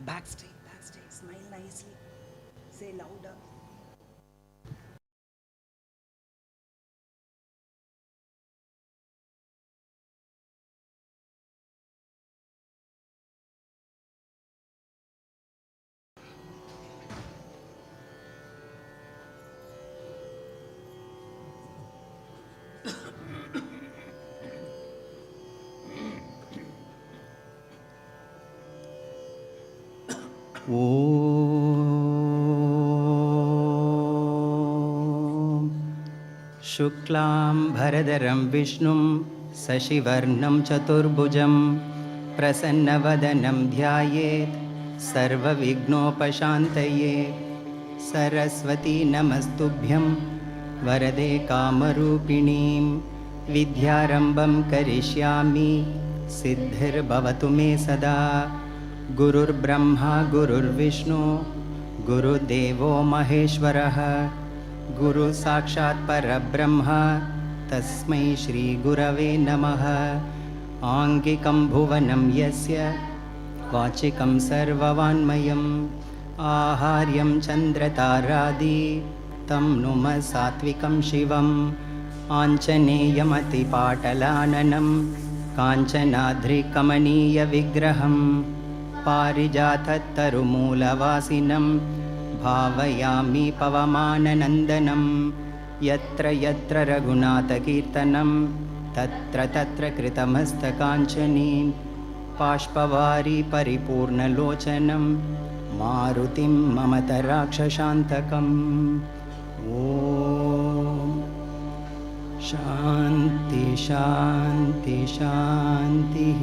Backstage, smile nicely, say louder. ஓம் शुक्लां भरधरं विष्णुं शशिवर्णं चतुर्भुजं प्रसन्नवदनं ध्यायेत् सर्वविघ्नोपशान्तये। सरस्वती नमस्तुभ्यं वरदे कामरूपिणीं विद्यारम्भं करिष्यामि सिद्धिर्भवतु मे सदा। गुरुर्ब्रह्मा गुरुर्विष्णु गुरुदेवो महेश्वरः गुरु साक्षात् परब्रह्म तस्मै श्री गुरवे नमः। आङ्गिकं भुवनं यस्य वाचिकं सर्ववान्मयम् आहार्यं चन्द्रतारादि तं नुमः सात्विकं शिवम्। आञ्जनेयमतिपाटलाननं काञ्चनाद्रिकमनीयविग्रहं पारिजाततरुमूलवासिनं भावयामि पवमाननन्दनं। यत्र यत्र रघुनाथकीर्तनं तत्र तत्र कृतमस्तकाञ्चनीं बाष्पवारि परिपूर्णलोचनं मारुतिं ममत राक्षसान्तकम्। ॐ शान्ति शान्ति शान्तिः।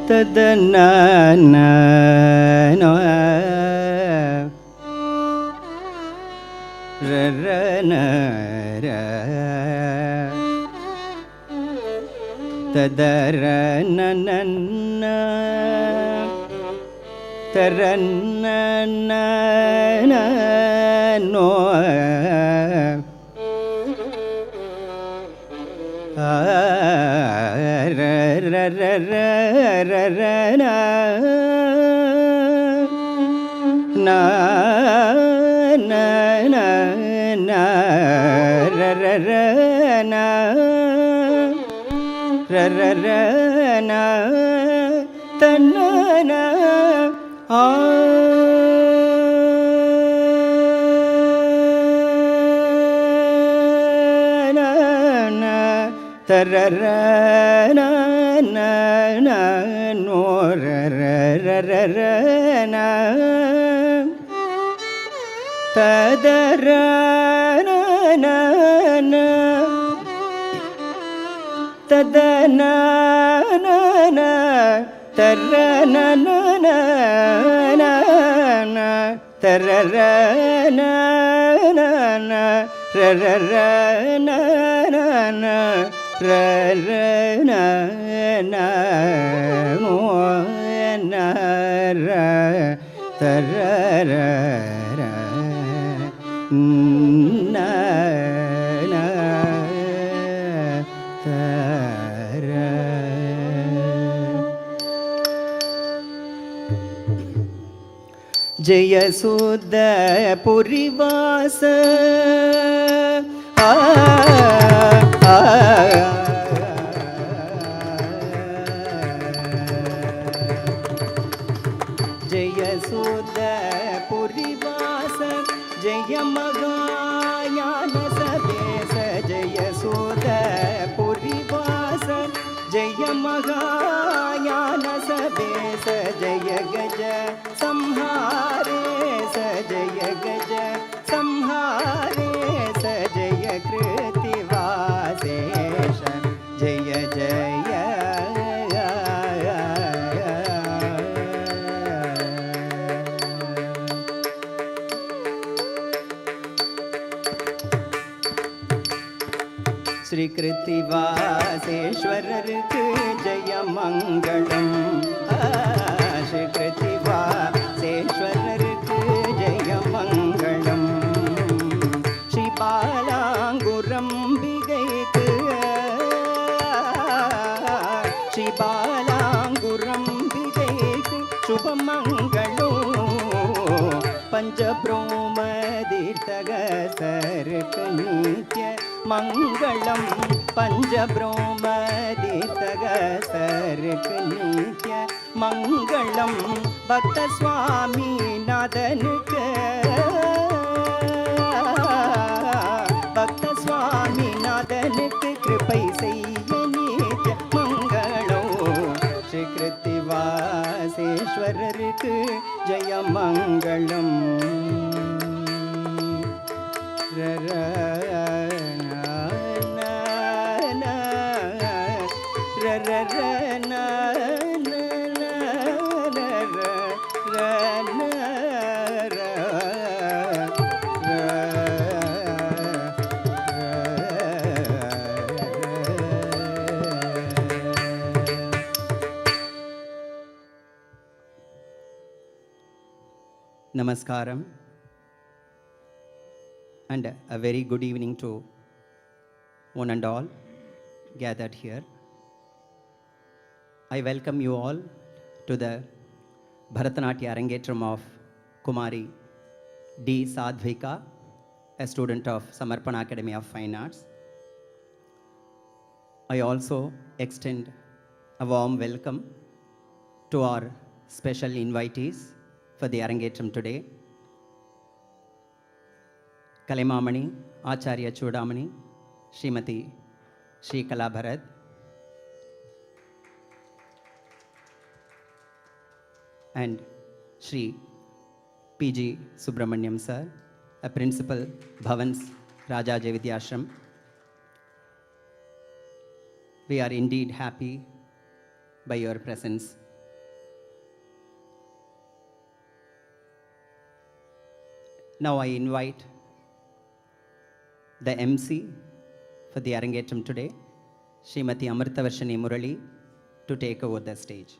तदनना ररना तदरनना तरनना नो ररना ना ना ना ना ररना ररना तन्ना आ तररना ना ना नो ररना तदरना ना ना तदना ना ना तरना ना ना ना तररना ना ना ररना ना ररना ना मो ना र तरर ना ना तर। जय सुद पुरीवास जय सुद पुरिवास जय महाज्ञान सवेश जय सुद पुरिवास जय महाज्ञान सवेश जय गज संहारे स जय गज संहारे स जय कृतिवासेश जय जय श्री कृतिवासेश्वरருக்கு जय मंगलम श्री कृतिवासेश्वरருக்கு जय मंगलम श्री बालांगुरंबिகைக்கு श्री बालांगुरंबिகைக்கு शुभ मंगलो पंचब्रोम तीर्थगसருக்கு नित्य मंगलम पंचब्रोम तीर्थगसருக்கு नित्य मंगलम भक्त स्वामी नादனுக்கு भक्त स्वामी नादனுக்கு कृपை செய்ய नित्य मंगलो श्री कृतिवासेश्वरருக்கு जय मंगलम Namaskaram and a very good evening to one and all gathered here. I welcome you all to the Bharatanatya Arangetram of Kumari D. Sadhvikha, a student of Samarpana Academy of Fine Arts. I also extend a warm welcome to our special invitees for the Arangetram today. Kalimamani, Acharya Chudamani, Srimati Sri Kala Bharat, and Sri P.G. Subramaniam sir, a principal, Bhavan's Rajaja Vidyashram. We are indeed happy by your presence. Now I invite the MC for the Arangetram today, Srimati Amritavarshini Murali, to take over the stage.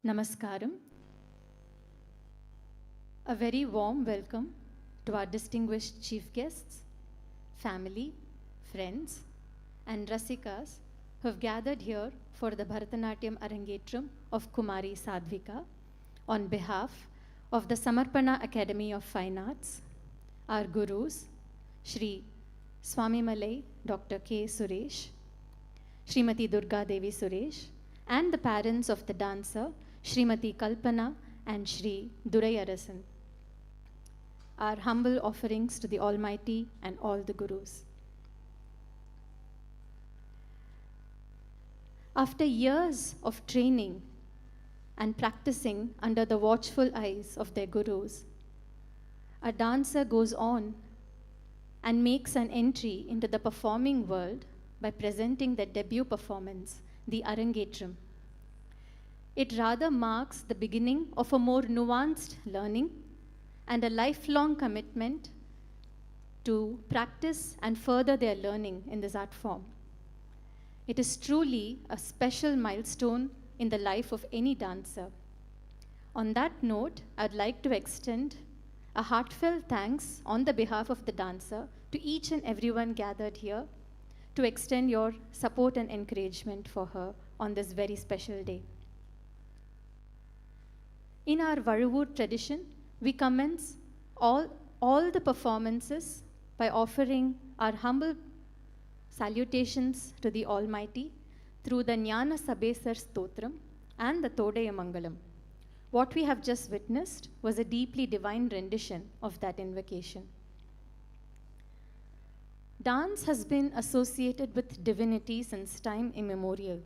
Namaskaram. A very warm welcome to our distinguished chief guests, family, friends, and Rasikas who have gathered here for the Bharatanatyam Arangetram of Kumari Sadhvikha on behalf of the Samarpana Academy of Fine Arts, our gurus, Shri Swamimalai Dr. K. Suresh, Srimati Durgadevi Suresh, and the parents of the dancer, Srimati Kalpana and Shri Durayarasan. Our humble offerings to the Almighty and all the Gurus. After years of training and practicing under the watchful eyes of their Gurus, a dancer goes on and makes an entry into the performing world by presenting their debut performance, the Arangetram. It rather marks the beginning of a more nuanced learning and a lifelong commitment to practice and further their learning in this art form. It is truly a special milestone in the life of any dancer. On that note, I'd like to extend a heartfelt thanks on the behalf of the dancer to each and everyone gathered here to extend your support and encouragement for her on this very special day. In our Varuvur tradition, we commence all the performances by offering our humble salutations to the Almighty through the Jnana Sabesar Stotram and the Todaya Mangalam. What we have just witnessed was a deeply divine rendition of that invocation. Dance has been associated with divinity since time immemorial,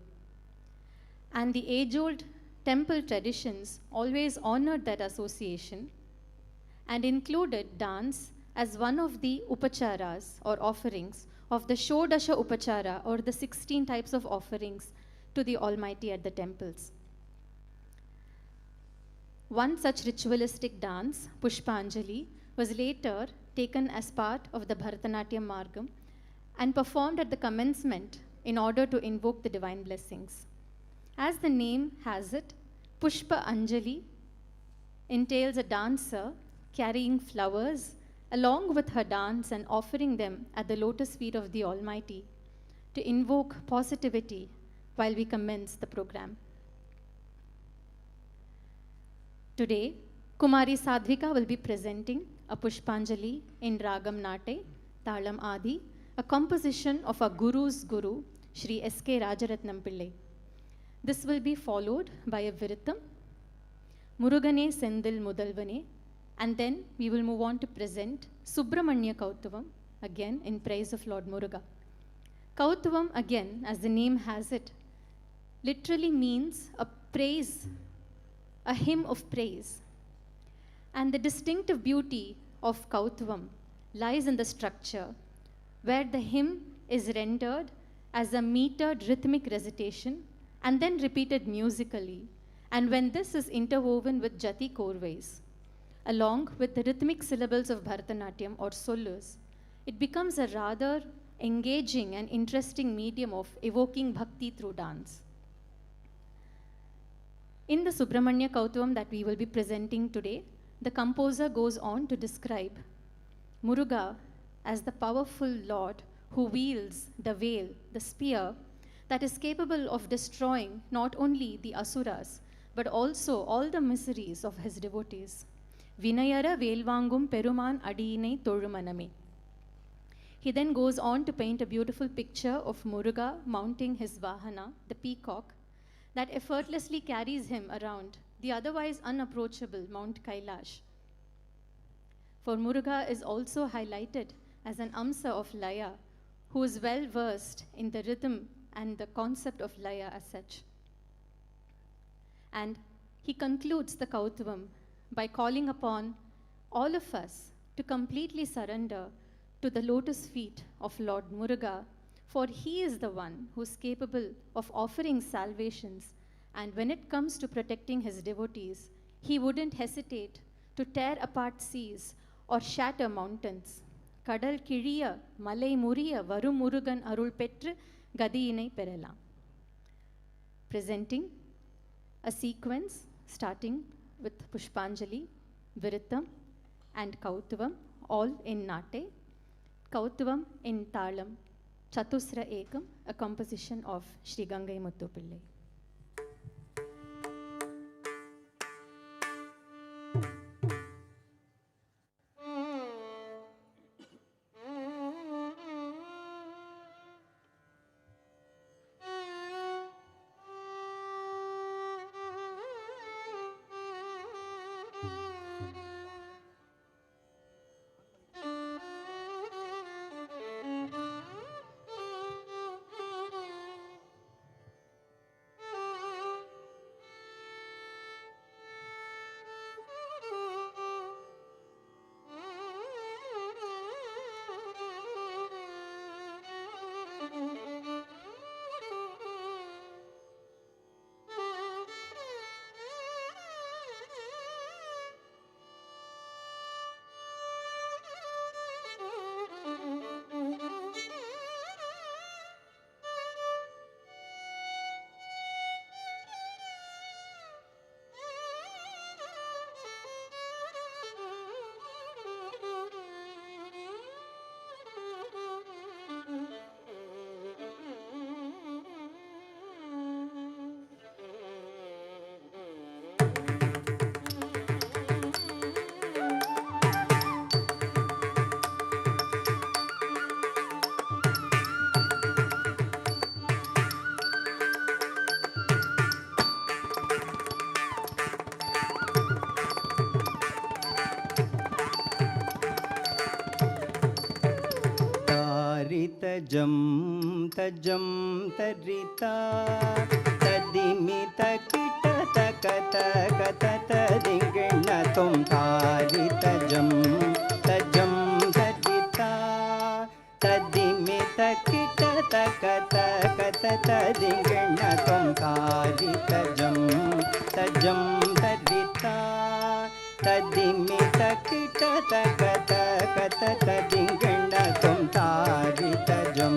and the age-old temple traditions always honored that association and included dance as one of the upacharas or offerings of the Shodasha Upachara, or the 16 types of offerings to the Almighty at the temples. One such ritualistic dance, Pushpanjali, was later taken as part of the Bharatanatyam Margam and performed at the commencement in order to invoke the divine blessings. As the name has it, Pushpa Anjali entails a dancer carrying flowers along with her dance and offering them at the lotus feet of the Almighty to invoke positivity while we commence the program. Today, Kumari Sadhvikha will be presenting a Pushpanjali in Ragam Nate, Talam Adi, a composition of our Guru's Guru, Sri S.K. Rajaratnam Pillai. This will be followed by a Viritam, Murugane Sendil Mudalvane, and then we will move on to present Subramanya Kautavam, again in praise of Lord Muruga. Kautavam, again, as the name has it, literally means a praise, a hymn of praise. And the distinctive beauty of Kautavam lies in the structure, where the hymn is rendered as a metered rhythmic recitation and then repeated musically, and when this is interwoven with Jati Korvais, along with the rhythmic syllables of Bharatanatyam or Sollus, it becomes a rather engaging and interesting medium of evoking bhakti through dance. In the Subramanya Kautavam that we will be presenting today, the composer goes on to describe Muruga as the powerful Lord who wields the veil, the spear, that is capable of destroying not only the asuras, but also all the miseries of his devotees. Vinayara Velvangum Peruman Adinai Torumaname. He then goes on to paint a beautiful picture of Muruga mounting his Vahana, the peacock, that effortlessly carries him around the otherwise unapproachable Mount Kailash. For Muruga is also highlighted as an Amsa of Laya, who is well versed in the rhythm and the concept of Laya as such. And he concludes the Kautavam by calling upon all of us to completely surrender to the lotus feet of Lord Muruga, for he is the one who is capable of offering salvations, and when it comes to protecting his devotees, he wouldn't hesitate to tear apart seas or shatter mountains. Kadal Kiriya, Malai Muriya, Varu Murugan Arul Petru, Gadiyinai Perala. Presenting a sequence starting with Pushpanjali, Viritam, and Kautavam, all in Nate. Kautavam in Talam, Chatusra Ekam, a composition of Sri Gangai Muthu Pillai. tajam tajam tarita tadimi takita takata kata dingna tom tari tajam tajam tarita tadimi takita takata kata dingna tom tari tajam tajam tarita tadimi takita takata kata dingna tom tari tajam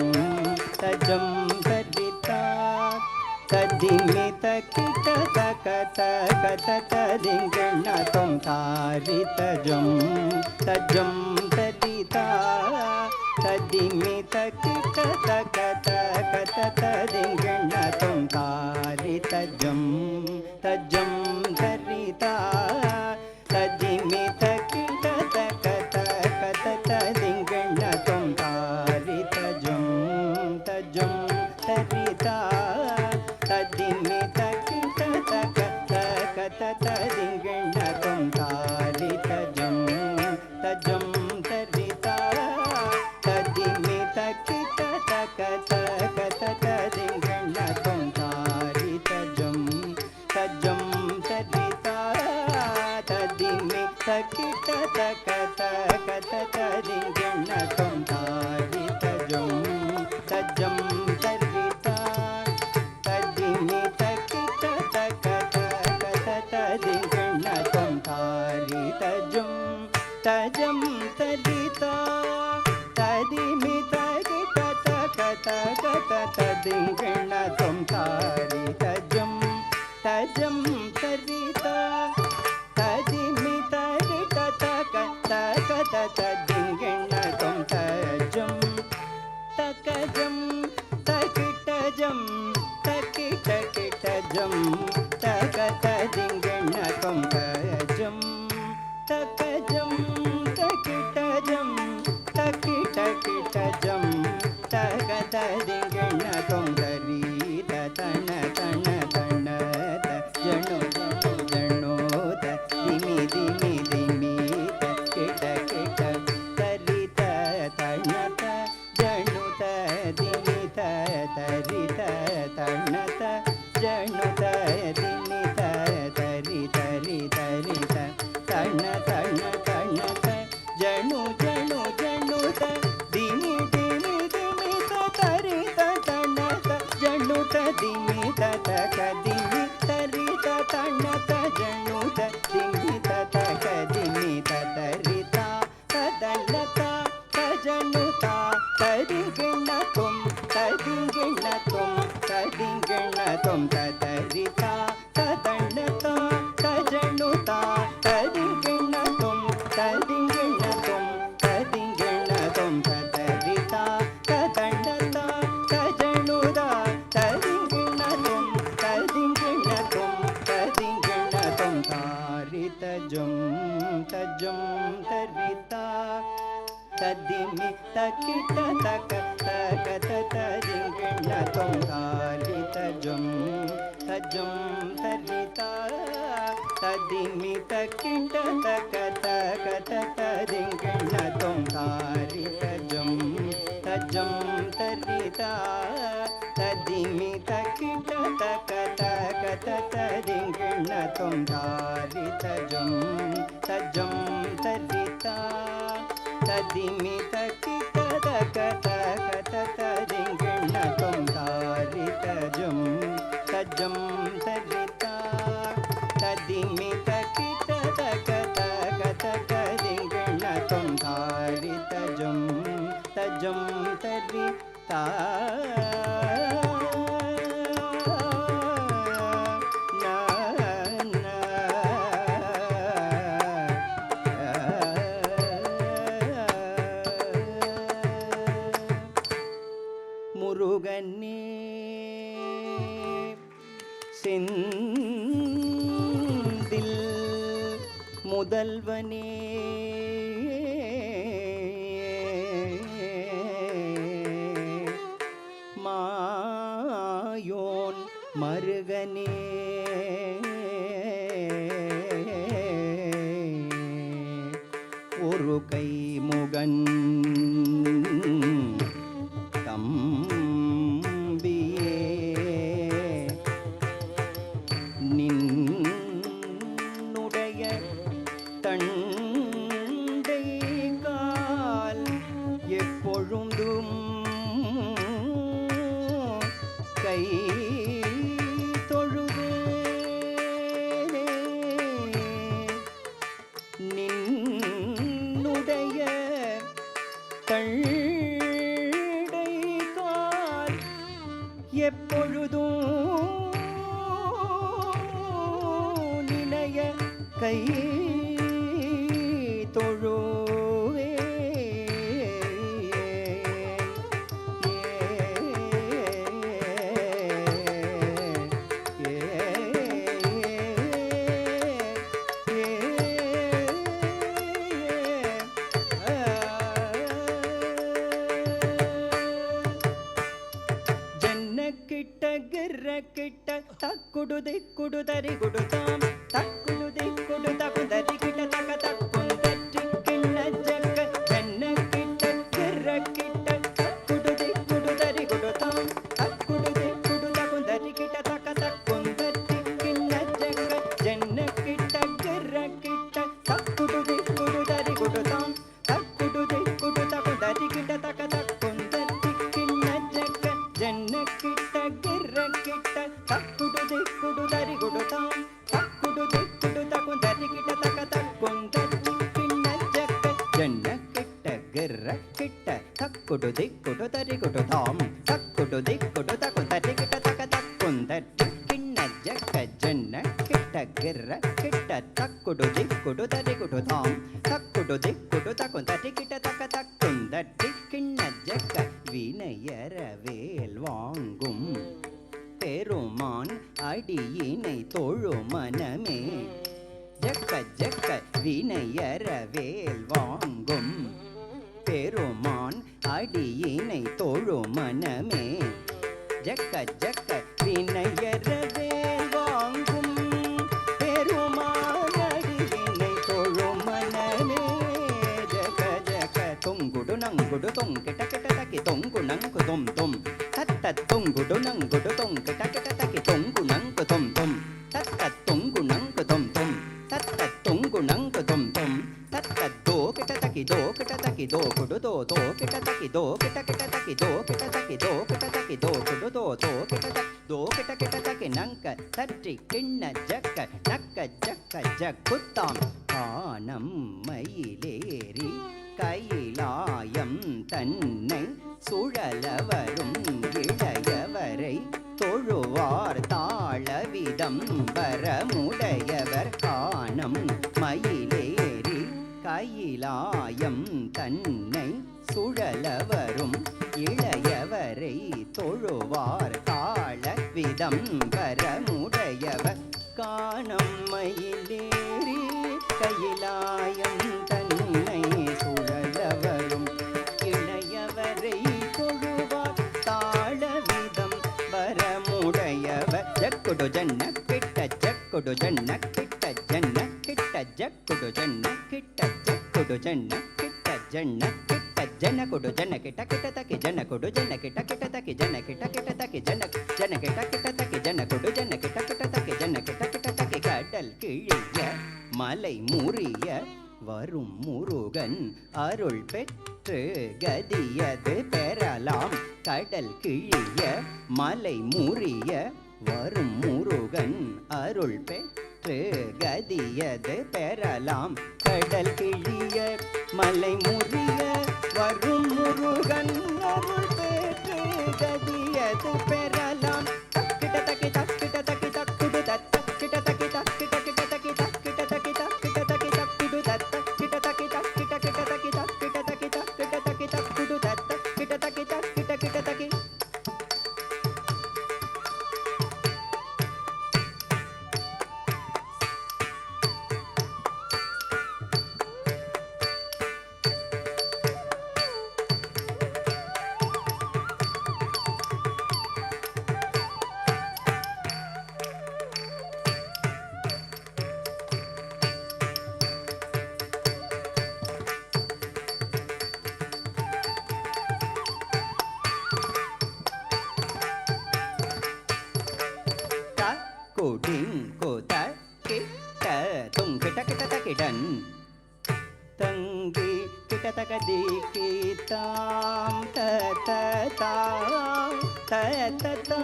tajam tarita tadimi takita takata kata dingna tom tari tajam tajam tarita tadimi takita takata kata dingna tom tari tajam tajam tarita tadimi takita takata kata dingna tom tari tajam tajam tarita tadimi takita takata kata dingna tom tari tajam tajam tarita tadimi takita takata kata dingna tom tari tajam tajam tarita tadimi takita takata kata dingna tom tari tajam tajam tarita tadimi takita takata kata dingna tom tari tajam tajam tarita tadimi takita takata kata dingna tom tari tajam tajam tarita tadimi takita takata kata dingna tom tajam takajam takitajam takitajam takata dingna tom tajam takajam takitajam takitajam takata dingna tom tarita tana tana tana jano jano jano dimi dimi dimi kita kita tarita tanata januta dimita tarita tanata januta dimita tarita tarita tana tana tanata janu janu januta dimi dimi dimita tarita tanata januta dimita takadimi tarita tanata januta dimita takadimita tarita tadanata tajanuta tadingna tom tadingna tom tadingna tom tatarita tadanata tajanuta tadingna tom tadingna tom tadingna tom tatarita tadanata tajanuta tadingna tom tadingna tom tadingna tom tarita jam tajam tarita tadimi takita takata kata dingna tom tarita jam tajam tarita tadimi takita takata kata dingna tom tarita jam tajam tarita tadimi takita takata kata dingna tom tarita jam tajam tarita tadimi takita takata kata dingna tom tarita jam tajam tarita tadimi takita takata kata dingna tom tarita jam tajam tarita முருகனே செந்தில் முதல்வனே மாயோன் மருகனே ஒரு கை முகன் நின்னுடைய தண்டை கால் எப்பொழுதும் நினைய கை தொழுவே. கிட்ட தக்குடு திக்குடு தரி குடுதாம் தக்குடு திக்குடு தகுதரி கிட்ட தக தக்குந்தற்றி கிண்ண ஜக்க ஜன்ன கிட்ட கிற கிட்ட தக்குடு திக்குடு தரி குடுதாம் தக்குடு திக்குடு தகுதரி கிட்ட தக தக்குந்தற்றி கிண்ண ஜக்க ஜன்ன கிட்ட கிற கிட்ட தக்குடு திக்குடு தரி குடுதாம் தக்குடு திக்குடு தகுதரி கிட்ட தக தக்குந்தற்றி கிண்ண ஜக்க ஜன்ன கிட்ட கிற கிட்ட தக்குடு திக்குடு தரி குடுதாம் தக்குடு திக்குடு தகுந்தரி கிட்ட தக தக்குந்தற்றி கிண்ண ஜக்க ஜன்ன கிட்ட கிற கிட்ட தக்குடு திக்குடு தரி குடுதாம் தக்குடு திக்குடு தகுந்தரி கிட்ட தக தக்குந்தற்றி கிண்ண ஜக்க ஜன்ன கிட்ட கிற கிட்ட தக்குடு திக்குடு தரி குடுதாம் தக்குடு திக்குடு தகுந்தரி கிட்ட தக தக்குந்தற்றி கிண்ண ஜக்க வினையற வேல் வாங்கும் பெருமான் அடியினை தொழு மனமே ஜக்க ஜக்க வினையற வேல் வாங்கும் பெருமான் அடியினை தொழு மனமே ஜக்க ஜக்க வினையற வேல் வாங்கும் பெருமான் அடியினை தொழு மனமே ஜக்க ஜக்க தொங்குடு நங்குடு தொங்கிட்ட கிட்ட தக்கி தொங்கு நங்கு தொம் தொம் தத்த தொங்குடு நங்குடு தொங்கிட்ட கிட்ட தக்கி தொங்கு நங்கு தொம் தொம் தத்த தொங்கு நங்கு தொம் தொம் தத்த தொங்கு நங்கு தொம் தொம் தத்த தோ கிட்ட தக்கி தோ கிட்ட தக்கி தோ குடு தோ தோ கிட்ட தக்கி தோ கிட்ட கிட்ட தக்கி தோ கிட்ட தக்கி தோ கிட்ட தக்கி தோ குடு தோ தோ கிட்ட தக்கி தோ கிட்ட கிட்ட தக்கி நங்க தற்றி கிண்ண ஜக்க நக்க ஜக்க ஜக்குத்தாம் ஆனம் மயிலேறி கையிலாயம் தன்னை சுழலவரும் இளையவரை தொழுவார் தாளவிதம் வரமுடையவர் காணம் மயிலேறி கையிலாயம் தன்னை சுழலவரும் இளையவரை தொழுவார் தாளவிதம் வரமுடையவர் காணம் மயிலேறி கையிலாயம் தன்னை சுழலவரும் இளையவரை தொழுவார் தாளவிதம் வரமுடையவர் ஜக்குடு ஜன்ன கிட்ட ஜக்குடு ஜன்ன கிட்ட ஜன்ன கிட்ட ஜக்குடு ஜன்ன கிட்ட ஜக்குடு ஜன்ன கிட்ட ஜன்ன கிட்ட ஜன குடு ஜன கிட்ட கிட்ட தக்கி ஜன குடு ஜன கிட்ட கிட்ட தக்கி ஜன கிட்ட கிட்ட தக்கி ஜன ஜன கிட்ட கிட்ட தக்கி ஜன குடு ஜன கிட்ட கிட்ட தக்கி ஜன கிட்ட கிட்ட தக்கி கடல் கிழிய மலை முறிய வரும் முருகன் அருள் பெற்று கதியது பெறலாம் கடல் கிழிய மலை முறிய வரும் முருகன் அருள் பெற்று கதியது பெறலாம் கடல் கிழிய மலை முறிய வரும் முருகன் அருள் பெற்று கதியது பெறலாம் தக்கிட்ட தக்கி தக்கிட்ட தக்கி தக்குடு தக்கிட்ட தக்கி தக்கிட்ட கிட்ட தக்கி தக்கிட்ட தக்கி தக்கிட்ட தக்கி தக்குடு தக்கிட்ட தக்கி தக்கிட்ட கிட்ட தக்கி தக்கிட்ட தக்கி தக்கிட்ட தக்கி தக்குடு தக்கிட்ட தக்கி தக்கிட்ட கிட்ட தக்கி தங்கி கிட்ட தகதி கீதாம் தத்தாம் தத்தாம்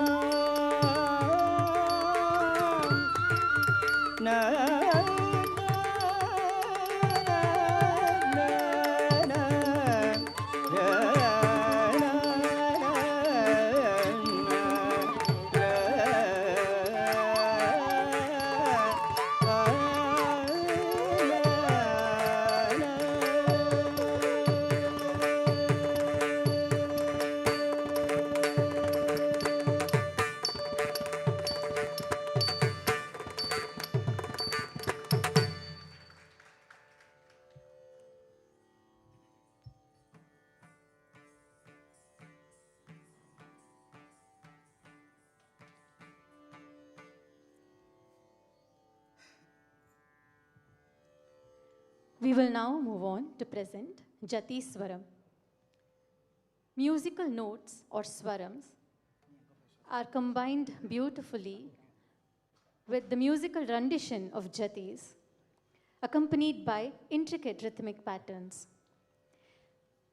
We will now move on to present Jatiswaram. Musical notes or swarams are combined beautifully with the musical rendition of jatis, accompanied by intricate rhythmic patterns.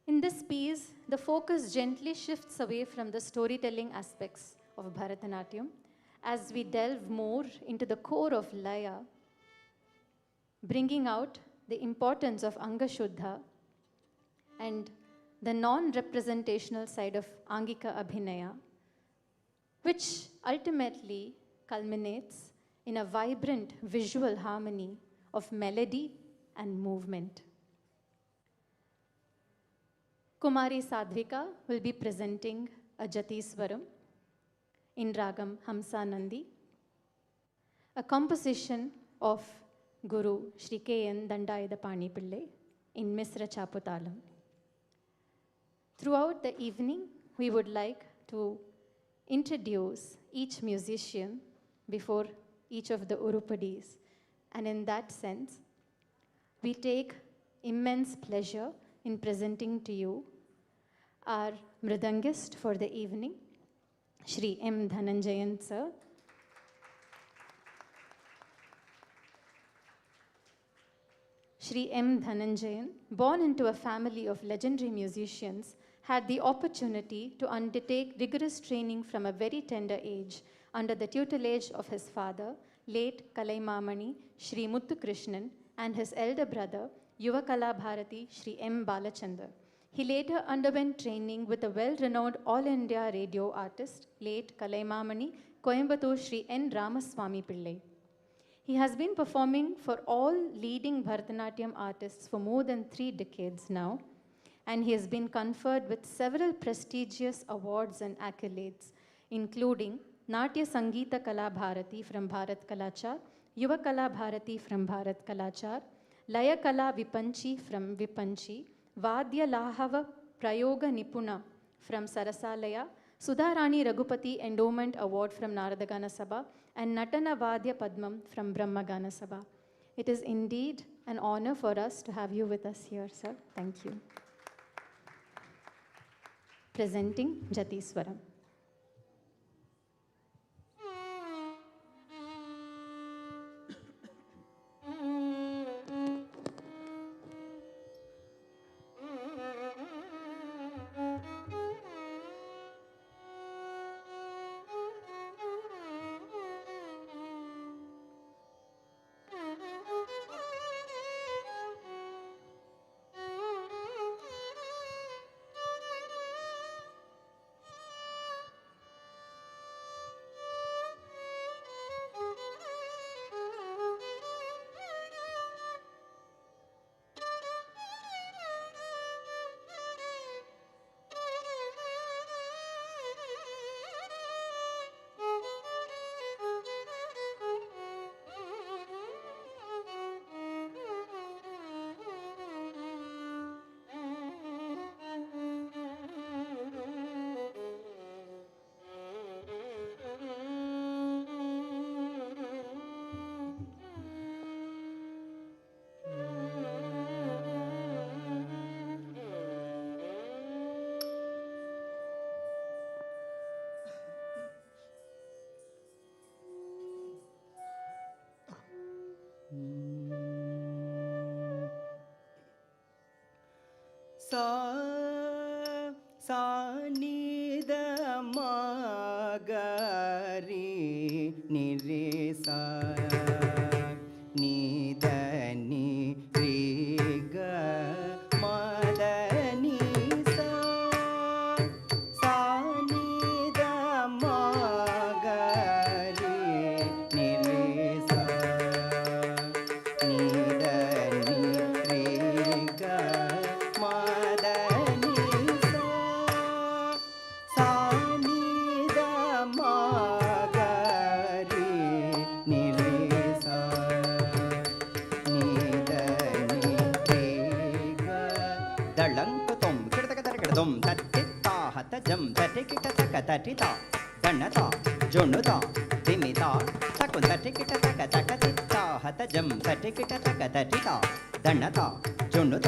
In this piece, the focus gently shifts away from the storytelling aspects of Bharatanatyam as we delve more into the core of Laya, bringing out the importance of Anga Shuddha and the non-representational side of Angika Abhinaya, which ultimately culminates in a vibrant visual harmony of melody and movement. Kumari Sadhvikha will be presenting a Jatiswaram in Ragam Hamsanandi, a composition of Guru Sri K.N. Dandayadapani Pillai in Misra Chaputalam. Throughout the evening, we would like to introduce each musician before each of the Urupadis. And in that sense, we take immense pleasure in presenting to you our Mridangist for the evening, Shri M. Dhananjayan sir. Shri M. Dhananjayan, born into a family of legendary musicians, had the opportunity to undertake rigorous training from a very tender age under the tutelage of his father, late Kalaimamani Shri Muthukrishnan, and his elder brother, Yuvakala Bharati Shri M. Balachandar. He later underwent training with a well-renowned All India radio artist, late Kalaimamani Coimbatore Shri N. Ramaswamy Pillai. He has been performing for all leading Bharatanatyam artists for more than 3 decades now, and he has been conferred with several prestigious awards and accolades, including Natya Sangeeta Kala Bharati from Bharat Kalachar, Yuva Kala Bharati from Bharat Kalachar, Laya Kala Vipanchi from Vipanchi, Vadya Lahava Prayoga Nipuna from Sarasalaya, Sudharani Raghupati Endowment Award from Naradagana Sabha, and Natana Vadya Padmam from Brahmagana Sabha. It is indeed an honor for us to have you with us here, sir. Thank you. Presenting Jatiswaram. Sa ni da ma ga ri ni re sa ni da ni re ga ma da ni sa ni da ma ga ri ni re sa ni da ni re ga ma da dum tattita hata jam tatikita takatatita danata jonuta dimita takun tatikita takatita hata jam tatikita takatatita ದಣ್ಣತ ಜುಣ್ಣುತ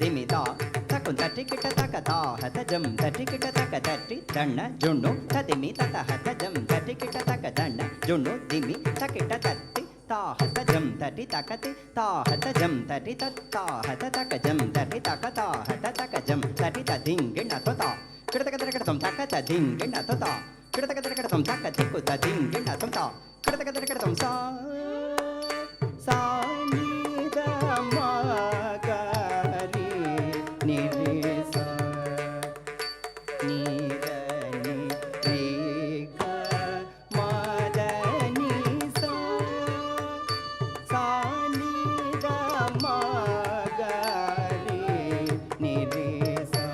ದಿಮಿತ ತಕುಂತ ಟಿಕಿಟ ತಕತ ಹತ ಜಂ ತಟಿಕಿಟ ತಕ ತಟ್ಟಿ ದಣ್ಣ ಜುಣ್ಣು ತದಿಮಿ ತತ ಹತ ಜಂ ತಟಿಕಿಟ ತಕ ದಣ್ಣ ಜುಣ್ಣು ದಿಮಿ ತಕಿಟ ತಟ್ಟಿ ತಾ ಹತ ಜಂ ತಟಿ ತಕತಿ ತಾ ಹತ ಜಂ ತಟಿ ತತ್ತ ಹತ ತಕ ಜಂ ತಟಿ ತಕ ತಾ ಹತ ತಕ ಜಂ ತಟಿ ತ ದಿಂಗಿಣ ತೊತ ಕಿಡತಕ ತಕ ತಂ ತಕ ತ ದಿಂಗಿಣ ತೊತ ಕಿಡತಕ ತಕ ತಂ ತಕ ತಿಕ್ಕು ತ ದಿಂಗಿಣ ತೊತ ಕಿಡತಕ ತಕ ತಂ ಸಾ ಸಾ ನಿ ದ ಮ ಗ ರಿ ನಿ ರಿ ಸಾ ನಿ ದ ನಿ ರಿ ಗ ಮ ದ ನಿ ಸಾ ಸಾ ನಿ ದ ಮ ಗ ರಿ ನಿ ರಿ ಸಾ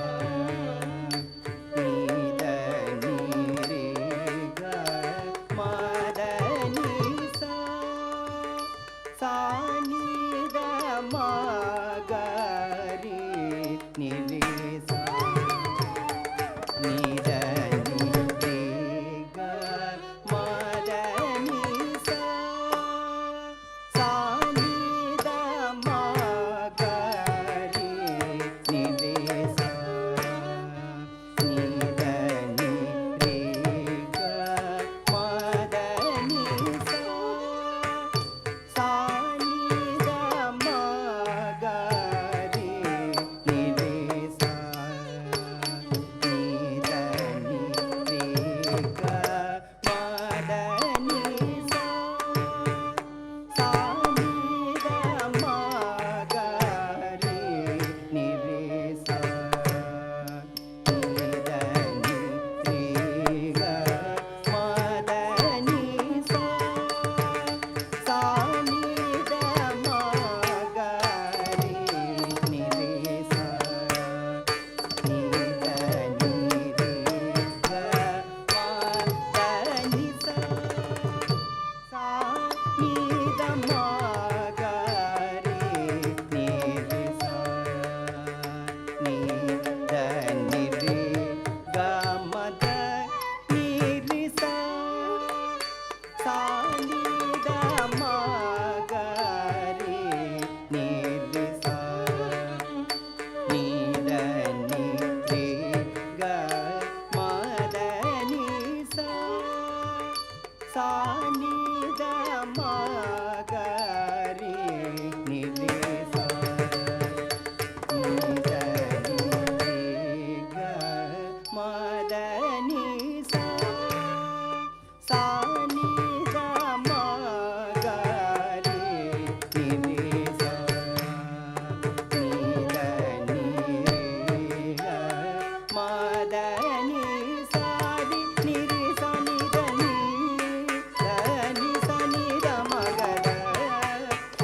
ನಿ ದ ನಿ ರಿ ಗ ಮ ದ ನಿ ಸಾ ಸಾ ನಿ ದ ಮ ಗ ರಿ ನಿ ರಿ ಸಾ ನಿ ದ ನಿ ರಿ ಗ ಮ ದ ನಿ ಸಾ ಸಾ ನಿ ದ ಮ ಗ ರಿ ನಿ ರಿ ಸಾ ನಿ ದ ನಿ ರಿ ಗ ಮ ದ ನಿ ಸಾ ಸಾ ನಿ ದ ಮ ಗ ರಿ ನಿ ರಿ ಸಾ ನಿ ದ ನಿ ರಿ ಗ ಮ ದ ನಿ ಸಾ ಸಾ ನಿ ದ ಮ ಗ ರಿ ನಿ ರಿ ಸಾ ನಿ ದ ನಿ ರಿ ಗ ಮ ದ ನಿ ಸಾ ಸಾ ನಿ ದ ಮ ಗ ರಿ ನಿ ರಿ ಸಾ ನಿ ದ ನಿ ರಿ ಗ ಮ ದ ನಿ ಸಾ ಸಾ ನಿ ದ ಮ ಗ ರಿ ನಿ ರಿ ಸಾ ನಿ ದ ನಿ ರಿ ಗ ಮ ದ ನಿ ರಿ ಸಾ ಸಾ ನಿ ದ ಮ ಗ ರಿ ನಿ ರಿ ಸಾ ನಿ ದ ನಿ ರಿ ಗ ಮ ದ ನಿ ಸಾ ಸಾ ನಿ ದ ಮ ಗ ರಿ ನಿ ರಿ ಸಾ ನಿ ದ ನಿ ರಿ ಗ ಮ ದ ನಿ ಸಾ ಸಾ ನಿ ದ ಮ ಗ ರಿ ನಿ ರಿ ಸಾ ನಿ ದ ನಿ ರಿ ಗ ಮ ದ ನಿ ಸಾ ರಿ ನಿ ರಿ ಸಾ ನಿ ದ ನಿ ಸಾ ನಿ ದ ಮ ಗ ದ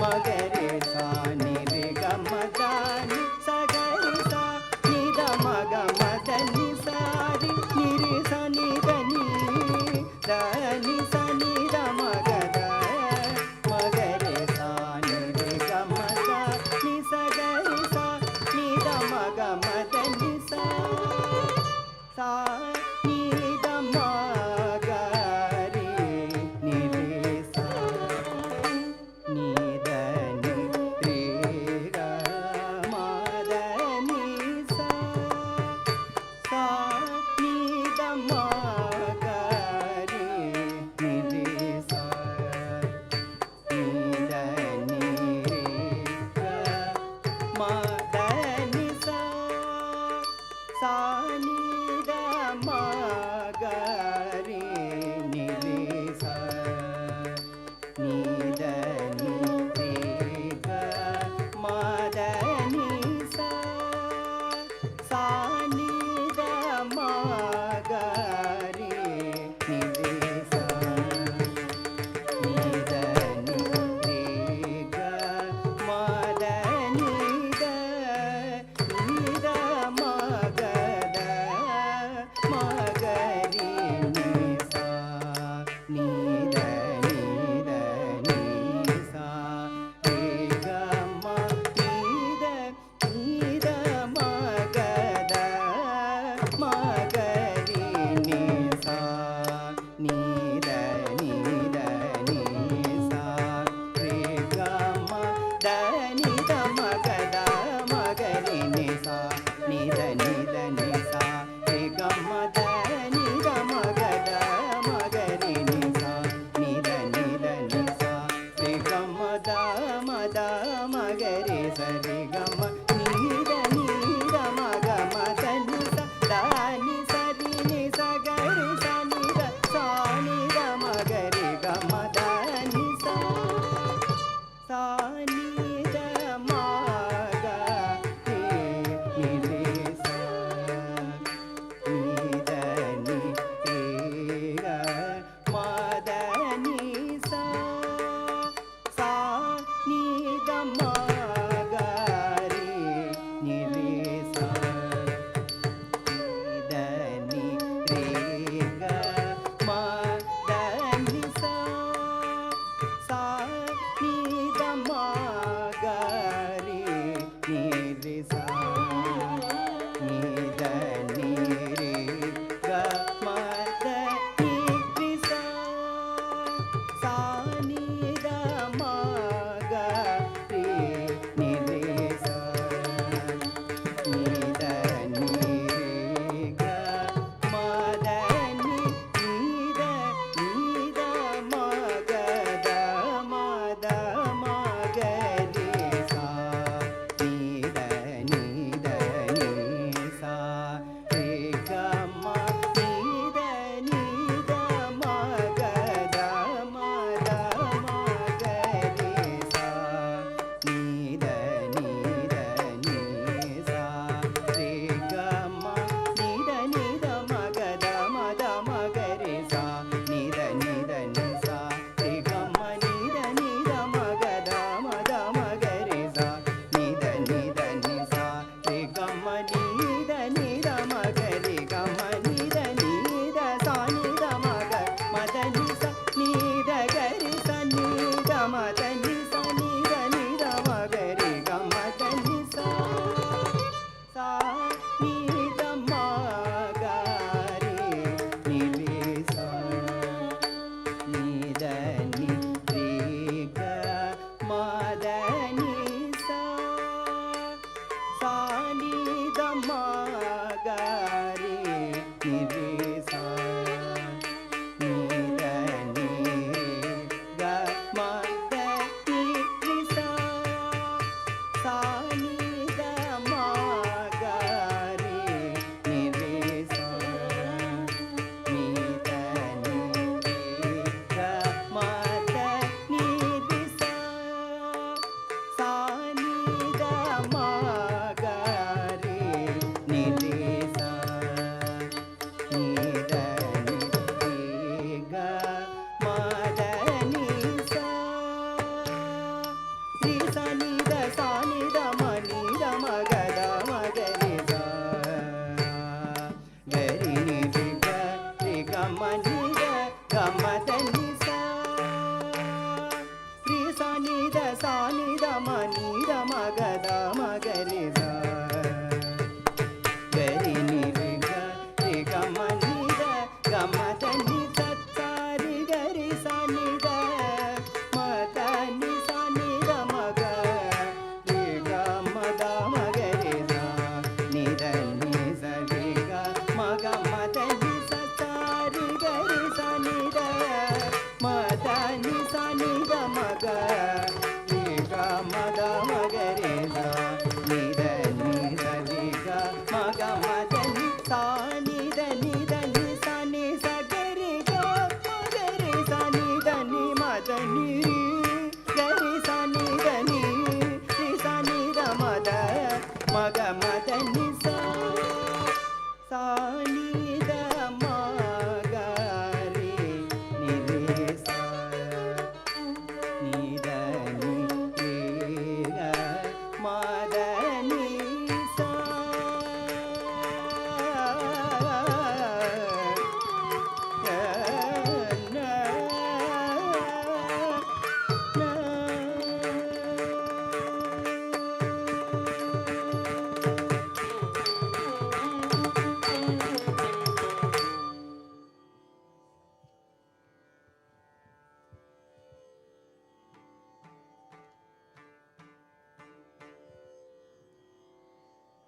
ಮ ಗ ರಿ ಸಾ ನಿ ರಿ ಗ ಮ ದ ನಿ ಸ ಗ ರಿ ಸಾ ನಿ ದ ಮ ಗ ಮ ದ ನಿ ಸಾ ರಿ ನಿ ರಿ ಸಾ ನಿ ದ ನಿ ದ ನಿ ಸಾ ನಿ ದ ಮ ಗ ದ ಮ ಗ ರಿ ಸಾ ನಿ ರಿ ಗ ಮ ದ ನಿ ಸ ಗ ರಿ ಸಾ ನಿ ದ ಮ ಗ ಮ ದ ನಿ ಸಾ ಸಾ ನಿ ದ ಮ ಗ ರಿ ನಿ ರಿ ಸಾ ನಿ ದ ನಿ ರಿ ಗ ಮ ದ ನಿ ಸಾ ಸಾ ನಿ ದ ಮ ಗ ರಿ ನಿ ರಿ ಸಾ ನಿ ದ ನಿ ರಿ ಗ ಮ ದ ನಿ ಸಾ ಸಾ ನಿ ದ ಮ ಗ ರಿ ನಿ ರಿ ಸಾ ನಿ ದ ನಿ ರಿ ಗ ಮ ದ ನಿ ಸಾ ಸಾ ನಿ ದ ಮ ಗ ರಿ ನಿ ರಿ ಸಾ ನಿ ದ ನಿ ರಿ ಗ ಮ ದ ನಿ the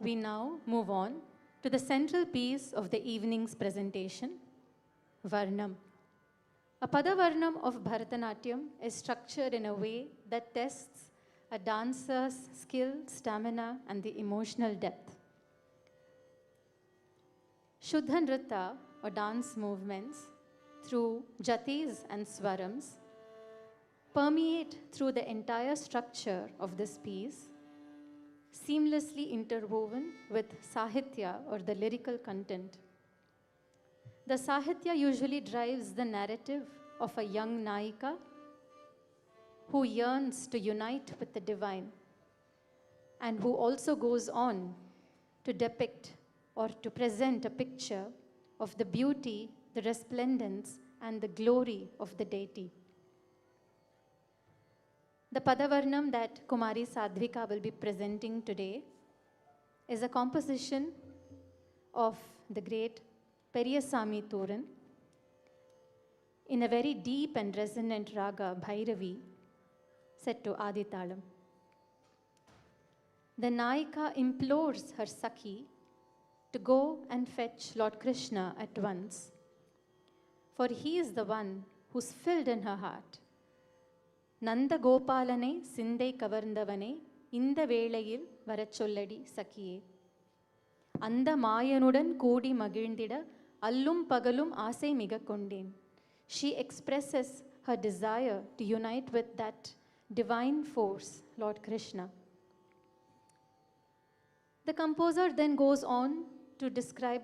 We now move on to the central piece of the evening's presentation, Varnam. A Pada Varnam of Bharatanatyam is structured in a way that tests a dancer's skill, stamina, and the emotional depth. Shuddha Nritta, or dance movements, through jatis and swarams, permeate through the entire structure of this piece, seamlessly interwoven with sahitya, or the lyrical content. The sahitya usually drives the narrative of a young naika who yearns to unite with the divine and who also goes on to depict or to present a picture of the beauty, the resplendence, and the glory of the deity. The Padavarnam that Kumari Sadhvikha will be presenting today is a composition of the great Periyasamy Thoran in a very deep and resonant raga, Bhairavi, set to Aditalam. The Naika implores her Sakhi to go and fetch Lord Krishna at once, for he is the one who's filled in her heart. Nanda Gopalane Sindai Kavarndavane Inda Velayil Varacholladi Sakhiye. Anda Mayanudan Kodi Magindida Allum Pagalum Asai Miga Kondin. She expresses her desire to unite with that divine force, Lord Krishna. The composer then goes on to describe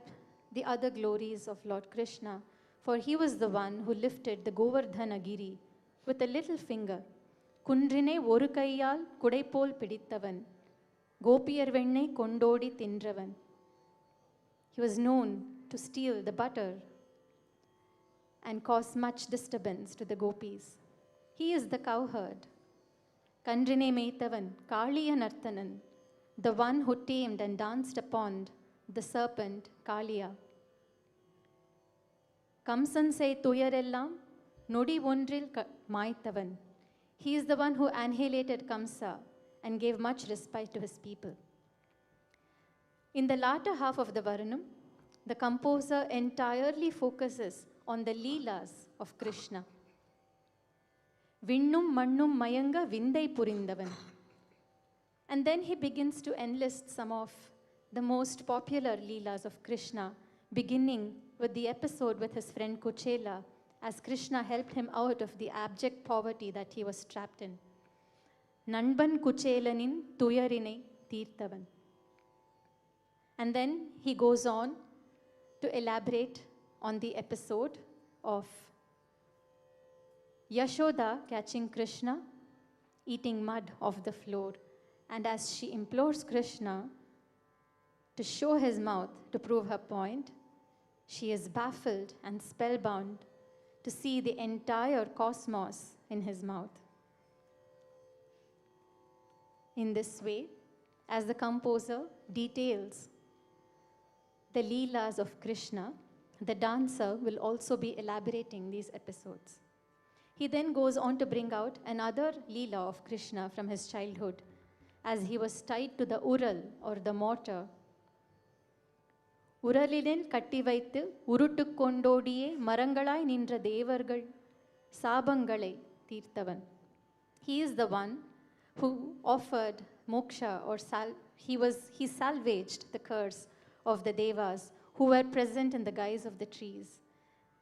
the other glories of Lord Krishna, for he was the one who lifted the Govardhana Giri with a little finger. Kundrine oru kaiyal kudaipol pidittavan, gopiyar vennai kondodi tindravan. He was known to steal the butter and cause much disturbance to the gopis. He is the cowherd. Kandrine meitavan, Kaliya Nartanan, the one who tamed and danced upon the serpent Kaliya. Kamsan say tuyarellam, nodi ondril maitavan. He is the one who annihilated Kamsa and gave much respite to his people. In the latter half of the Varnam, the composer entirely focuses on the Leelas of Krishna. Vinnum mannum mayanga vindai purindavan. And then he begins to enlist some of the most popular Leelas of Krishna, beginning with the episode with his friend Kuchela, as Krishna helped him out of the abject poverty that he was trapped in. Nanban Kuchelanin tuyarine tirtavan. And then he goes on to elaborate on the episode of Yashoda catching Krishna, eating mud off the floor, and as she implores Krishna to show his mouth to prove her point, she is baffled and spellbound to see the entire cosmos in his mouth. In this way, as the composer details the Leelas of Krishna, the dancer will also be elaborating these episodes. He then goes on to bring out another Leela of Krishna from his childhood, as he was tied to the Ural, or the mortar. Uralilil katti vaittu uruttu kondodiye marangalai nindra devargal sabangalai tirtavan. He is the one who offered moksha, or he salvaged the curse of the devas who were present in the guise of the trees.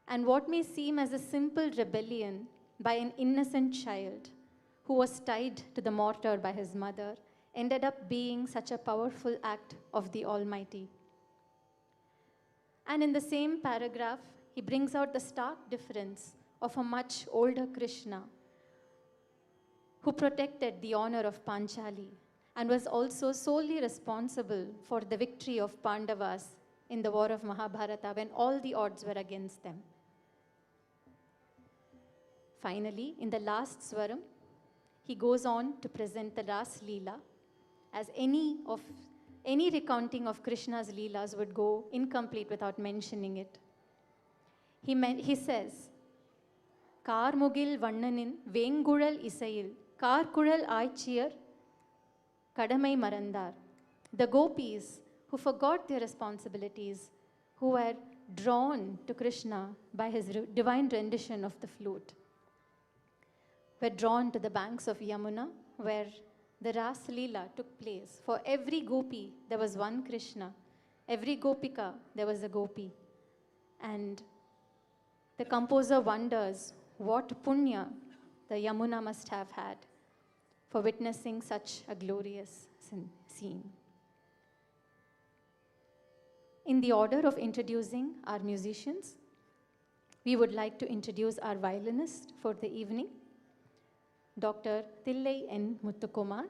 And what may seem as a simple rebellion by an innocent child who was tied to the mortar by his mother ended up being such a powerful act of the Almighty. And in the same paragraph, he brings out the stark difference of a much older Krishna who protected the honor of Panchali and was also solely responsible for the victory of Pandavas in the war of Mahabharata when all the odds were against them. Finally, in the last Swaram, he goes on to present the last Leela, as any recounting of Krishna's Leelas would go incomplete without mentioning it. He says, Karmugil Vannanin Vengural Isayil Karkural Aichiyar Kadamai Marandar. The gopis who forgot their responsibilities, who were drawn to Krishna by his divine rendition of the flute, were drawn to the banks of Yamuna, where the Ras Leela took place. For every gopi, there was one Krishna. Every gopika, there was a gopi. And the composer wonders what punya the Yamuna must have had for witnessing such a glorious scene. In the order of introducing our musicians, we would like to introduce our violinist for the evening, Dr. Tillai N. Muthukumar.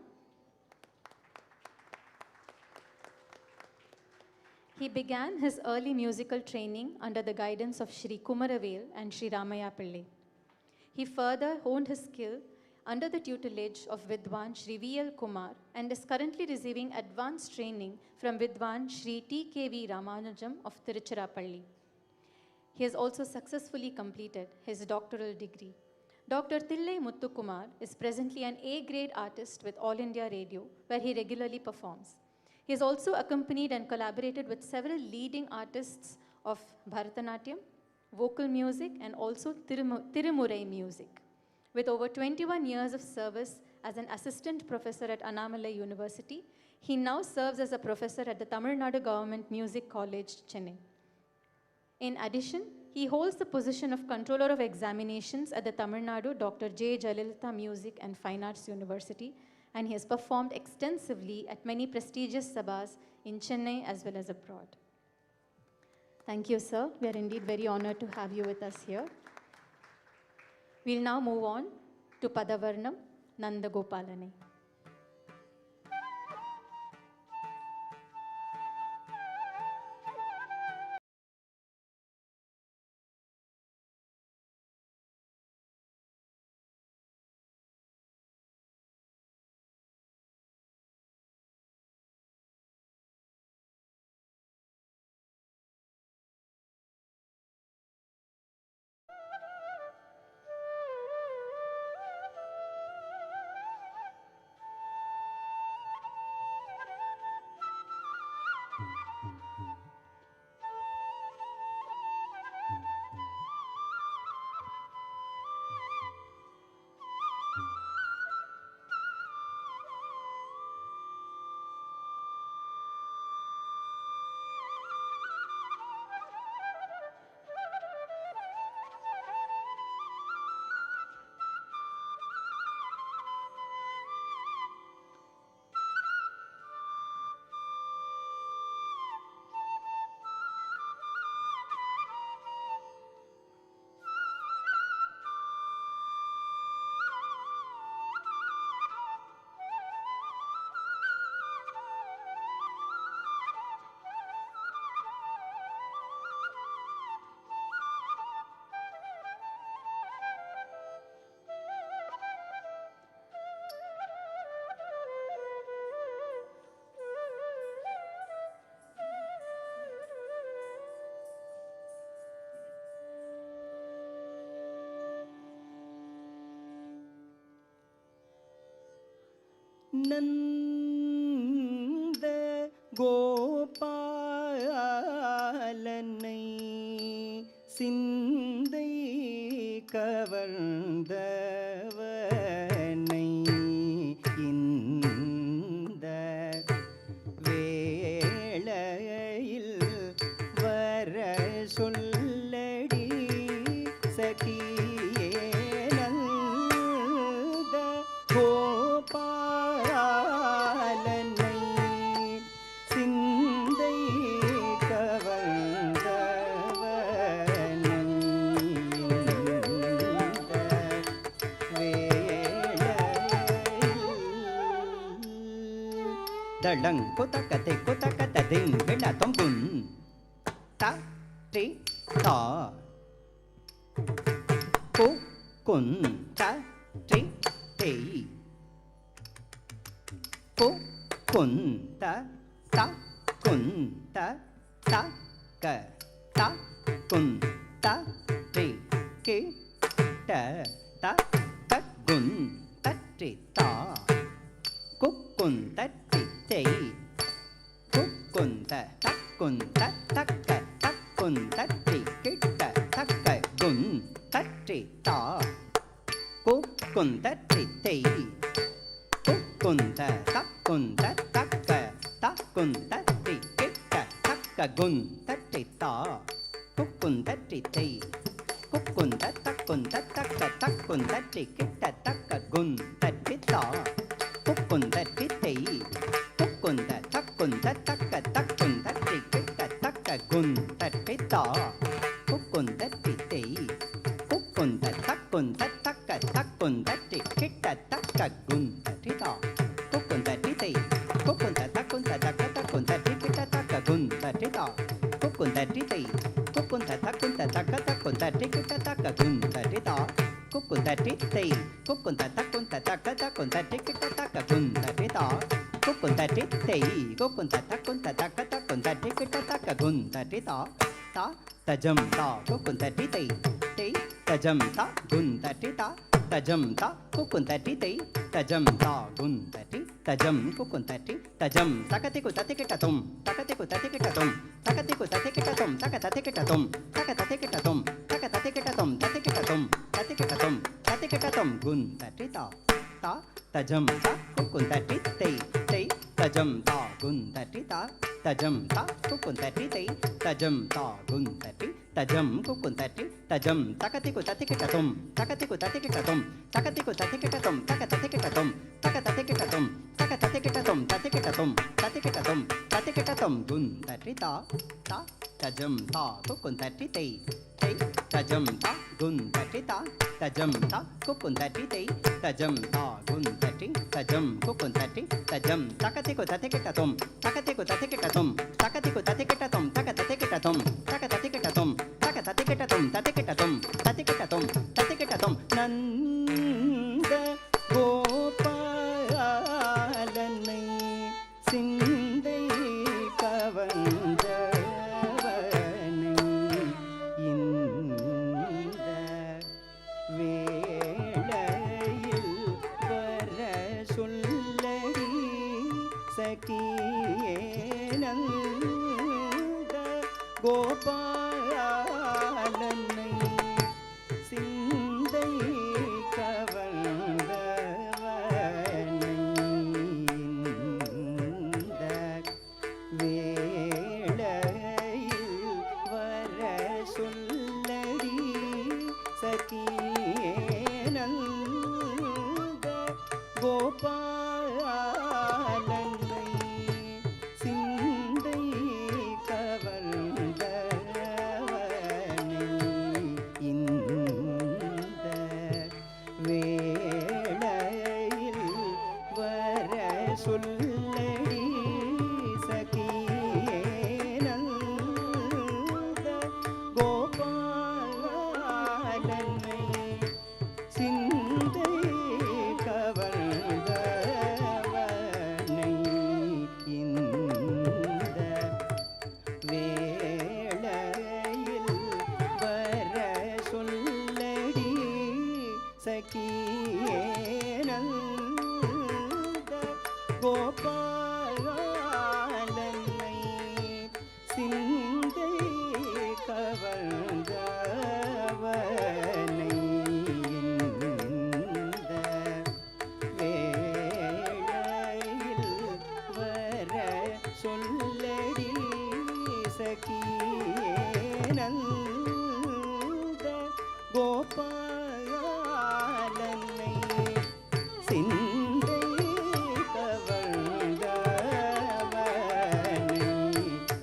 He began his early musical training under the guidance of Sri Kumaravel and Sri Ramaya Pillai. He further honed his skill under the tutelage of Vidwan Sri V.L. Kumar and is currently receiving advanced training from Vidwan Sri T.K.V. Ramanujam of Tiruchirappalli. He has also successfully completed his doctoral degree. Dr. Tillai Muthukumar is presently an A-grade artist with All India Radio, where he regularly performs. He has also accompanied and collaborated with several leading artists of Bharatanatyam, vocal music, and also Tirumurai music. With over 21 years of service as an assistant professor at Annamalai University, he now serves as a professor at the Tamil Nadu Government Music College, Chennai. In addition, he holds the position of Controller of Examinations at the Tamil Nadu Dr. J. Jayalalitha Music and Fine Arts University, and he has performed extensively at many prestigious sabhas in Chennai as well as abroad. Thank you, sir. We are indeed very honored to have you with us here. We'll now move on to Padavarnam, Nanda Gopalani. நந்த கோபாலனை சிந்தை கவர்ந்தவனை இந்த வேளையில் வர சொல்லடி சகியே நந்த கோபாலனை சிந்தை கவர்ந்தவனை இந்த வேளையில் தளங் குதகதை குதகததிங் விளதம் குன் த தி தா கு குன் த தி தே கு குன் த த குன் த த க த குன் த தி கி ட த க குன் த தி தா கு குன் த தி தே கு குன் த த குன் த த க த குன் த தி கி ட த க குன் த தி தா கு குன் த தி தே கு குந்த தக்குந்த தக்க தக்குந்த திக்கிட்ட தக்க குந்தட்டி தா குக்குந்தட்டி தை குக்குந்த தக்குந்த தக்க தக்குந்தட்டி கிட்ட தக்க குந்தட்டி தா குக்குந்தட்டி தை குக்குந்த தக்குந்த தக்க தக்குந்தட்டி கிட்ட தக்க குந்தட்டி தா குக்குந்தட்டி தை குக்குந்த தக்குந்த தக்க தக்குந்தட்டி கிட்ட தக்க குந்தட்டி தா குக்குந்தட்டி தை குக்குந்த தக்குந்த தக்க தக்குந்தட்டி கிட்ட தக்க குந்தட்டி தா குக்குந்தட்டி தை குக்குந்த தக்குந்த தக்க தக்குந்தட்டி கிட்ட தக்க குந்தட்டி தா குக்குந்தட்டி தை குக்குந்த தக்குந்த தக்க தக்குந்தட்டி கிட்ட தக்க குந்தட்டி தா குக்குந்தட்டி தை குக்குந்த தக்குந்த தக்க தக்குந்தட்டி கிட்ட தக்க குந்தட்டி தா தா தஜம் தா குக்குந்தட்டி தை தை தஜம் தா குந்தட்டி தா தஜம் தா குக்குந்தட்டி தை தஜம் தா குந்தட்டி தஜம் குக்குந்தட்டி தஜம் தகதிகு ததிகிட்டதும் தகதிகு ததிகிட்டதும் தகதிகு ததிகிட்டதும் தக ததிகிட்டதும் தக ததிகிட்டதும் தக ததிகிட்டதும் ததிகிட்டதும் ததிகிட்டதும் ததிகிட்டதும் குந்தட்டி தா தா தஜம் தா குக்குந்தட்டி தை தை தஜம் தா குந்தட்டி தா தஜம் தா குக்குந்தட்டி தை தஜம் தா குந்தட்டி தஜம் குக்குந்தட்டி தஜம் தகதிகு ததிகிட்டதும் தகதிகு ததிகிட்டதும் தகதிகு ததிகிட்டதும் தக ததிகிட்டதும் தக ததிகிட்டதும் தக ததிகிட்டதும் ததிகிட்டதும் ததிகிட்டதும் ததிகிட்டதும் குந்தட்டி தா தா தஜம் தா குக்குந்தட்டி தை தை தஜம் தா குந்தட்டி தா தஜம் தா குக்குந்தட்டி தை தஜம் தா குந்தட்டி தஜம் குக்குந்தட்டி தஜம் தகதிகு ததிகிட்டதும் தகதிகு ததிகிட்டதும் தகதிகு ததிகிட்டதும் தக ததிகிட்டதும் தக ததிகிட்டதும் தக ததிகிட்டதும் ததிகிட்டதும் ததிகிட்டதும் ததிகிட்டதும் நந்த கோபாலனை சிந்தை கவர்ந்தவனை இந்த வேளையில் வர சொல்லடி சகியே நந்த கோபாலனை சிந்தை கவர்ந்தவனை இந்த வேளையில் வர சொல்லடி சகியே நந்த கோபாலனை சிந்தை கவர்ந்தவனை இந்த வேளையில் வர சொல்லடி சகியே நந்த கோபாலனை சிந்தை கவர்ந்தவனை இந்த வேளையில் வர சொல்லடி சகியே நந்த கோபாலனை சிந்தை கவர்ந்தவனை இந்த வேளையில் வர சொல்லடி சகியே நந்த கோபாலனை சிந்தை கவர்ந்தவனை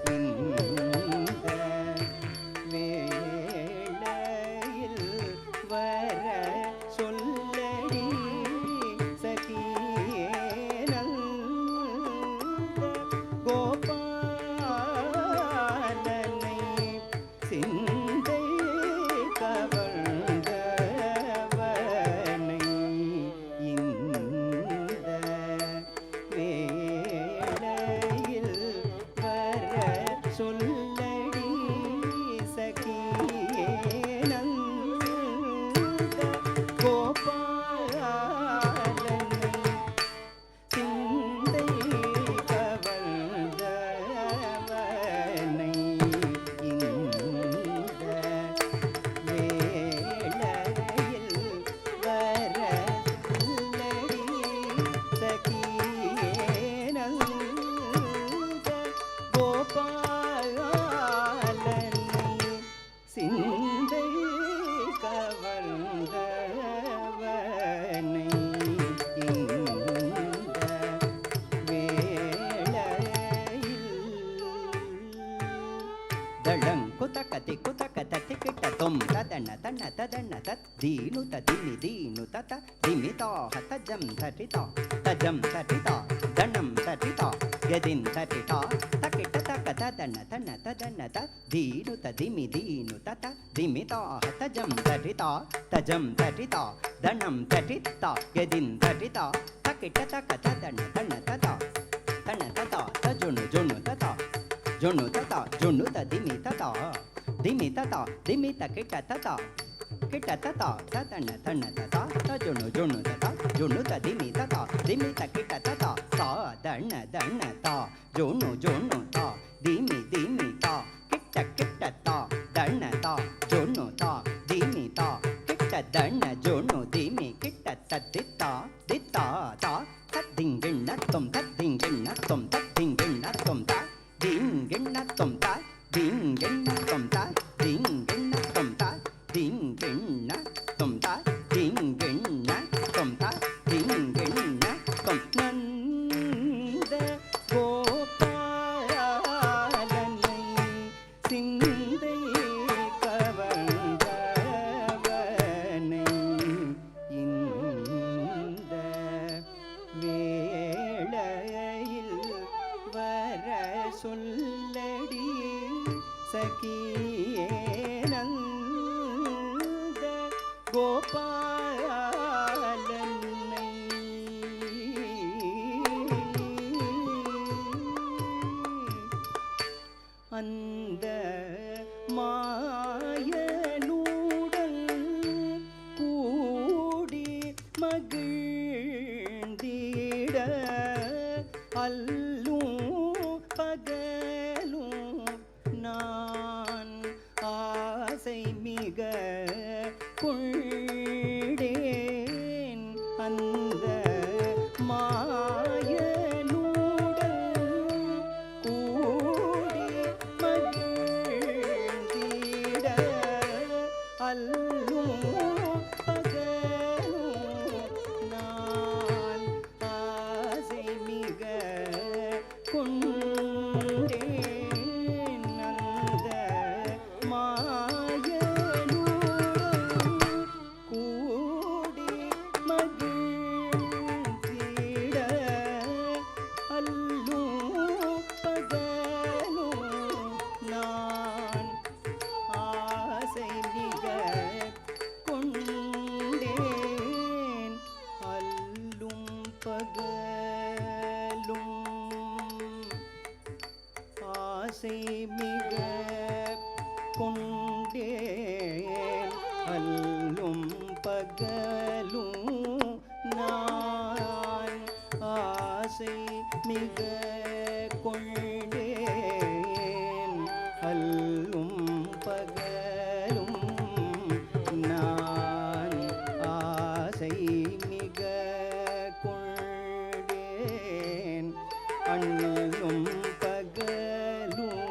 இந்த வேளையில் வர சொல்லடி சகியே நந்த கோபாலனை தளங்கு தக்கதி குதக்க தத்தி கிட்ட தொம் ததன தன ததன தத் தீனு ததிமி தீனு தத திமிதாக தஜம் தரிதா தஜம் தரிதா தனம் தரிதா யதின் தரிதா தக்கிட்ட தக்க ததன தன ததன தத் தீனு ததிமி தீனு தத திமிதாக தஜம் தரிதா தஜம் தரிதா தனம் தரிதா யதின் தரிதா தக்கிட்ட தக்க ததன தன ததா தன ததா தஜுனு ஜுனு ததா ஜுனு ததா ஜுனு ததிமி ததா திமி ததா திமி தக்கிட்ட ததா கிட்ட ததா ததன தன ததா தஜுனு ஜுனு ததா ஜுனு ததிமி ததா திமி தக்கிட்ட ததா தா தன தன தா ஜுனு ஜுனு தா திமி திமி தா கிட்ட கிட்ட தா தன தா ஜுனு தா திமி தா கிட்ட தன ஜுனு திமி கிட்ட தத்தித்தா தித்தா தா தத்திங்கிண்ணத்தும் தத்திங்கிண்ணத்தும் தத்திங்கிண்ணத்தும் தா திங்கிண்ணத்தும் தா திங்கிண்ணத்தும் தா திங்கிண்ணத்தும் தா திங்கிண்ணத்தும் தா திங்கிண்ணத்தும் தா திங்கிண்ணத்தும் நந்த கோபாலனை சிந்தை கவர்ந்தவனை இந்த வேளையில் வர சொல்லடி சகியே நந்த கோபாலனை அந்த மாயனுடன் கூடி மகிழ்ந்திட அல்லும் பகலும் நான் ஆசை மிக கொண்டேன் அந்த மாயனுடன் கூடி மகிழ்ந்திட அல்லும் பகலும் நான் ஆசை மிக கொண்டேன் அந்த மாயனுடன் கூடி மகிழ்ந்திட அல்லும் பகலும் நான் ஆசை மிக கொண்டேன் அல்லும் பகலும் ஆசை மிக கொண்டேன் அல்லும் பகலும் நான் ஆசை மிக கொண்டேன் அல்லும் பகலும் நான் ஆசை மிக கொண்டேன் அண்ணும் பகலும்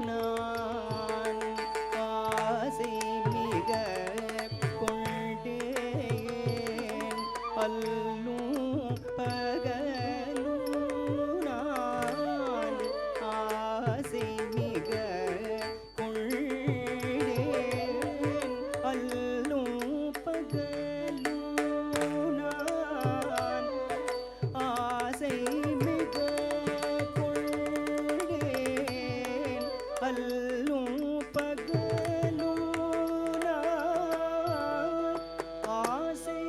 நான் ஆசை மிக கொண்டேன் அல்லும் பகலும் நான் ஆசை மிக கொண்டேன் அல்லும் பகலும் நான் ஆசை மிக கொண்டேன் அல்லும் பகலும் நான் ஆசை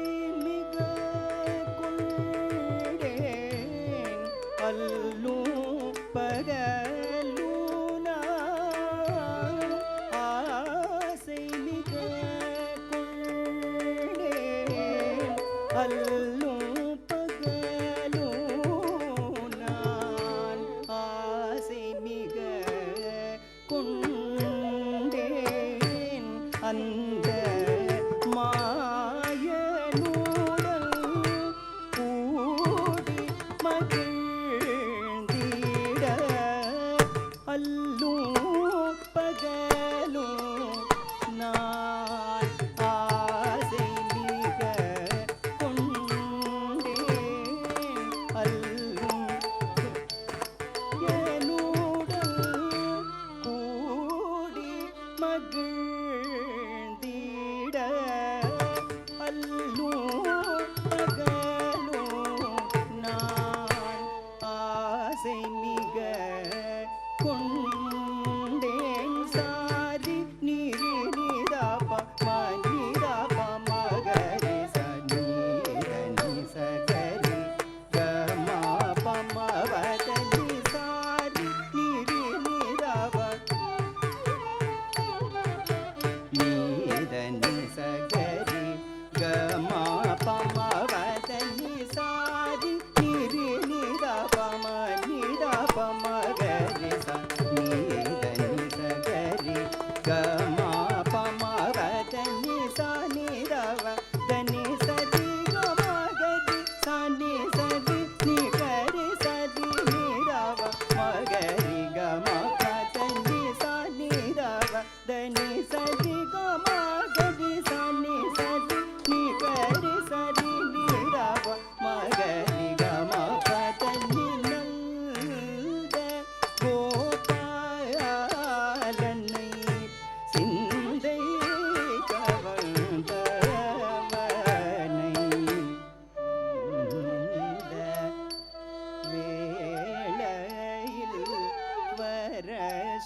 மிக கொண்டேன் அல்லும் பகலும் நான் ஆசை மிக கொண்டேன் அல்லும் பகலும் நான் ஆசை மிக கொண்டேன்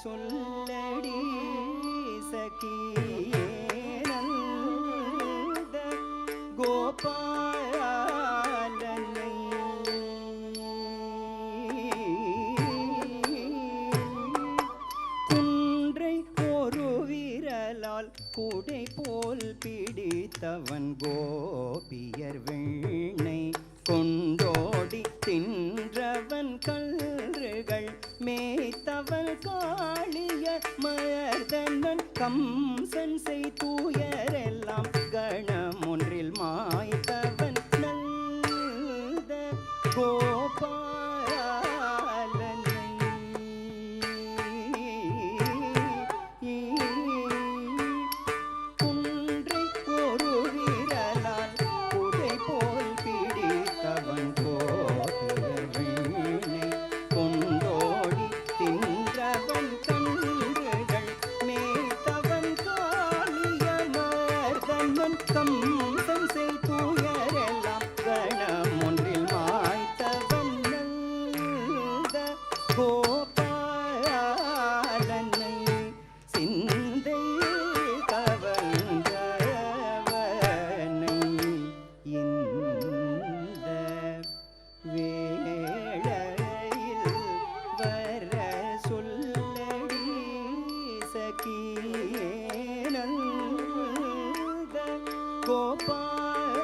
சொல்லடி சகியே நந்த கோபாலனை குன்றை ஒரு விரலால் குடை போல் பிடித்தவன் கோபியர் வெண்ணை கொண்டோடி தின்றவன் கல்றுகள் மேய்த்தவன் காளிய மர்தனன் கம்சன் செய்தூயரெல்லாம் கணம் ஒன்றில் மாய்த்தவன் நல்ல கோபாலனை குன்றை ஒரு விரலால் குடை போல் பிடித்தவன் கோபியர் வீணை கொண்டோடி தின்றவன் கன்றுகள் மேய்த்தவன் காளிய மர்தனன் கம்சன் செய்தூயரெல்லாம் கணம் ஒன்றில் மாய்த்தவன் நல்ல கோபாலனை சிந்தை கவர்ந்தவனை இந்த வேளையில் வர சொல்லடி சகியே நந்த கோபாலனை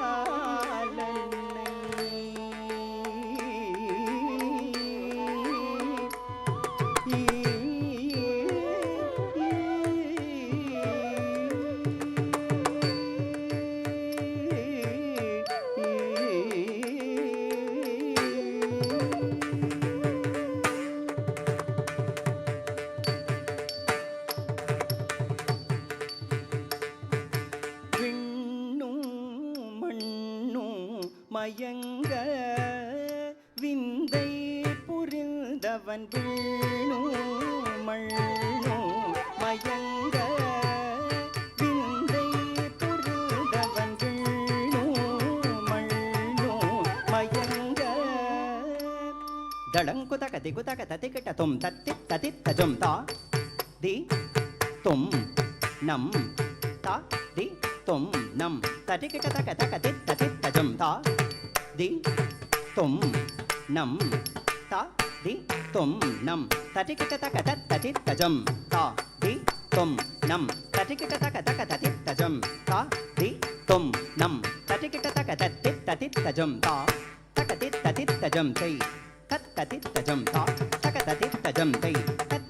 விண்ணும் மண்ணும் மயங்க விந்தை புரிந்தவன் வீணும் மண்ணும் மயங்க விந்தை புரிந்தவன் வீணும் மண்ணும் மயங்க தடங்குத கதி குதக ததிகிட்ட தும் தத்தி ததி தஜம் தா தி தும் நம் தா தி தும் நம் ததிகிட்ட தக தக தி ததி தஜம் தா தி தும் நம் தா தி தும் நம் ததிகிட்ட தக ததி தஜம் தா தி தும் நம் ததிகிட்ட தக தக ததி தஜம் தா தி தும் நம் ததிகிட்ட தக ததி ததி தஜம் தா தக தி ததி தஜம் தை தத்தி தஜம் தா தக ததி தஜம் தை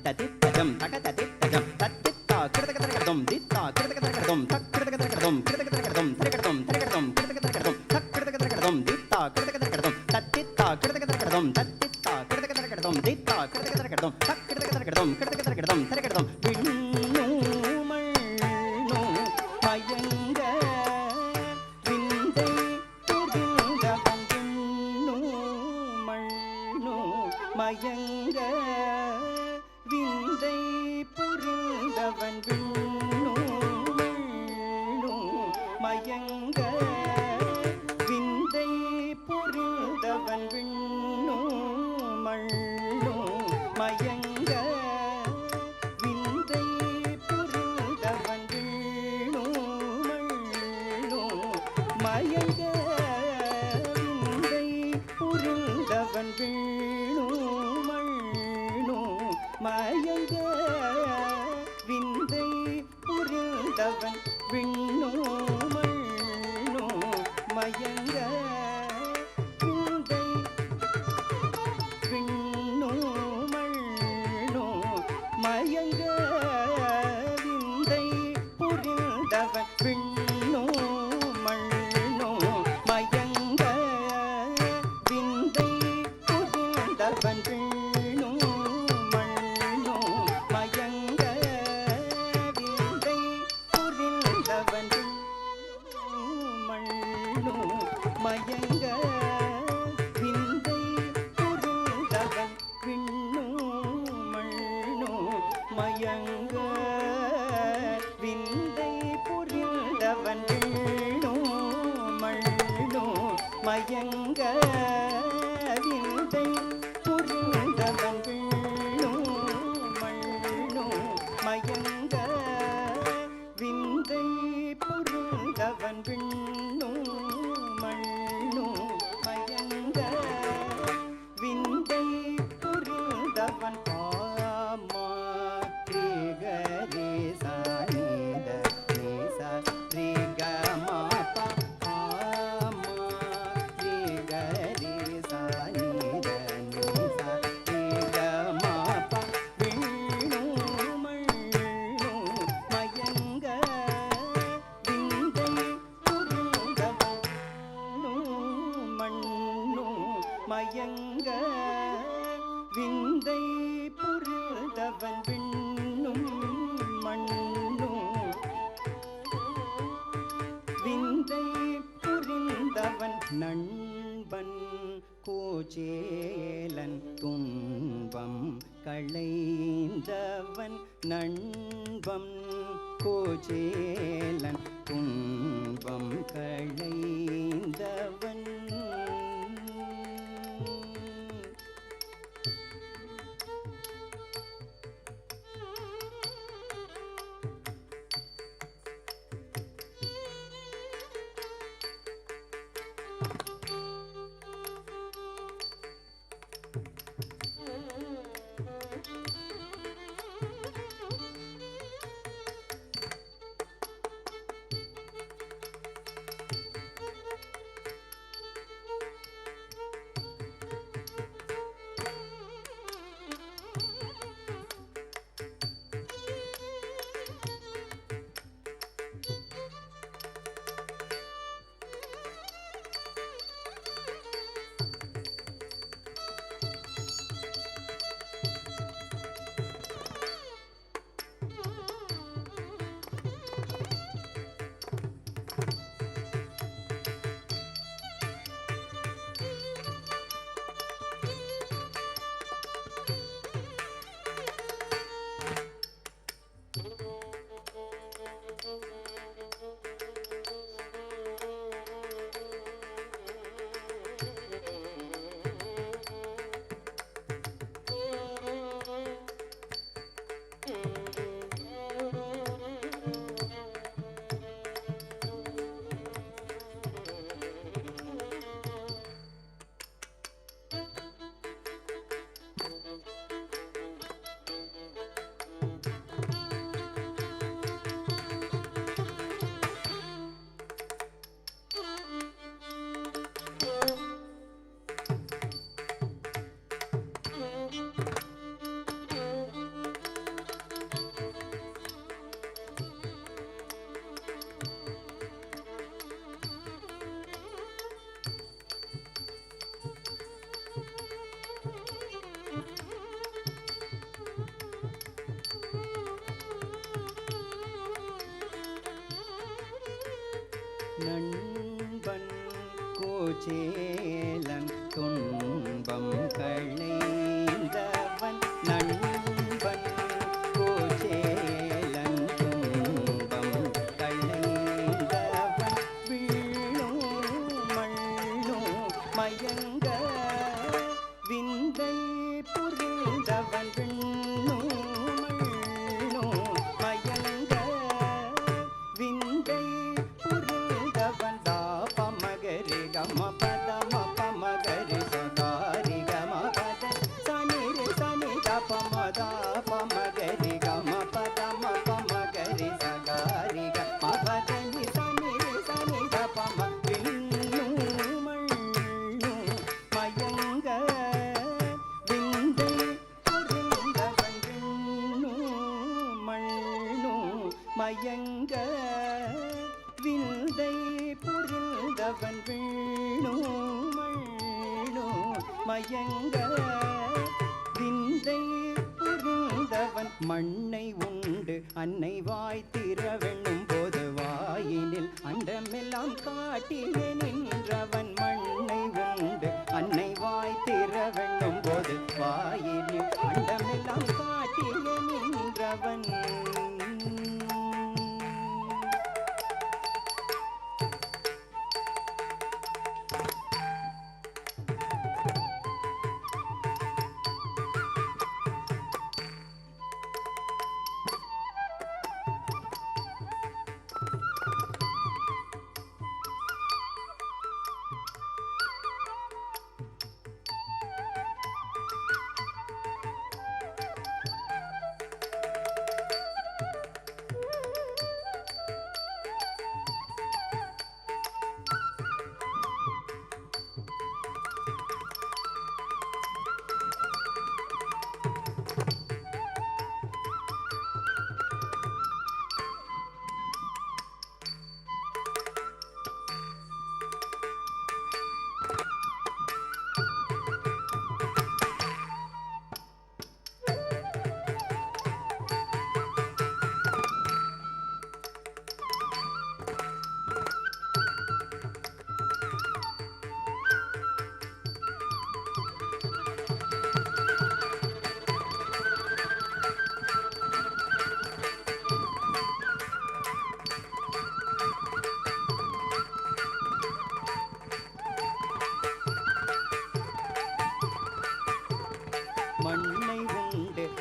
தத்தி தஜம் தக ததி தஜம் தத்தித்தா கிருதகதகதம் தித்தா கிருதகதகதம் தக் கிருதகதகதம் கிருதகதகதம் தரிகதம் தரிகதம் கிருதகதகதம் தக் கிருதகதகதம் தித்தா கிருதகதகதம் தத்தித்தா கிருதகதகதம் தத்தித்தா கிருதகதகதம் தித்தா கிருதகதகதம் தக் கிருதகதகதம் கிருதகதகதம் தரிகதம் விண்ணும் மண்ணும் மயங்க விந்தை புரிந்தவன் விண்ணும் மண்ணும் மயங்க விந்தை புரிந்தவன் விண்ணும் மண்ணும் மயங்க விந்தை புரிந்தவன் விண்ணும் மண்ணும் மயங்க விந்தை புரிந்தவன் விண்ணும் மண்ணும் மயங்க விந்தை புரிந்தவன் வீணும் மண்ணும் மயங்க விந்தை புரிந்தவன் விண்ணும் மண்ணும் மயங்க விந்தை விண்ணும் மண்ணும் மயங்க விந்தை புரிந்தவன் விண்ணும் மண்ணும் மயங்க விந்தை புரிந்தவன் வீணும் மண்ணும் மயங்க விந்தை புரிந்தவன் வீணும் மண்ணும் மயங்க விந்தை புரிந்தவன் விண்ணும் மண்ணும் மயங்க விந்தை புரிந்தவன் வீணும் மண்ணும் மயங்க விந்தை புரிந்தவன் வீணும் நண்பன் கோச்சேலன் துன்பம் களைந்தவன் நண்பன் கோச்சேலன் துன்பம் களைந்தவன் நண்பன் கோச்சேலன் துன்பம் களைந்தவன் நண்பன் கோச்சேலன் துன்பம் களைந்தவன் வீணோ மண்ணோ மயங்க விந்தை புரிந்தவன் விண்ணோ மண்ணோ மயங்க விந்தை கம பத மப மகரி சகாரி கம பத சனி ரி சனி தப மத ப மகரி கம பத மப மகரி சகாரி கம பத நி சனி ரி சனி தப ம விண்ணு மண்ணு மயங்க விந்தை புரிந்தவன் விண்ணு மண்ணு மயங்க விந்தை புரிந்தவன் வீணோ மண்ணோ மயங்க விந்தை புரிந்தவன் மண்ணை உண்டு அன்னை வாய் திறவெண்ணும் போது வாயினில் அண்டமெல்லாம் காட்டியே நின்றவன் மண்ணை உண்டு அன்னை வாய் திறவெண்ணும் போது வாயினில் அண்டமெல்லாம் காட்டியே நின்றவன்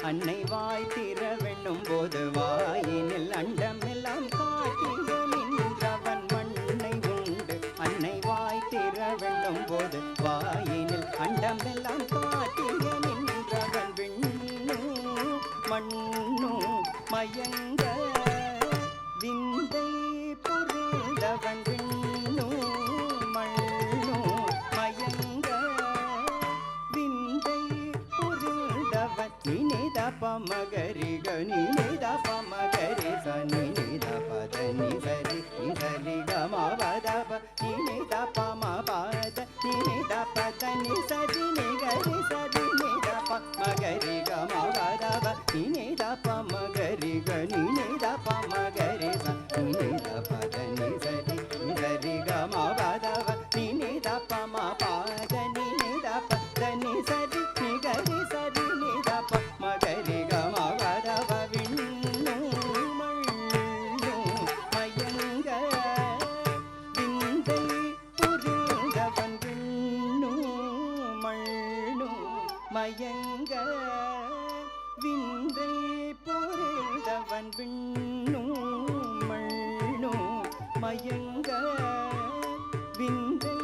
அன்னை வாய் திறவெண்ணும் போது வாயினில் அண்டம் எல்லாம் காட்டிய நின்றவன் மண்ணை உண்டு. அன்னை வாய் திறவெண்ணும் போது வாயினில் அண்டம் எல்லாம் காட்டிய நின்றவன் விண்ணும் மண்ணும் மயங்க விந்தை புரிந்தவன் விண்ணும் மண்ணும் மயங்க விந்தை புரிந்தவன். நினைத பமகரிக நினைத பமகரி சனித பத நிசரி நிசரி கமவதப நினைத பமபத நினைத பத நிசரி நிகரி சரி நித பமகரி கமவதப நினைத பமகரிக நினைத பமகரி நினைத பத நிசரி நிசரி கமவதப நினைத பமபத நினைத பத நிசரி நிகரி சரி நித பமகரி கமவதப விண்ணும் மண்ணும் மயங்க விந்தை புரிந்தவன் விண்ணும் மண்ணும் மயங்க விந்தை புரிந்தவன் விண்ணும் மண்ணும் மயங்க விந்தை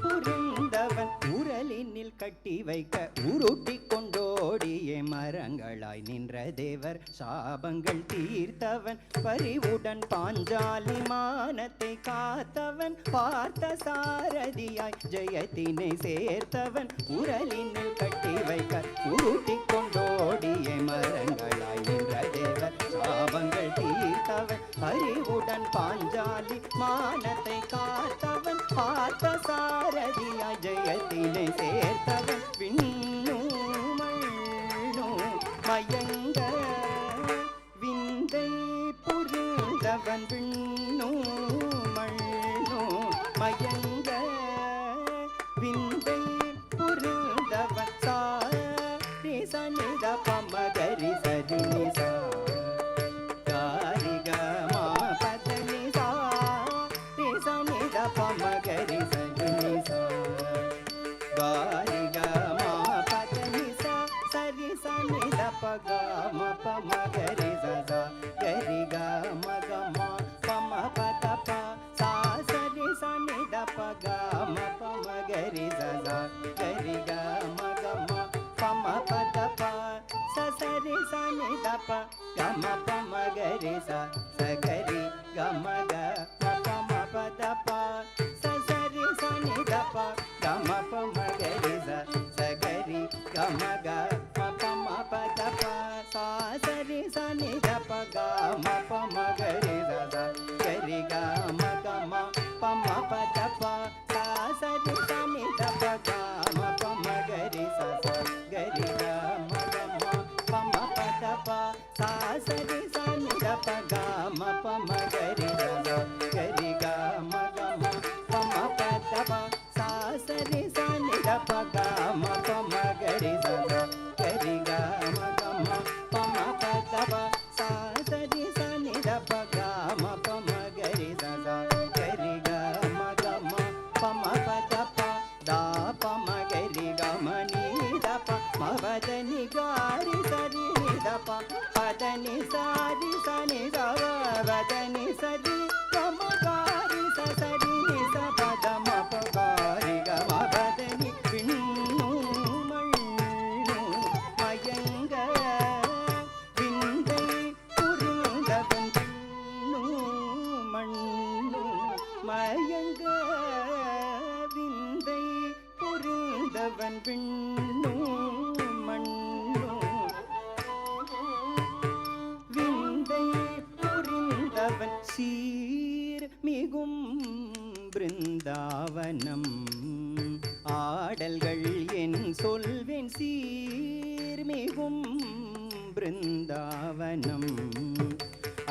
புரிந்தவன். உரலினில் கட்டி வைக்க உருட்டி கொண்டோடிய மரங்களாய் நின்ற தேவர் சாபங்கள் தீர்த்தவன். பரிவுடன் பாஞ்சாலி மானத்தை காத்தவன் பார்த்த சாரதியாய் ஜெயத்தினை சேர்த்தவன். உரலினில் கட்டி வைக்க உருட்டி கொண்டோடிய மரங்களாய் நின்ற தேவர் சாபங்கள் தீர்த்தவன். பரிவுடன் பாஞ்சாலி மானத்தை காத்தவன் பார்த்த சாரதியாய் ஜெயத்தினை சேர்த்தவன். விண்ணும் மண்ணும் மயங்க விந்தை புரிந்தவன் விண்ணும் மண்ணும் மயங்க விந்தை புரிந்தவன். சாரி சனித பமகரி சரி நிசா காரி கமா பத நிசா சனித பமகரி சரி நிசா காரி கமா பத நிசா சரி சனித பகம பமகரி சதா கரி கம கமா பம பத ப சா சரி சனித பகம பமகரி சதா கரி கம கமா பம பத ப ச சரி சனித ப கம பமகரி ச சகரி கம க பம பத ப ச சரி சனித ப கம பமகரி ச சகரி கம க பம பத ப சா சரி சனித ப கம பமகரி ச கரி கம கம பம பத ப சா சரி சனித ப கம பமகரி ச கரி கம கம பம பத ப சா சரி சனித ப கம பமகரி ச கரி கம கம பம பத ப சா சரி சனித ப கம பமகரி ச கரி கம கம பம பத ப சா சரி சனித ப கம பமகரி ச கரி கம கம பம பத ப தா பமகரி கம நீத ப மவத நிகாரி சரி நித ப பத நி சாரி சனி தவ வத நி சரி கம காரி ச சரி நி ச பத ம ப காரி கம பத நி விண்ணும் மண்ணும் மயங்க விந்தை புரிந்தவன் விண்ணும் மண்ணும் மயங்க விந்தை புரிந்தவன் விண்ணும் மண்ணும் விந்தை புரிந்தவன். சீர் மிகும் பிருந்தாவனம் ஆடல்கள் என் சொல்வேன் சீர் மிகும் பிருந்தாவனம்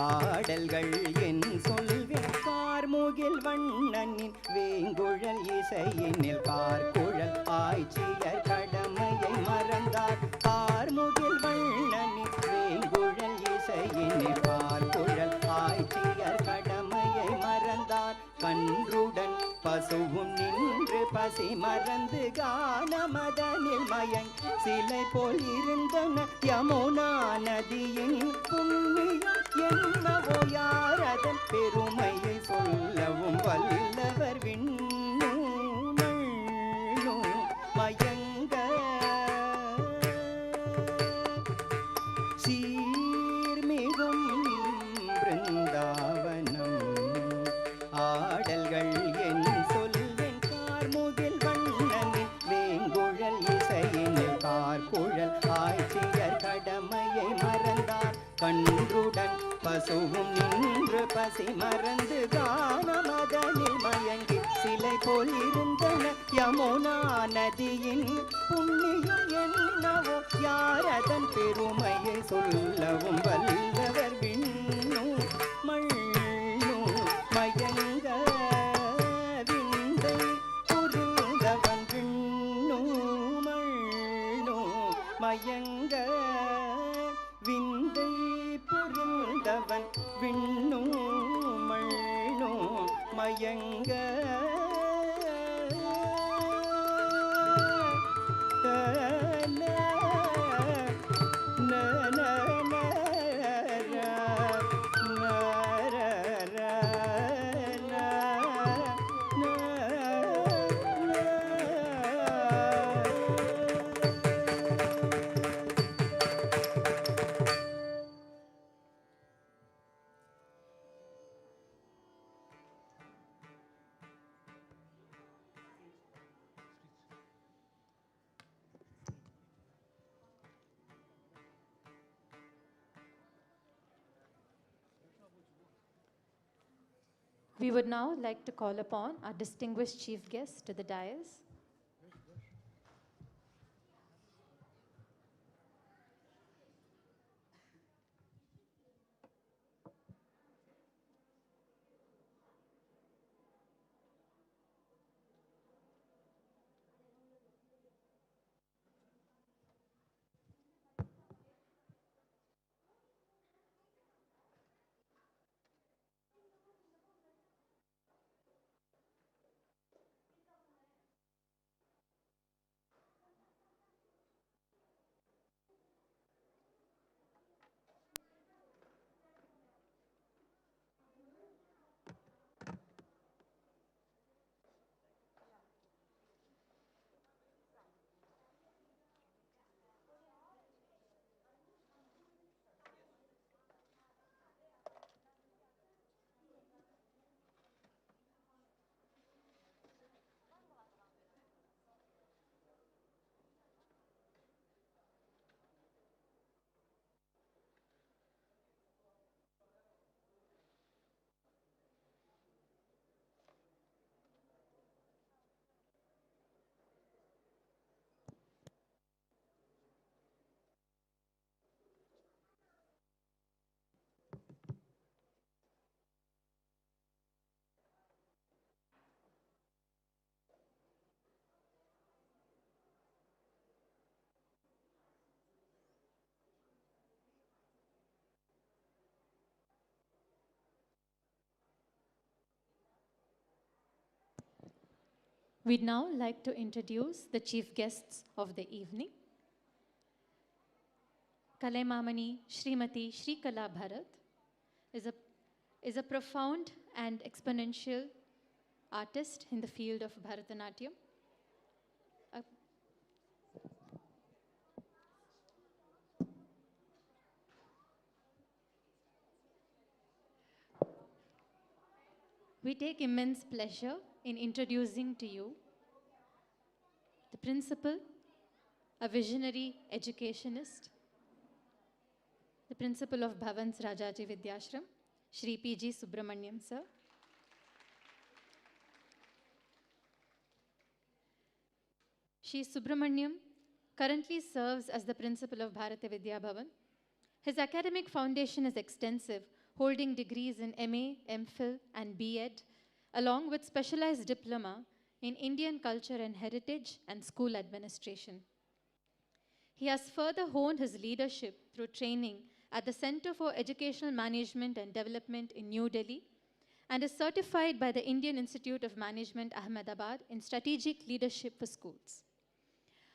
ஆடல்கள் என் சொல்வேன். கார்முகில் வண்ணனின் வேங்குழல் இசையினில் பார்க்குழல் ஆய்ச்சியர் கடமையை மறந்தார். கார்முகில் வண்ணனின் வேங்குழல் இசையினில் பார்க்குழல் ஆய்ச்சியர் கடமையை மறந்தார். கன்றுடன் பசுவும் நின்று பசி மறந்து கானமதனில் மயங் சிலை போல் இருந்தன யமுனா நதியின் புண்ணியம் என்னவோ யாரதன் பெருமையை சொல்லவும் வல்லவர் விண்ணும் மண்ணும் மயங்க சீர்மிகும் பிருந்தாவனம் ஆடல்கள் என் சொல்வேன் கார்முகில் வண்ணனின் வேங்குழல் இசையினில் கார்குழல் ஆட்சியர் கடமையை மறந்தார் கன்றுடன் பசுவும் நின்று பசி மறந்து கானமதனில் மயங்கி சிலை போல் இருந்தன யமுனா நதியின் புண்ணியம் என்னவோ யாரதன் பெருமையை சொல்லவும் வல்லவர் விண்ணும் மண்ணும் மயங்க விந்தை புரிந்தவன் விண்ணும் மண்ணும் மயங்க விந்தை புரிந்தவன் விண்ணும் மண்ணும் மயங்க We would now like to call upon our distinguished chief guest to the dais. We'd now like to introduce the chief guests of the evening. Kalaimamani Srimati Sri Kala Bharat is a profound and exponential artist in the field of Bharatanatyam. We take immense pleasure in introducing to you the principal, a visionary educationist, the principal of Bhavan's Rajaji Vidyashram, Shri P.G. Subramaniam sir. Shri Subramaniam currently serves as the principal of Bharati Vidya Bhavan. His academic foundation is extensive, holding degrees in MA, MPhil, and B.Ed, along with specialized diploma in Indian culture and heritage and school administration. He has further honed his leadership through training at the Center for Educational Management and Development in New Delhi and is certified by the Indian Institute of Management, Ahmedabad, in strategic leadership for schools.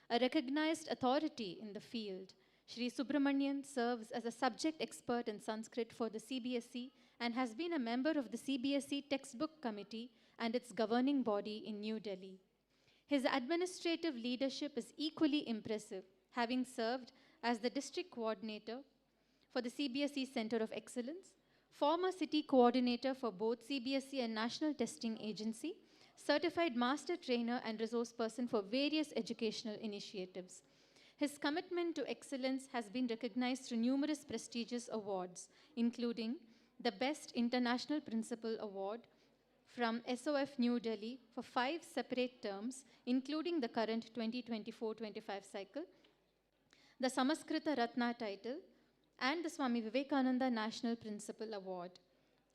A recognized authority in the field, Shri Subramanian serves as a subject expert in Sanskrit for the CBSE and has been a member of the CBSE textbook committee and its governing body in New Delhi. His administrative leadership is equally impressive, having served as the district coordinator for the CBSE Center of Excellence, former city coordinator for both CBSE and National Testing Agency, certified master trainer and resource person for various educational initiatives. His commitment to excellence has been recognized through numerous prestigious awards, including the Best International Principal Award from SOF New Delhi for 5 separate terms, including the current 2024-25 cycle, the Samaskrita Ratna title, and the Swami Vivekananda National Principal Award.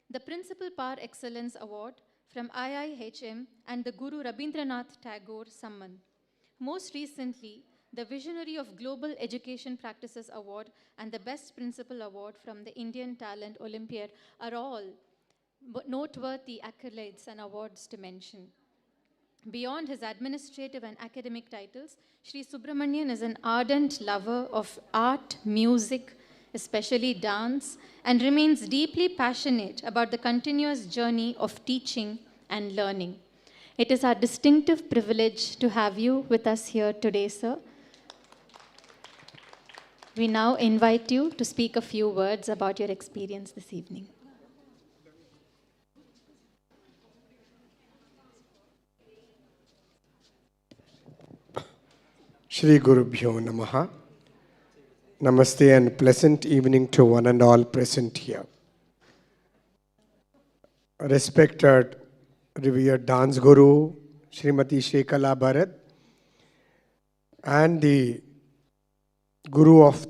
The Principal Par Excellence Award from IIHM and the Guru Rabindranath Tagore Samman. Most recently, the Visionary of Global Education Practices Award and the Best Principal Award from the Indian Talent Olympiad are all noteworthy accolades and awards to mention. Beyond his administrative and academic titles, Sri Subramanian is an ardent lover of art, music, especially dance, and remains deeply passionate about the continuous journey of teaching and learning. It is our distinctive privilege to have you with us here today, sir. We now invite you to speak a few words about your experience this evening. Shri Gurubhyo Namaha. Namaste and pleasant evening to one and all present here. Respected, revered dance guru, Srimati Shekala Bharat, and the guru of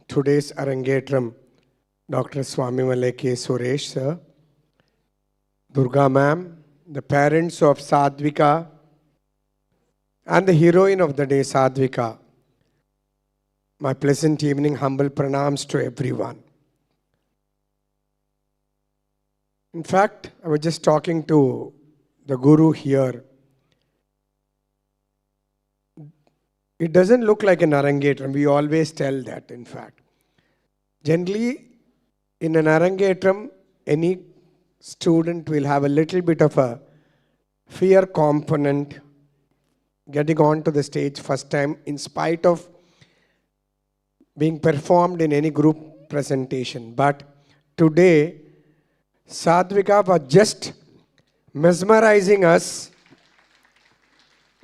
today's Arangetram, Dr. Swamimalai K. Suresh, sir, Durga ma'am, the parents of Sadhvikha, and the heroine of the day, Sadhvikha. My pleasant evening, humble pranams to everyone. In fact, I was just talking to the guru here. It doesn't look like an Arangetram. We always tell that, in fact. Generally, in an Arangetram, any student will have a little bit of a fear component getting onto the stage first time, in spite of being performed in any group presentation. But today, Sadhvikha was just mesmerizing us.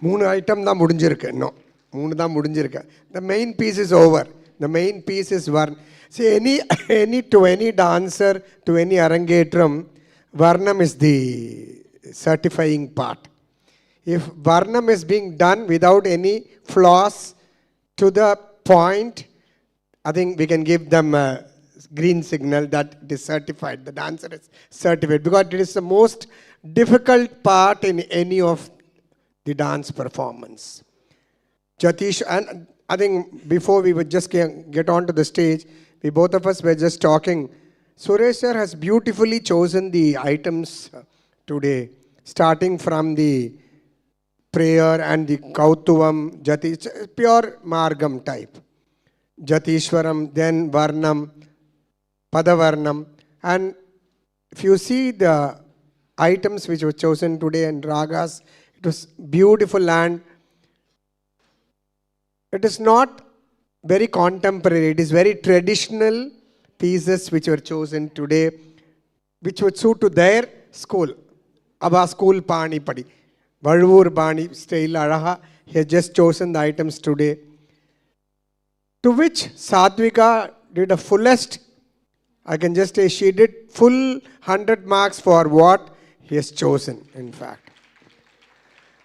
Moon item da mudinjirukku. No. Moon da mudinjirukku. The main piece is over. The main piece is Varnam. See, any dancer, to any Arangetram, Varnam is the certifying part. If Varnam is being done without any flaws to the point, I think we can give them a green signal that it is certified. The dancer is certified because it is the most difficult part in any of the dance performance. Jatish, and I think before we would just get onto the stage, we both of us were just talking. Suresh sir has beautifully chosen the items today, starting from the prayer and the Kautuvam, Jatish, pure Margam type. Jatiswaram, then Varnam, Padavarnam. And if you see the items which were chosen today and ragas, it was beautiful, and it is not very contemporary. It is very traditional pieces which were chosen today, which would suit to their school. Abba school Pani Padi. Valvur Bani style Araha. He has just chosen the items today, to which Sadhvikha did a fullest. I can just say she did full 100 marks for what he has chosen, in fact.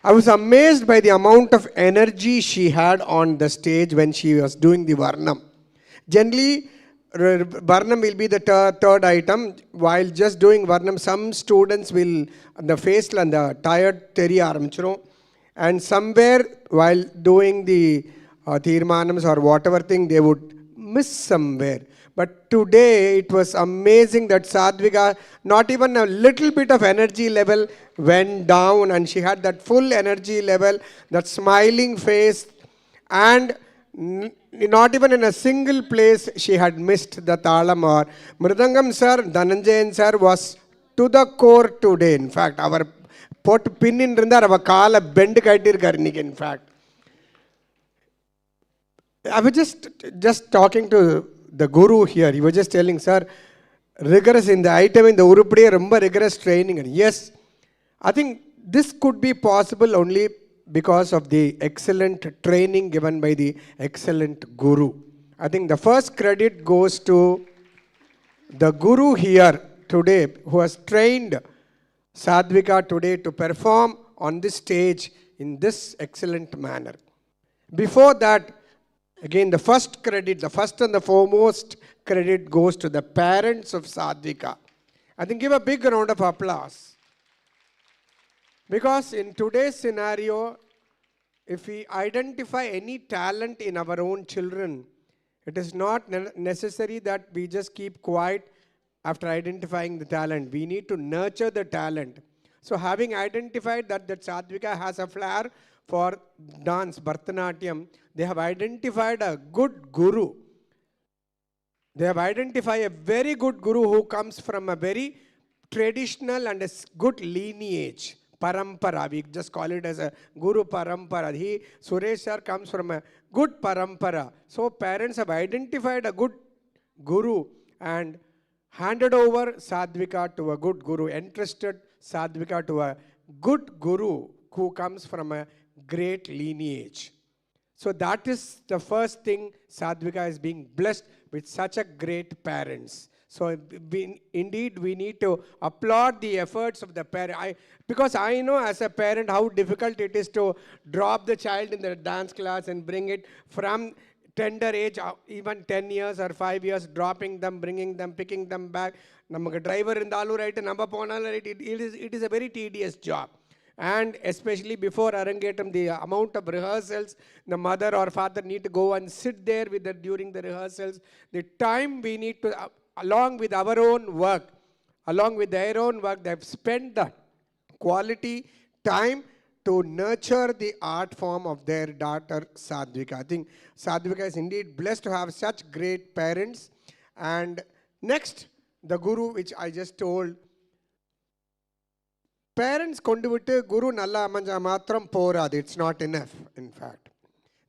I was amazed by the amount of energy she had on the stage when she was doing the Varnam. Generally, Varnam will be the third item. While just doing Varnam, some students will, the face and the tired Teriya Aramchuru, and somewhere while doing the Tirmanams or whatever thing, they would miss somewhere. But today it was amazing that Sadhvikha, not even a little bit of energy level went down, and she had that full energy level, that smiling face, and not even in a single place she had missed the talam or Mridangam sir, Dhananjayan sir was to the core today. In fact, our put pin in rindar, our kala bend kaitir karnik, in fact. I was just talking to the guru here. He was just telling, sir, rigorous in the item in the Urupadi, rumba rigorous training. And yes, I think this could be possible only because of the excellent training given by the excellent guru. I think the first credit goes to the guru here today who has trained Sadhvikha today to perform on this stage in this excellent manner. Before that, again, the first credit, the first and the foremost credit goes to the parents of Sadhvikha. I think give a big round of applause. Because in today's scenario, if we identify any talent in our own children, it is not necessary that we just keep quiet after identifying the talent. We need to nurture the talent. So having identified that Sadhvikha has a flair for dance, Bharatanatyam, they have identified a good guru. They have identified a very good guru who comes from a very traditional and a good lineage. Parampara, we just call it as a Guru Parampara. Suresh sir comes from a good Parampara. So parents have identified a good guru and handed over Sadhvikha to a good guru, entrusted Sadhvikha to a good guru who comes from a great lineage. So that is the first thing, Sadhvikha is being blessed with such a great parents. So indeed we need to applaud the efforts of the parent. Because I know as a parent how difficult it is to drop the child in the dance class and bring it from tender age, even 10 years or 5 years, dropping them, bringing them, picking them back. Namakku driver indalu right, namba ponalu right, it is a very tedious job. And especially before Arangetram, the amount of rehearsals, the mother or father need to go and sit there with the, during the rehearsals. The time we need to, along with our own work, along with their own work, they have spent the quality time to nurture the art form of their daughter Sadhvikha. I think Sadhvikha is indeed blessed to have such great parents. And next, the guru, which I just told, parents konduvittu guru nalla amanja matram poradu. It's not enough, in fact.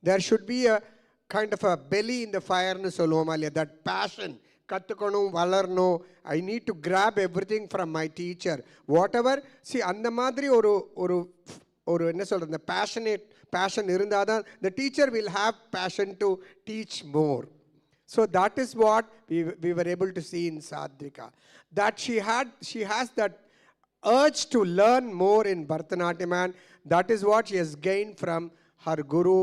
There should be a kind of a belly in the fire nu solluvom, that passion. Kattukonu, valarno, I need to grab everything from my teacher. Whatever, see, அந்த மாதிரி ஒரு என்ன சொல்றது, passion இருந்தாதான் the teacher will have passion to teach more. So that is what we were able to see in Sadhvikha. That she has that urge to learn more in Bharatanatyam, and that is what she has gained from her guru,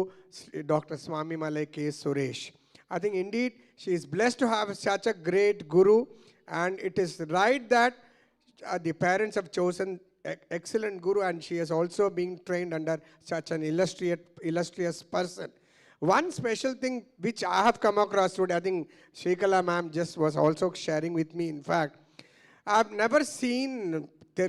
Dr. Swamimalai K. Suresh. I think indeed she is blessed to have such a great guru, and it is right that the parents have chosen excellent guru, and she has also been trained under such an illustrious person. One special thing which I have come across today, I think Shrikala ma'am just was also sharing with me, in fact, I have never seen, I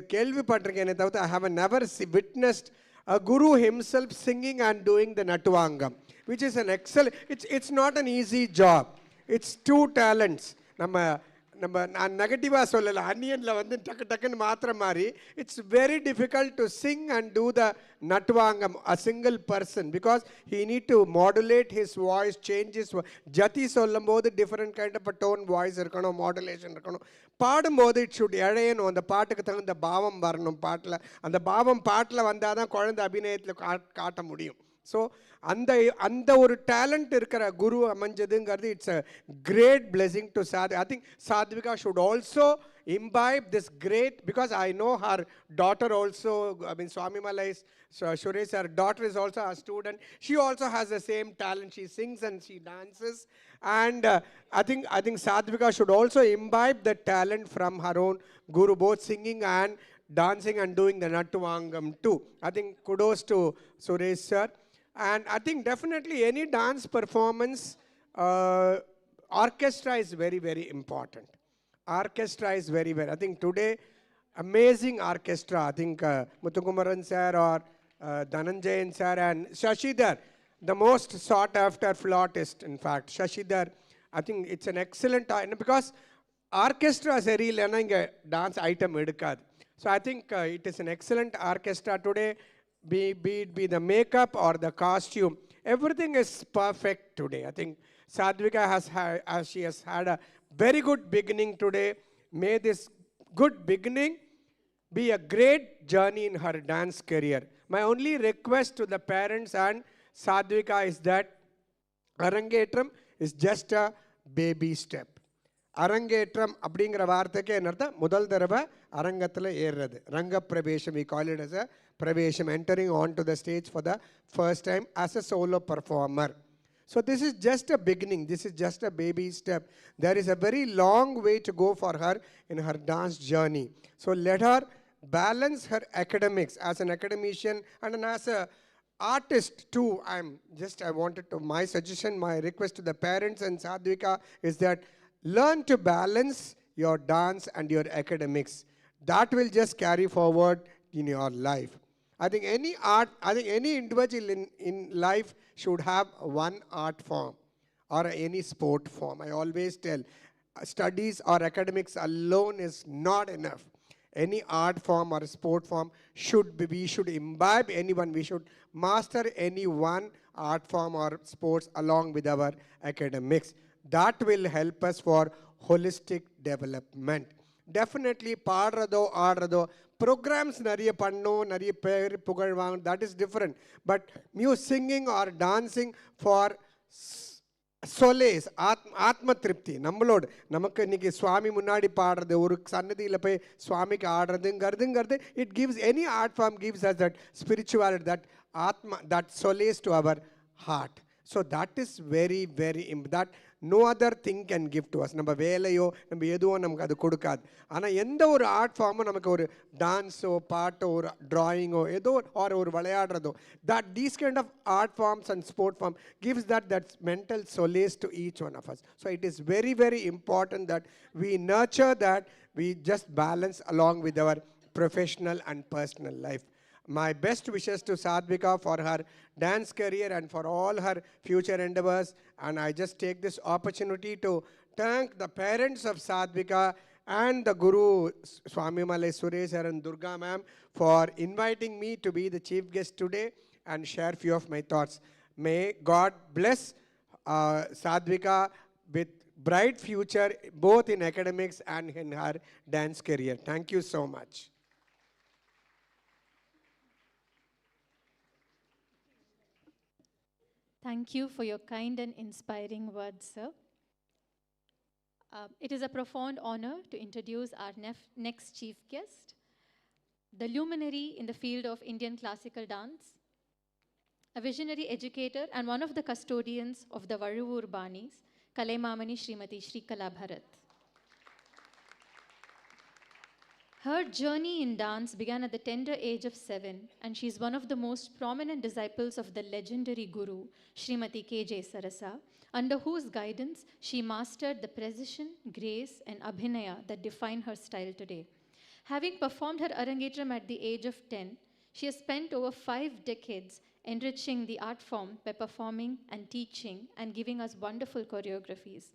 have never witnessed a guru himself singing and doing the Natuvangam, which is an excellent, it's not an easy job. It's two talents. Negative it's very difficult to sing and do the Natuvangam, a single person, because he need to modulate his voice, change his voice. Jati sollambodhu different kind of a tone voice irukano, modulation irukano. Padumbodhu it should edayen on the பாட்டுக்கு தகுந்த பாவம் வரணும் பாட்டுல. அந்த பாவம் பாட்டுல வந்தாதான் குழந்தை அபிநயத்துல காட்ட முடியும். So அந்த ஒரு talent இருக்கிற குரு அமைஞ்சதுங்கிறது, it's a great blessing to Sadhvikha. I think Sadhvikha should also imbibe this great, because I know her daughter also, I mean Swamimalai's, Suresh, her daughter is also a student. She also has the same talent. She sings and she dances. And I think Sadhvikha should also imbibe the talent from her own guru, both singing and dancing and doing the Natuvangam too. I think kudos to Suresh sir. And I think definitely any dance performance, orchestra is very, very important. Orchestra is very, very, I think today, amazing orchestra. I think Muthukumaran sir or Dhananjayan sir and Shashidhar, the most sought after flautist, in fact, Shashidhar. I think it's an excellent, because orchestra சரியில்லைன்னா இங்கே dance item எடுக்காது. So I think it is an excellent orchestra today, be it be the makeup or the costume. Everything is perfect today. I think Sadhvikha she has had a very good beginning today. May this good beginning be a great journey in her dance career. My only request to the parents and Sadhvikha is that Arangetram is just a baby step. அரங்கேற்றம் அப்படிங்கிற வார்த்தைக்கு என்ன முதல் தடவை அரங்கத்தில் ஏறுறது. ரங்க பிரவேசம், we call it as a பிரவேசம், entering onto the stage for the first time as a solo performer. So this is just a beginning. This is just a baby step. There is a very long way to go for her in her dance journey. So let her balance her academics as an academician and as a artist too. My suggestion, my request to the parents and Sadhvikha is that learn to balance your dance and your academics. That will just carry forward in your life. I think any individual in life should have one art form or any sport form. I always tell, studies or academics alone is not enough. Any art form or sport form we should imbibe anyone. We should master any one art form or sports along with our academics. That will help us for holistic development. Definitely பாடுறதோ ஆடுறதோ programs நிறைய பண்ணோம், நிறைய பேர் புகழ் வாங்க, that is different. But singing or dancing for solace, ஆத்ம திருப்தி, நம்மளோட நமக்கு இன்னைக்கு சுவாமி முன்னாடி பாடுறது, ஒரு சன்னதியில் போய் சுவாமிக்கு ஆடுறதுங்கிறது, it gives, any art form gives us that spirituality, that solace to our heart. So that is very, very important. That no other thing can give to us. நம்ம வேலையோ நம்ம எதுவோ நமக்கு அது கொடுக்காது. ஆனால் எந்த ஒரு ஆர்ட் ஃபார்மும் நமக்கு ஒரு டான்ஸோ பாட்டோ ஒரு ட்ராயிங்கோ ஏதோ ஒரு விளையாடுறதோ, that these kind of art forms and sport form gives that mental solace to each one of us. So it is very, very important that we nurture that, we just balance along with our professional and personal life. My best wishes to Sadhvikha for her dance career and for all her future endeavors. And I just take this opportunity to thank the parents of Sadhvikha and the Guru Swamimalai Suresh and Durga ma'am for inviting me to be the chief guest today and share few of my thoughts. May God bless Sadhvikha with bright future both in academics and in her dance career. Thank you so much. Thank you for your kind and inspiring words, sir. It is a profound honor to introduce our next chief guest, the luminary in the field of Indian classical dance, a visionary educator and one of the custodians of the Varuvur Banis, Kalaimamani Srimati Shrikala Bharat. Her journey in dance began at the tender age of 7, and she is one of the most prominent disciples of the legendary guru, Srimati K.J. Sarasa, under whose guidance she mastered the precision, grace, and abhinaya that define her style today. Having performed her Arangetram at the age of 10, she has spent over 5 decades enriching the art form by performing and teaching and giving us wonderful choreographies.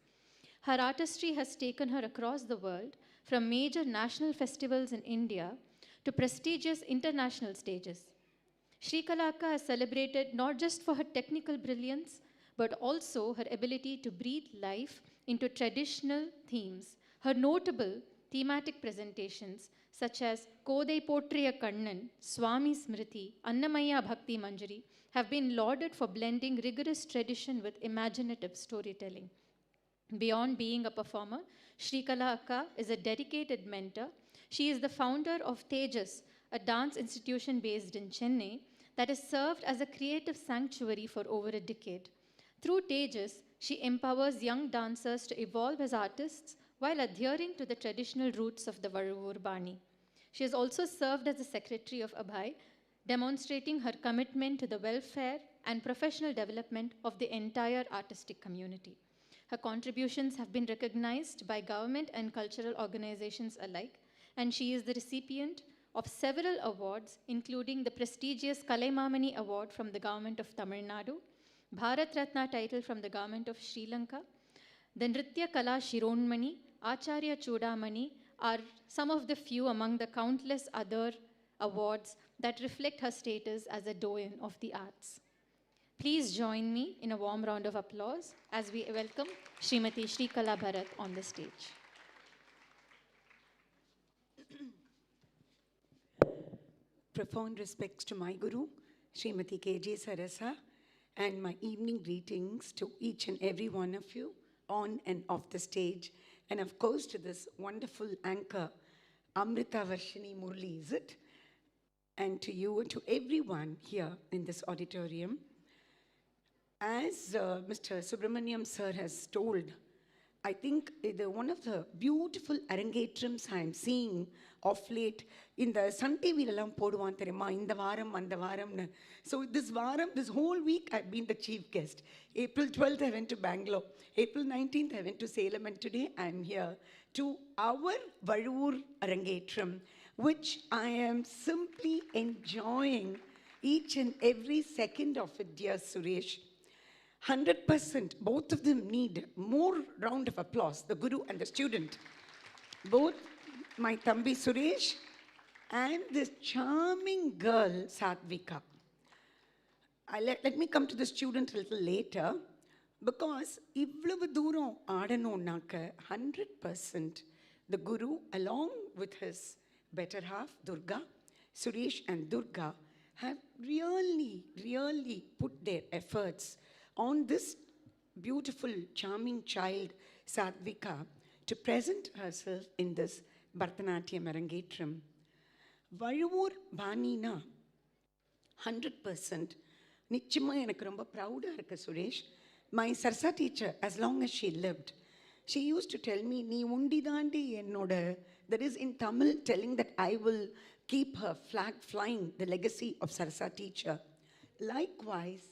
Her artistry has taken her across the world, from major national festivals in India to prestigious international stages. Shrikala Akka has celebrated not just for her technical brilliance, but also her ability to breathe life into traditional themes. Her notable thematic presentations, such as Kodai Potriya Kannan, Swami Smriti, Annamaya Bhakti Manjari, have been lauded for blending rigorous tradition with imaginative storytelling. Beyond being a performer, Shrikala Akka is a dedicated mentor. She is the founder of Tejas, a dance institution based in Chennai that has served as a creative sanctuary for over a decade. Through Tejas, she empowers young dancers to evolve as artists while adhering to the traditional roots of the Varuvur Bani. She has also served as the secretary of Abhay, demonstrating her commitment to the welfare and professional development of the entire artistic community. Her contributions have been recognized by government and cultural organizations alike, and she is the recipient of several awards, including the prestigious Kalaimamani Award from the government of Tamil Nadu, Bharat Ratna title from the government of Sri Lanka, the Nritya Kala Shironmani, Acharya Chudamani are some of the few among the countless other awards that reflect her status as a doyen of the arts. Please join me in a warm round of applause as we welcome Srimati Sri Kala Bharat on the stage. Profound respects to my Guru, Srimati K.J. Sarasa, and my evening greetings to each and every one of you on and off the stage, and of course to this wonderful anchor, Amrita Varshini Murli, is it? And to you and to everyone here in this auditorium. As Mr. Subramaniam sir has told, I think one of the beautiful Arangetrams I am seeing of late in the Sun TV ellaam poduvan theriyuma indha varam andha varamnu. So this whole week I've been the chief guest. April 12th I went to Bangalore. April 19th I went to Salem, and today I'm here to our Valur Arangetram, which I am simply enjoying each and every second of it, dear Suresh. 100%, both of them need more round of applause, the guru and the student. Both my Thambi Suresh and this charming girl, Sadhvikha. Let me come to the student a little later, because ivlavu dooram aadanonnaka 100% the guru along with his better half, Durga, Suresh and Durga, have really put their efforts on this beautiful, charming child, Sadhvikha, to present herself in this Bharatanatyam Arangetram. Valur Banina, 100%, நிச்சயமா எனக்கு ரொம்ப ப்ரௌடாக இருக்கு Suresh. My Sarsa teacher, as long as she lived, she used to tell me, நீ உண்டிதாண்டி என்னோட, that is in Tamil telling that I will keep her flag flying, the legacy of Sarsa teacher. Likewise,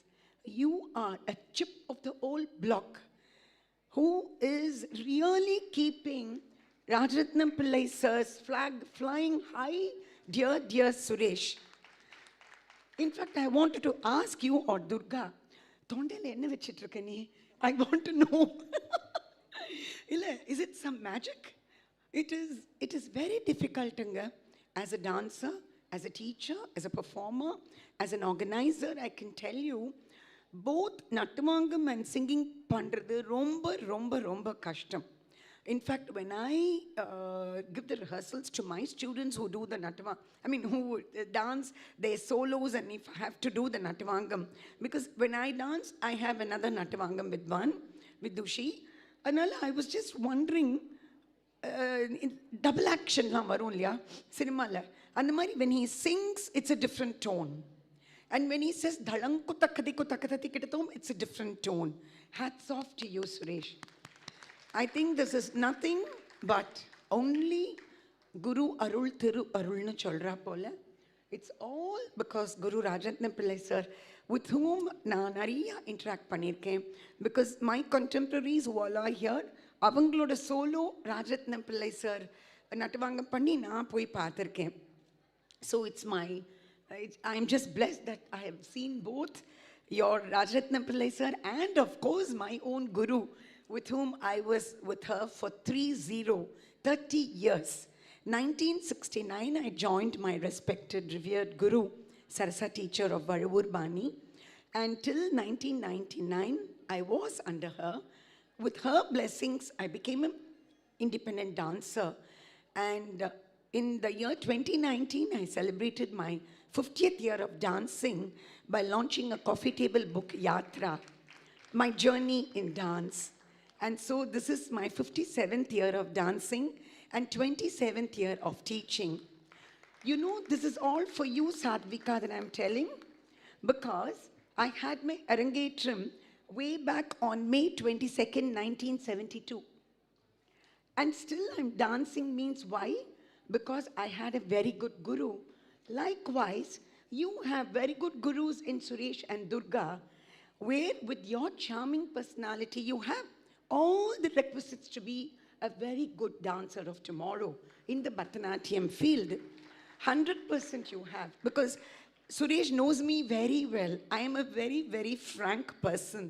you are a chip of the old block who is really keeping Rajaratnam Pillai sir's flag flying high, dear Suresh. In fact, I wanted to ask you or Durga, Thondela enna vechitrukka nee? I want to know. Is it some magic? It is very difficult as a dancer, as a teacher, as a performer, as an organizer. I can tell you, both Nattamangam and singing pandrathu romba kashtam. In fact, when I give the rehearsals to my students who do the who dance their solos, and if I have to do the Nattavangam, because when I dance, I have another Nattavangam with Dushi. And I was just wondering, double action la varum illaya cinema la, and when he sings, it's a different tone. And when he says dhalanku takkadiku takkathatikitathum, it's a different tone. Hats off to you, Suresh. I think this is nothing but only Guru Arul Thiru Arulnu solra pola. It's all because Guru Rajaratnam Pillai sir, with whom na nariya interact pannirken, because my contemporaries who all are here, avangaloda solo Rajaratnam Pillai sir nattavangam panni na poi paathirken. So I'm just blessed that I have seen both your Rajaratnam Pillai sir and of course my own Guru, with whom I was with her for 30 years. 1969, I joined my respected, revered Guru, Sarasa teacher of Valur Bani. Until 1999, I was under her. With her blessings, I became an independent dancer. And in the year 2019, I celebrated my 50th year of dancing by launching a coffee table book, Yatra, my journey in dance. And so this is my 57th year of dancing and 27th year of teaching. You know, this is all for you, Sadhvikha, that I'm telling, because I had my Arangetram way back on May 22nd, 1972. And still I'm dancing, means why? Because I had a very good Guru. Likewise, you have very good Gurus in Suresh and Durga, where with your charming personality, you have all the requisites to be a very good dancer of tomorrow in the Bharatanatyam field. 100% you have, because Suresh knows me very well. I am a very, very frank person.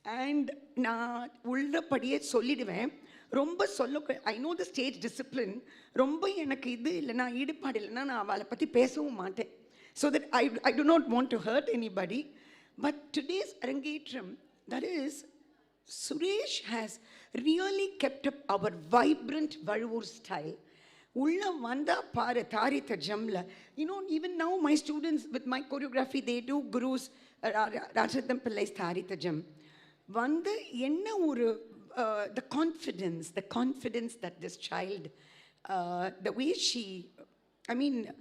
And நான் உள்ளபடியே சொல்லிடுவேன். ரொம்ப I know the stage discipline. ரொம்ப எனக்கு இது இல்லைனா ஈடுபாடு இல்லைனா நான் அவளை பற்றி பேசவும் மாட்டேன். So that I do not want to hurt anybody. But today's Arangetram, that is, Suresh has really kept up our vibrant Valur style. Ulla vanda paru Taritha Jamla. You know, even now my students with my choreography, they do Guru's Rajatham Pillai's Taritha Jam. Vanda enna oru the confidence that this child, the way she, I mean,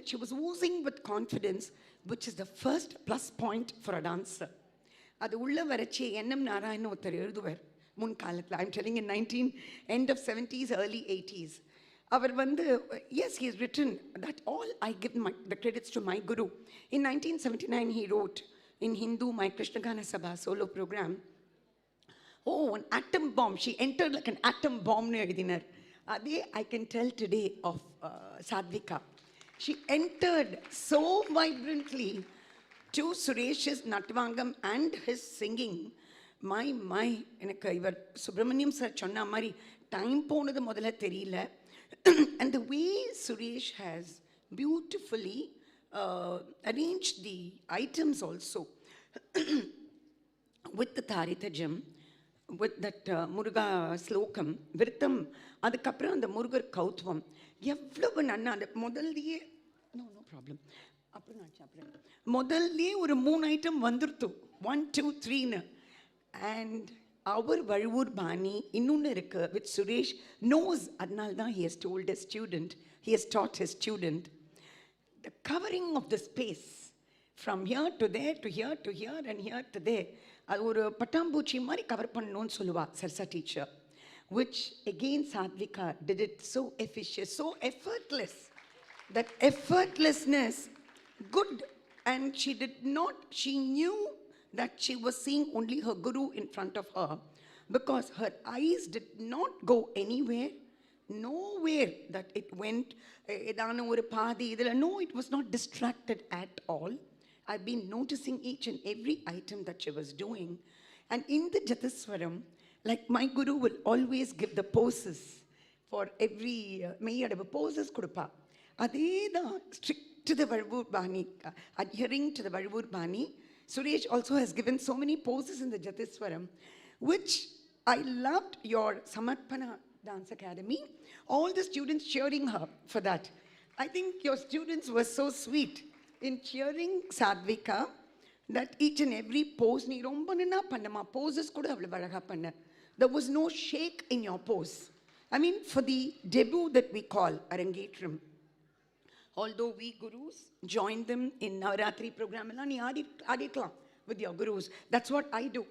she was oozing with confidence, which is the first plus point for a dancer. அது உள்ள வரச்சே nm Narayanan ஒருத்தர் எழுதுவார் முன்காலத்தில். I'm telling in end of 70s, early 80s. அவர் வந்து, yes, he has written that all I give the credits to my guru. In 1979, he wrote in Hindu, my Krishnagana Sabha solo program, oh, an atom bomb. She entered like an atom bomb. I can tell today of Sadhvikha. She entered so vibrantly to Suresh's Natvangam and his singing. My, எனக்கு இவர் Subramaniam sir சொன்ன மாதிரி time போனது முதல்ல தெரியல. And the way Suresh has beautifully arranged the items also with the Taritajam, with that Muruga Slokam, Virtam, அதுக்கப்புறம் அந்த முருகர் கௌத்வம் எவ்வளவு நன்னா அந்த முதல்லையே நோ ப்ராப்ளம் அப்புறம் முதல்லையே ஒரு 3 ஐட்டம் வந்துருத்து 1, 2, 3ன்னு. அண்ட் அவர் வழுவூர் பாணி இன்னொன்று இருக்கு வித் சுரேஷ் knows, அதனால தான் he has told his student, he has taught his student, the covering of the space from here to there to here to here and here to there, அது ஒரு பட்டாம்பூச்சி மாதிரி cover பண்ணணும்னு சொல்லுவா Sarsa teacher. Which again Sadhvikha did it so efficient, so effortless. That effortlessness, good. And she knew that she was seeing only her guru in front of her, because her eyes did not go anywhere, nowhere that it went, no, it was not distracted at all. I've been noticing each and every item that she was doing. And in the Jatiswaram, like my guru will always give the poses for every மெய்யடவு poses கொடுப்பா. அதே தான் strict to the Valur Bani, adhering to the Valur Bani. Suresh also has given so many poses in the Jatiswaram, which I loved. Your Samarpana Dance Academy, all the students cheering her for that. I think your students were so sweet in cheering Sadhvikha, that each and every pose, நீ ரொம்ப நின்னா பண்ணமா poses கூட அவ்வளவு அழகா பண்ண. There was no shake in your pose. I mean, for the debut that we call Arangetram, although we gurus join them in Navaratri program, நீ ஆடிக்கலாம் with your gurus. That's what I do.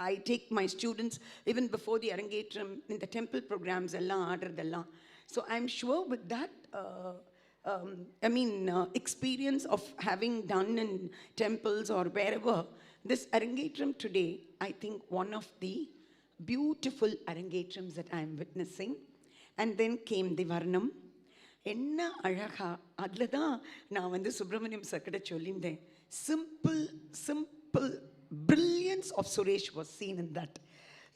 I take my students even before the Arangetram in the temple programs எல்லாம் ஆடுறதெல்லாம். So I'm sure with that experience of having done in temples or wherever, this Arangetram today, I think one of the beautiful Arangetrams that I am witnessing. And then came the Varnam. என்ன அழகா, அதில் தான் நான் வந்து சுப்பிரமணியம் சர்க்கிட்ட சொல்லியிருந்தேன். simple brilliance of Suresh was seen in that.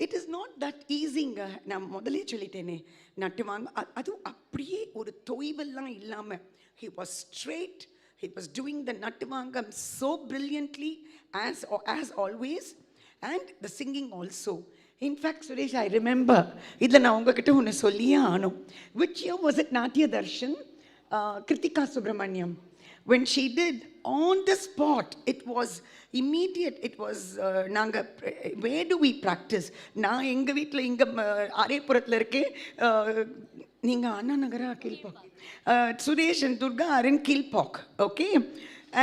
It is not that easyங்க. நான் முதலே சொல்லிட்டேனே, நட்டுவாங்க அதுவும் அப்படியே ஒரு தொய்வெல்லாம் இல்லாமல் he was straight. He was doing the Nattavangam so brilliantly as always, and the singing also. In fact, Suresh, I remember, இதில் நான் உங்ககிட்ட ஒன்று சொல்லியே ஆனோம். Which year was it? Natya Darshan, Kritika Subramaniam. When she did on the spot, it was immediate. It was நாங்கள் where do we practice? நான் எங்கள் வீட்டில் இங்கே ஆரேபுரத்தில் இருக்கேன், நீங்கள் அண்ணா நகரா Kilpauk, Suresh and Durga are in Kilpok, okay?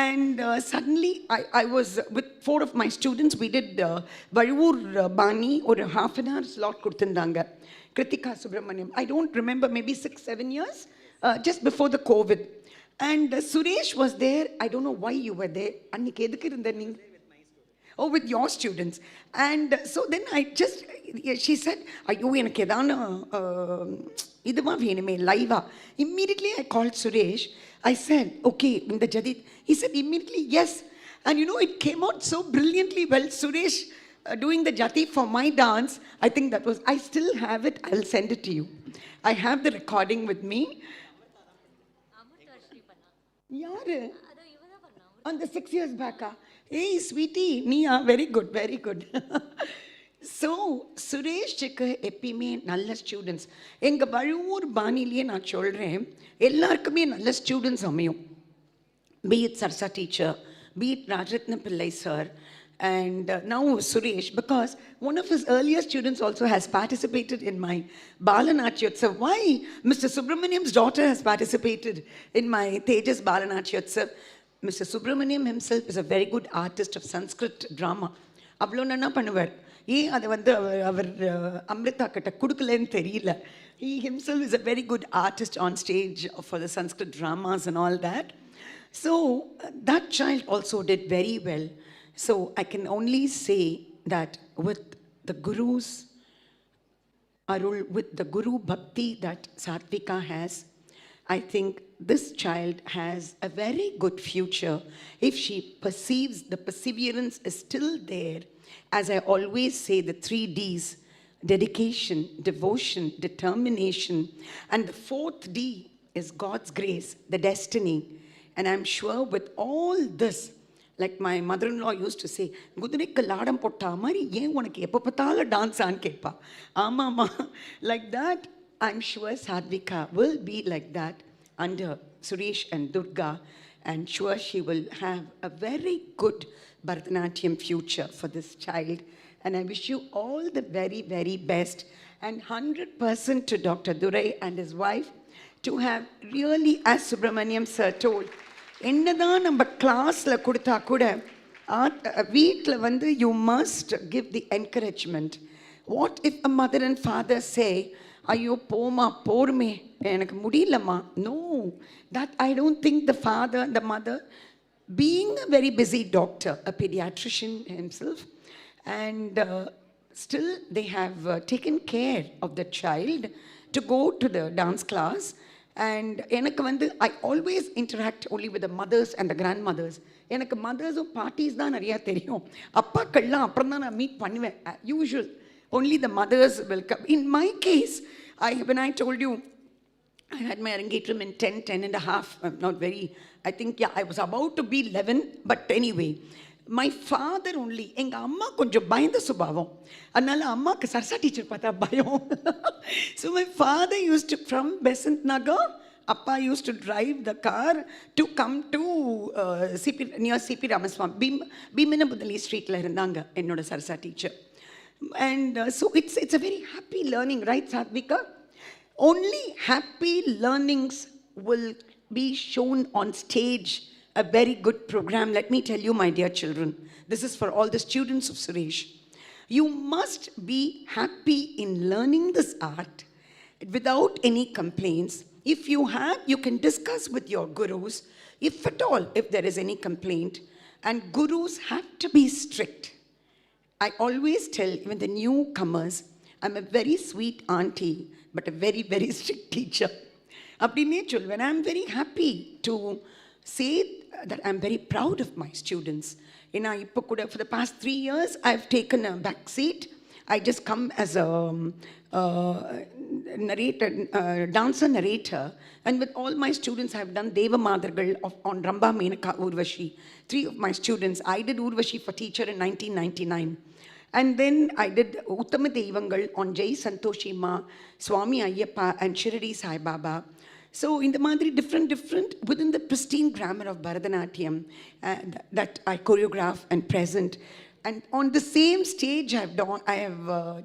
And suddenly I was with 4 of my students. We did Valur Bani or a half an hour slot கொடுத்திருந்தாங்க. Kritika Subramaniam, I don't remember, maybe 6-7 years, just before the COVID. And Suresh was there. I don't know why you were there. அன்னைக்கு எதுக்கு இருந்த நீங்க? Oh, with your students. And so then she said, ayyo, enakku edana iduma venume live. Immediately I called Suresh. I said, okay, in the Jadit. He said immediately, yes. And it came out so brilliantly well. Suresh doing the Jati for my dance, I think that was, I still have it. I'll send it to you. I have the recording with me. Yaru? On the 6 years back. Hey, sweetie, Nia, very good, very good. So, Suresh chikku eppime nalla students. Enga Valur Baniliye na solren, ellarkume nalla students amiyum. Be it Sarsa teacher, be it Rajratna Pillai sir, and now Suresh, because one of his earlier students also has participated in my Balanatyotsava. Why? Mr. Subramaniam's daughter has participated in my Tejas Balanatyotsava. Mr. Subramaniam himself is a very good artist of Sanskrit drama. Avlo nanna பண்ணுவார். ஏன் அதை அவர் அம்ரிதா கிட்ட கொடுக்கலன்னு தெரியல. He himself is a very good artist on stage for the Sanskrit dramas and all that. So that child also did very well. So I can only say that with the Guru's Arul, with the Guru Bhakti that Sadhvikha has, I think this child has a very good future if she perceives the perseverance is still there. As I always say, the 3 Ds, dedication, devotion, determination, and the 4th D is God's grace, the destiny. And I'm sure with all this, like my mother-in-law used to say, குதிரைக்கு லாடம் போட்டா மாதிரி ஏன் உனக்கு எப்போ பார்த்தாலும் dance ஆன்னு கேட்பா. ஆமாம்மா, like that, I'm sure Sadhvikha will be like that under Suresh and Durga, and sure she will have a very good Bharatanatyam future for this child. And I wish you all the very, very best, and 100% to Dr. Durai and his wife to have really, as Subramaniam sir told, என்னதான் நம்ம கிளாஸ்ல கொடுத்தா கூட வீட்டில் வந்து you must give the encouragement. What if a mother and father say, ஐயோ போமா போருமே எனக்கு முடியலம்மா? No, that I don't think the father and the mother, being a very busy doctor, a pediatrician himself, and still they have taken care of the child to go to the dance class. And எனக்கு வந்து I always interact only with the mothers and the grandmothers. எனக்கு மதர்ஸும் parties தான் நிறையா தெரியும். அப்பாக்கள்லாம் அப்புறம் தான் நான் meet பண்ணுவேன். Usual only the mothers will come. In my case, when I told you I had my Arangetram in 10 and a half, not very, I think, yeah, I was about to be 11, but anyway, my father only, எங்கள் அம்மா கொஞ்சம் பயந்த சுபாவம், அதனால அம்மாவுக்கு Sarasa teacher பார்த்தா பயம். So my father used to, from Besant Nagar, Appa used to drive the car to come to near CP Ramaswamy, Bhimanabudali Street la irundanga ennoda Sarasa teacher. And so it's a very happy learning, right, Sadhvikha? Only happy learnings will be shown on stage, a very good program. Let me tell you, my dear children, this is for all the students of Suresh. You must be happy in learning this art without any complaints. If you have, you can discuss with your gurus, if at all, if there is any complaint. And gurus have to be strict. I always tell even the newcomers, I'm a very sweet auntie, but a very, very strict teacher. When I'm very happy to say that I'm very proud of my students. For the past 3 years, I've taken a back seat. I just come as a narrator, dancer narrator, and with all my students I've done Deva Madargal on Ramba Menaka Urvashi. 3 of my students, I did Urvashi for teacher in 1999, and then I did Uttama Devangal on Jai Santoshi Ma, Swami Ayyappa and Shirdi Sai Baba. So in the Madri, different within the pristine grammar of Bharatanatyam that I choreograph and present. And on the same stage I have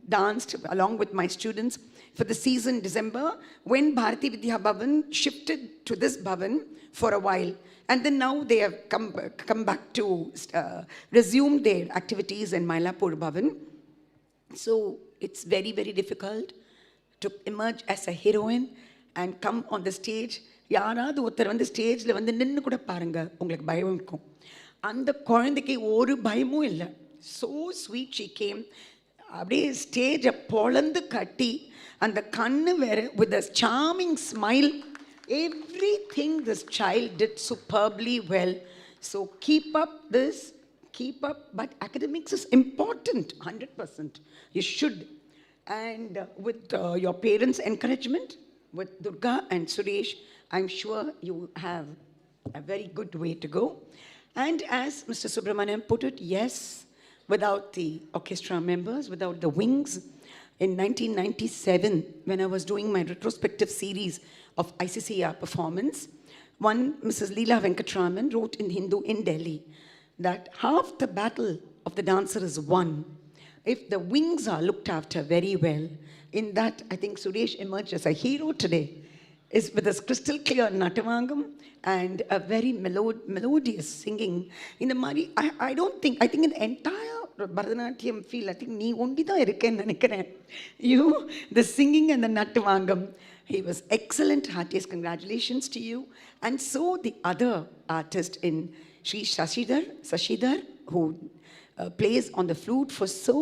danced along with my students for the season December, when Bharati Vidya Bhavan shifted to this Bhavan for a while. And then now they have come back to resume their activities in Mylapore Bhavan. So it's very, very difficult to emerge as a heroine and come on the stage. யாராவது ஒருத்தர் வந்து ஸ்டேஜில் வந்து நின்று கூட பாருங்க, உங்களுக்கு பயம் இருக்கும். அந்த குழந்தைக்கு ஒரு பயமும் இல்லை. So sweet she came. அப்படியே ஸ்டேஜை பொழந்து கட்டி அந்த கண்ணு வேற with a charming smile. Everything this child did superbly well. So keep up this, keep up. But academics is important, 100%. You should. And with your parents' encouragement, with Durga and Suresh, I'm sure you have a very good way to go. And as Mr. Subramaniam put it, yes, without the orchestra members, without the wings, in 1997, when I was doing my retrospective series of ICCR performance, one Mrs. Leela Venkatraman wrote in Hindu in Delhi that half the battle of the dancer is won if the wings are looked after very well. In that, I think Suresh emerged as a hero today, is with his crystal clear Natavangam and a very melodious singing. In the Mari, I don't think, I think in the entire Bharatanatyam field, I think nee ondi da irukken nenikiren. You, the singing and the Natavangam, he was excellent. Heartiest congratulations to you. And so the other artist in Sri Sashidhar, who plays on the flute for so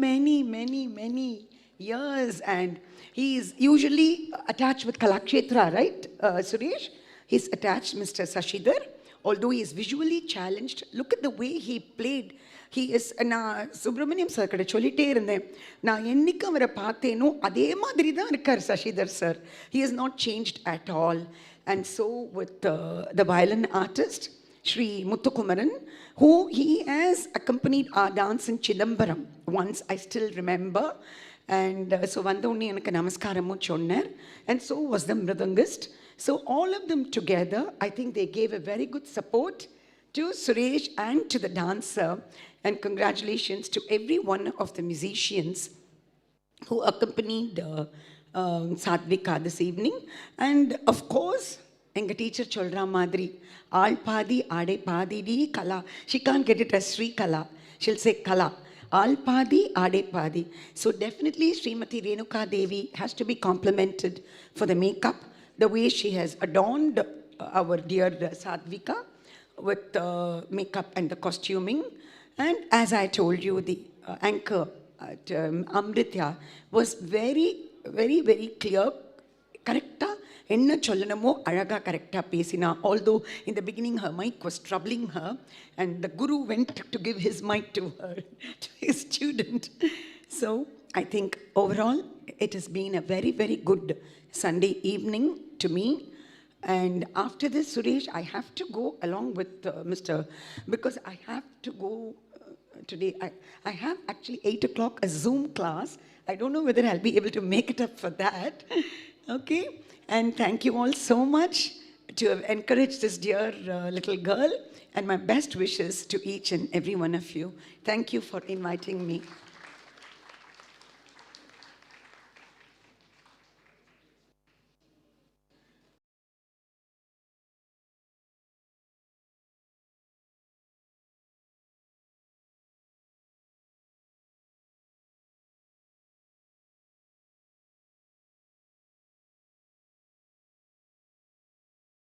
many years, and he is usually attached with Kalakshetra, right, Suresh? He's attached, Mr. Sashidhar, although he is visually challenged. Look at the way he played. He is, நான் Subramaniam sir கிட்ட சொல்லிட்டே இருந்தேன், நான் என்னைக்கு அவரை பார்த்தேனோ அதே மாதிரி தான் இருக்கார் Sasidhar sir. He has not changed at all. And so with the violin artist, Sri Muthukumaran, who he has accompanied our dance in Chidambaram once, I still remember. And so vandonni enakku namaskaramum sonnar, and so was the mridangist. So all of them together, I think they gave a very good support to Suresh and to the dancer. And congratulations to every one of the musicians who accompanied Sadhvikha this evening. And of course, enga teacher cholra madri, aal paadi aade paadi di kala. She can't get it as Sri Kala, she'll say Kala. Aal paadi aade paadi. So definitely Srimati Renuka Devi has to be complimented for the makeup, the way she has adorned our dear Sadhvikha with the makeup and the costuming. And as I told you, the anchor at Amritya was very clear, correcta, enna sollanamo alaga correcta pesina. Although in the beginning her mic was troubling her, and the guru went to give his mic to her, to his student. So I think overall it has been a very good Sunday evening to me. And after this, Suresh, I have to go along with Mr. because I have to go today. I have actually 8 o'clock a Zoom class. I don't know whether I'll be able to make it up for that. Okay? And thank you all so much to have encouraged this dear little girl. And my best wishes to each and every one of you. Thank you for inviting me.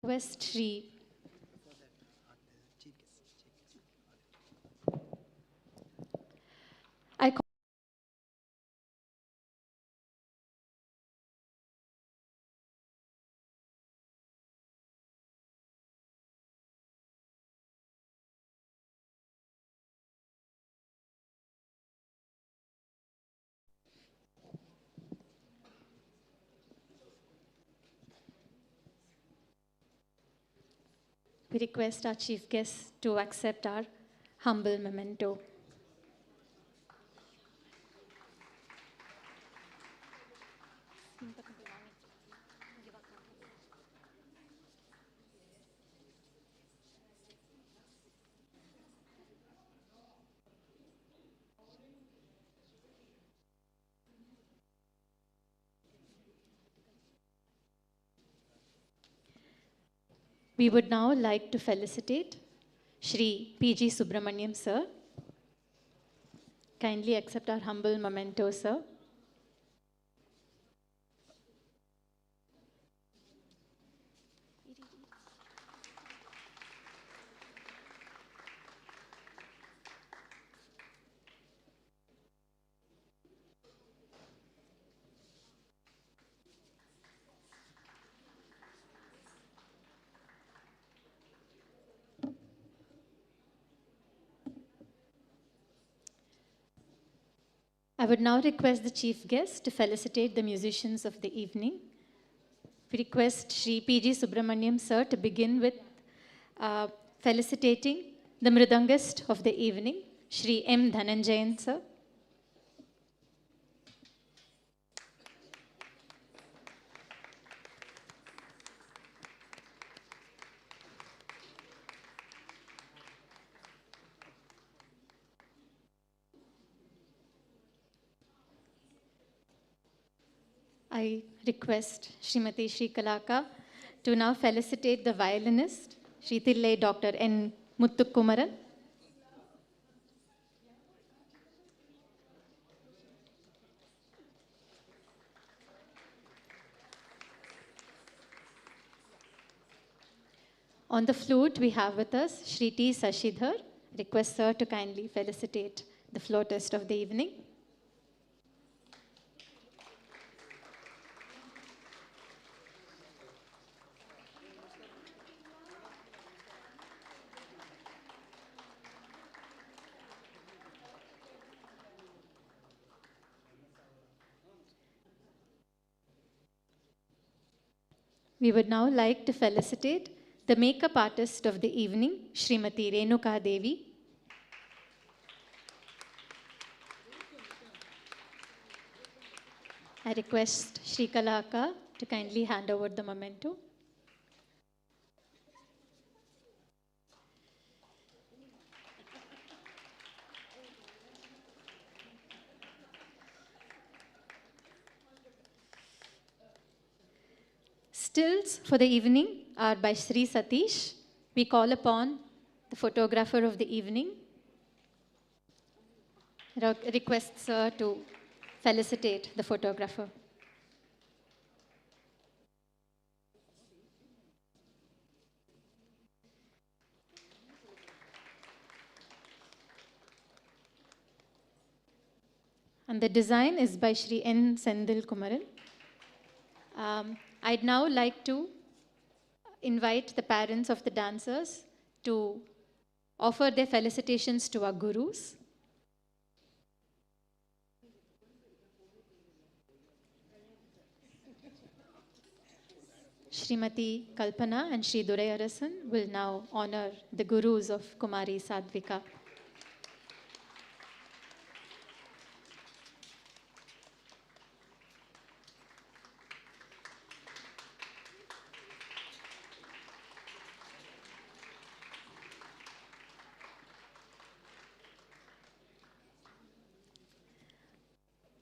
Request Shri I call we request our chief guest to accept our humble memento. We would now like to felicitate Shri P.G. Subramaniam, sir. Kindly accept our humble memento, sir. I would now request the chief guest to felicitate the musicians of the evening. We request Shri P.G. Subramaniam sir to begin with felicitating the mridangist of the evening, Shri M. Dhananjayan sir. I request Srimati Shri Kalaka to now felicitate the violinist, Shri Thillai Dr. N. Muthukumaran. On the flute, we have with us Shri T. Sashidhar. Request sir to kindly felicitate the flautist of the evening. We would now like to felicitate the makeup artist of the evening, Srimati Renuka Devi. I request Shri Kalaka to kindly hand over the memento. Stills for the evening are by Sri Satish. We call upon the photographer of the evening. Request sir to felicitate the photographer. And the design is by Shri N. Sendil Kumaran. I'd now like to invite the parents of the dancers to offer their felicitations to our gurus. Srimati Kalpana and Shri Durai Arasan will now honor the gurus of Kumari Sadhvikha.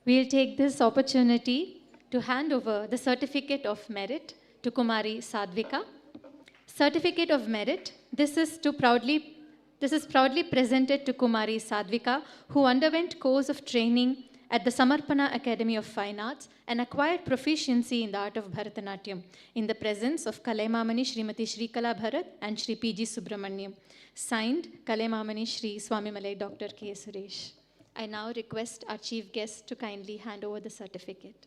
We'll take this opportunity to hand over the Certificate of Merit to Kumari Sadhvikha. Certificate of Merit, this is proudly presented to Kumari Sadhvikha, who underwent course of training at the Samarpana Academy of Fine Arts and acquired proficiency in the art of Bharatanatyam in the presence of Kalaimamani Srimati Shri Kala Bharat and Shri P.G. Subramaniam. Signed, Kalaimamani Shri Swamimalai Dr. K. Suresh. I now request our chief guest to kindly hand over the certificate.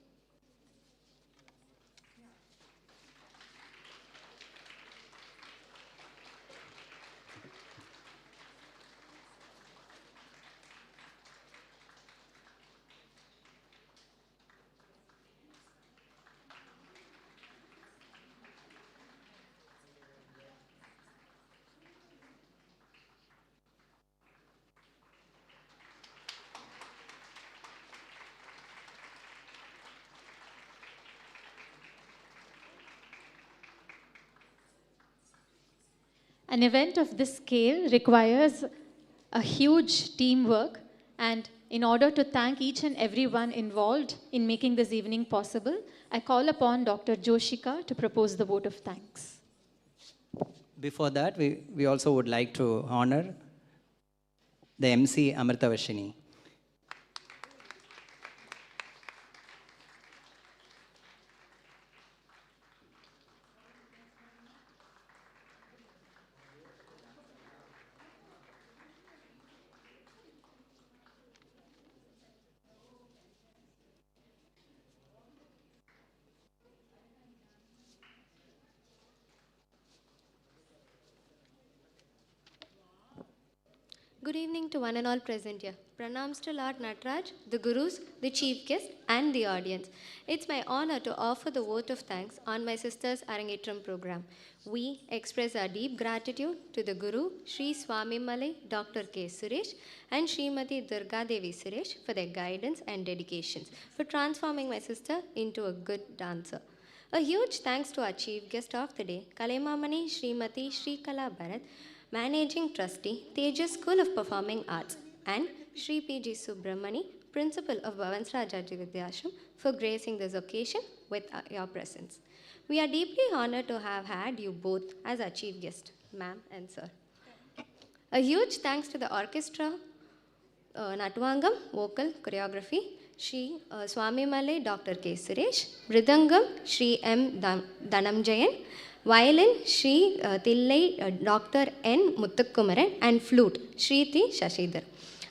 An event of this scale requires a huge teamwork, and in order to thank each and everyone involved in making this evening possible, I call upon Dr. Joshika to propose the vote of thanks. Before that, we also would like to honor the MC Amritavashini. Good evening to one and all present here. Pranams to Lord Nataraj, the Gurus, the Chief Guest, and the audience. It's my honor to offer the vote of thanks on my sister's Arangetram program. We express our deep gratitude to the Guru, Sri Swamimalai, Dr. K. Suresh, and Srimati Durgadevi Suresh for their guidance and dedications, for transforming my sister into a good dancer. A huge thanks to our Chief Guest of the day, Kalaimamani Srimati Sri Kala Bharat, Managing Trustee, Tejas School of Performing Arts, and Sri P.G. Subramani, Principal of Bhavan's Rajaji Vidyashram, for gracing this occasion with your presence. We are deeply honored to have had you both as our chief guest, ma'am and sir. A huge thanks to the orchestra, Natwangam, vocal, choreography, Sri Swamimalai, Dr. K. Suresh, Mridangam, Sri M. Dhanamjayan, violin, Sri Tillai, Dr. N. Muthukumaran, and flute, Sri T. Shashidhar.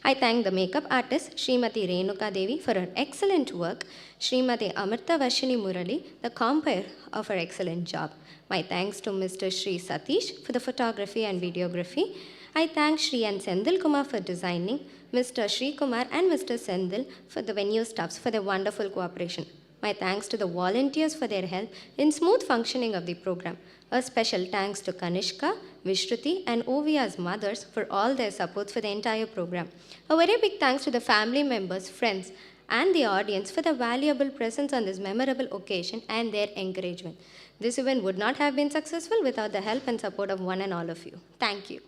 I thank the makeup artist, Srimati Renuka Devi, for her excellent work, Srimati Amartha Vashini Murali, the compere of her excellent job. My thanks to Mr. Sri Satish for the photography and videography. I thank Sri N. Sendil Kumar for designing, Mr. Sri Kumar and Mr. Sendil for the venue staffs for their wonderful cooperation. My thanks to the volunteers for their help in smooth functioning of the program. A special thanks to Kanishka, Vishruti, and Ovia's mothers for all their supports for the entire program. A very big thanks to the family members, friends, and the audience for their valuable presence on this memorable occasion and their encouragement. This event would not have been successful without the help and support of one and all of you. Thank you.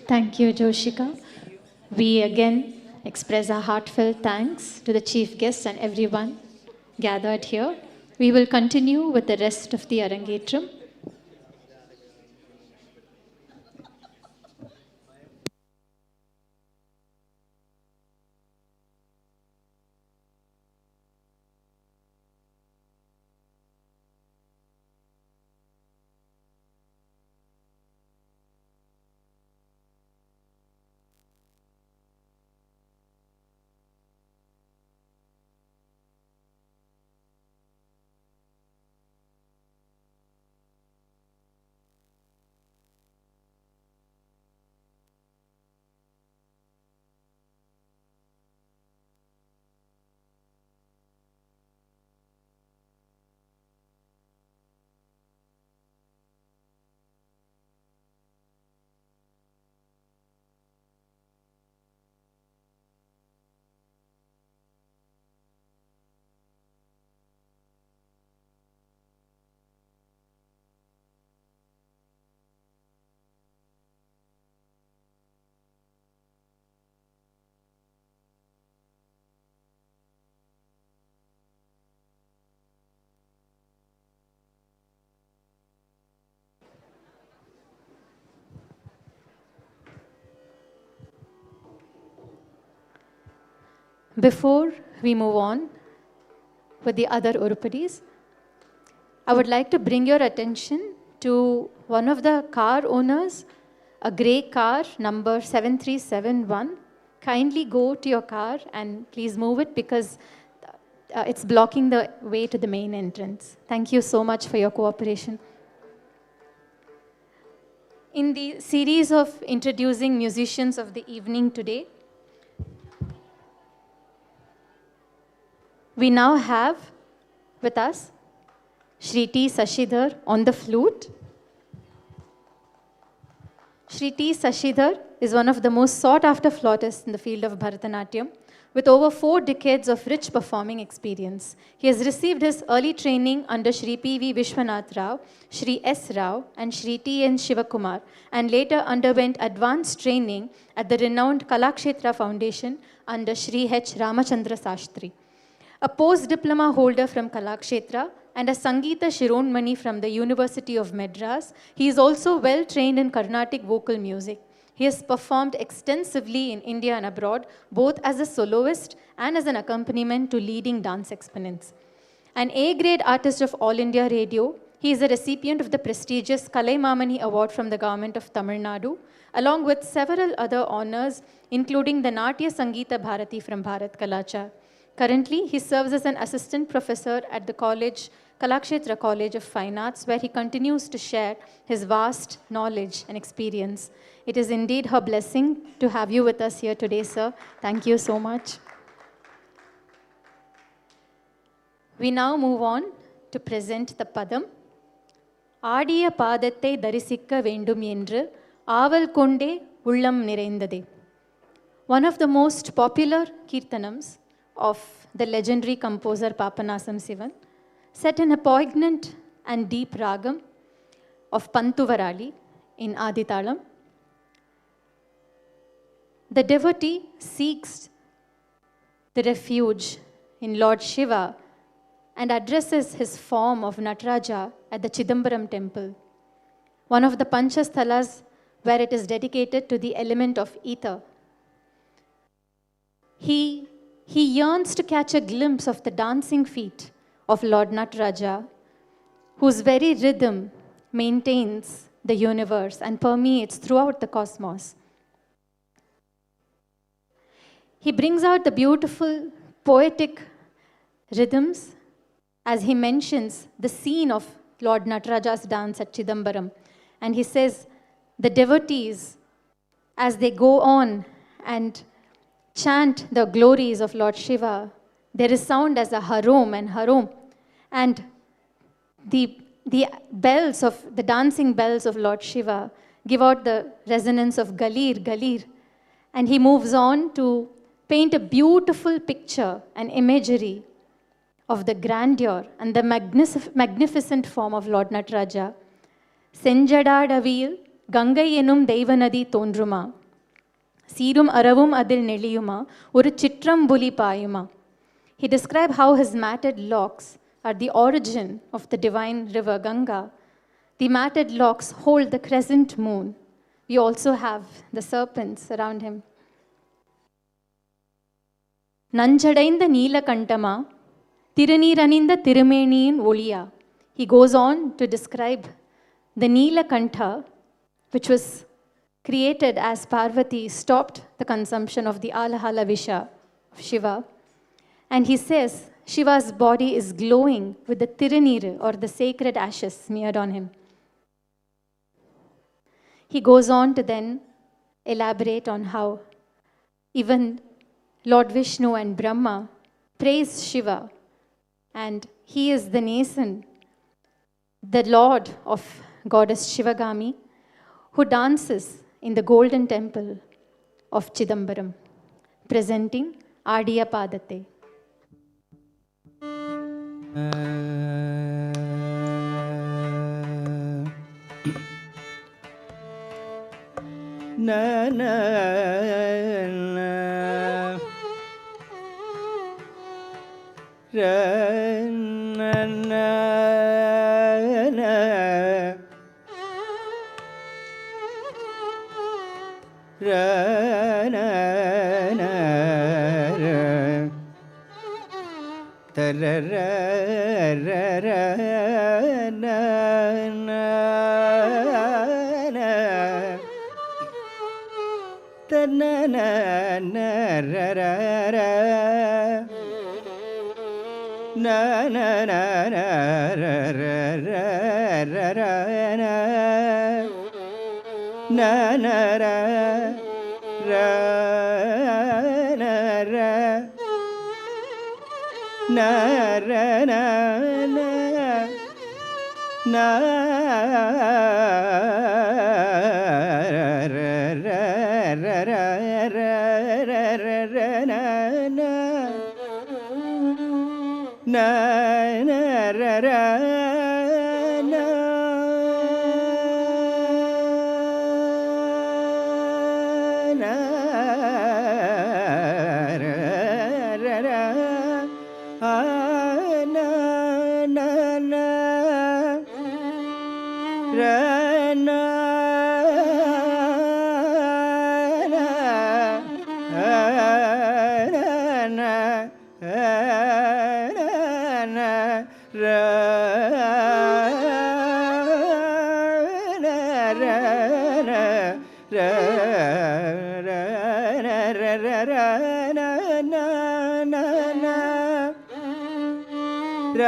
Thank you, Joshika. We again express our heartfelt thanks to the chief guests and everyone gathered here. We will continue with the rest of the Arangetram. Before we move on with the other Urupadis, I would like to bring your attention to one of the car owners, a grey car, number 7371. Kindly go to your car and please move it because it's blocking the way to the main entrance. Thank you so much for your cooperation. In the series of introducing musicians of the evening today, we now have with us Shri T. Shashidhar on the flute. Shri T. Shashidhar is one of the most sought-after flautists in the field of Bharatanatyam, with over 4 decades of rich performing experience. He has received his early training under Shri P.V. Vishwanath Rao, Shri S. Rao, and Shri T.N. Shivakumar, and later underwent advanced training at the renowned Kalakshetra Foundation under Shri H. Ramachandra Sastri. A post-diploma holder from Kalakshetra and a Sangeeta Shironmani from the University of Madras, he is also well trained in Carnatic vocal music. He has performed extensively in India and abroad, both as a soloist and as an accompaniment to leading dance exponents. An A-grade artist of All India Radio, he is a recipient of the prestigious Kalaimamani Award from the government of Tamil Nadu, along with several other honors, including the Natya Sangeeta Bharati from Bharat Kalachar. Currently, he serves as an assistant professor at the college Kalakshetra College of Fine Arts, where he continues to share his vast knowledge and experience. It is indeed her blessing to have you with us here today, sir. Thank you so much. We now move on to present the Padam. ஆடிய பாதத்தை தரிசிக்க வேண்டும் என்று ஆவல் கொண்டே உள்ளம் நிறைந்ததே. One of the most popular kirtanams of the legendary composer Papanasam Sivan, set in a poignant and deep ragam of Pantuvarali in Aditalam. The devotee seeks the refuge in Lord Shiva and addresses his form of Nataraja at the Chidambaram temple, one of the Panchasthalas where it is dedicated to the element of ether. He yearns to catch a glimpse of the dancing feet of Lord Nataraja, whose very rhythm maintains the universe and permeates throughout the cosmos. He brings out the beautiful poetic rhythms as he mentions the scene of Lord Nataraja's dance at Chidambaram. And he says, the devotees, as they go on and chant the glories of Lord Shiva, there is sound as a harom and harom. And the bells of, the dancing bells of Lord Shiva give out the resonance of galir, galir. And he moves on to paint a beautiful picture and imagery of the grandeur and the magnificent form of Lord Nataraja. Senjadadavil Gangai enum Devanadi tondruma, Seerum aravum adil neliyuma, oru chitrambuli payuma. He described how his matted locks are the origin of the divine river Ganga. The matted locks hold the crescent moon. We also have the serpents around him. Nanjadainda Neelakantama, Tiruniraninda Tirumeniyin Oliya. He goes on to describe the Neelakantha, which was created as Parvati stopped the consumption of the Alahala Visha of Shiva. And he says Shiva's body is glowing with the Tirunir, or the sacred ashes, smeared on him. He goes on to then elaborate on how even Lord Vishnu and Brahma praise Shiva, and he is the Nasan, the Lord of goddess Shivagami, who dances in the golden temple of Chidambaram, presenting Adiya Padate. Na na ra na na na ra na na ra ta ra ra ra ra na na na ta na na na ra ra ra na na na na ra ra ra ra ra na na ra ra na ra na ra na na na ra ra ra ra ra ra ra na na na na ra ra na na ra ra ra ah na na na ra na ra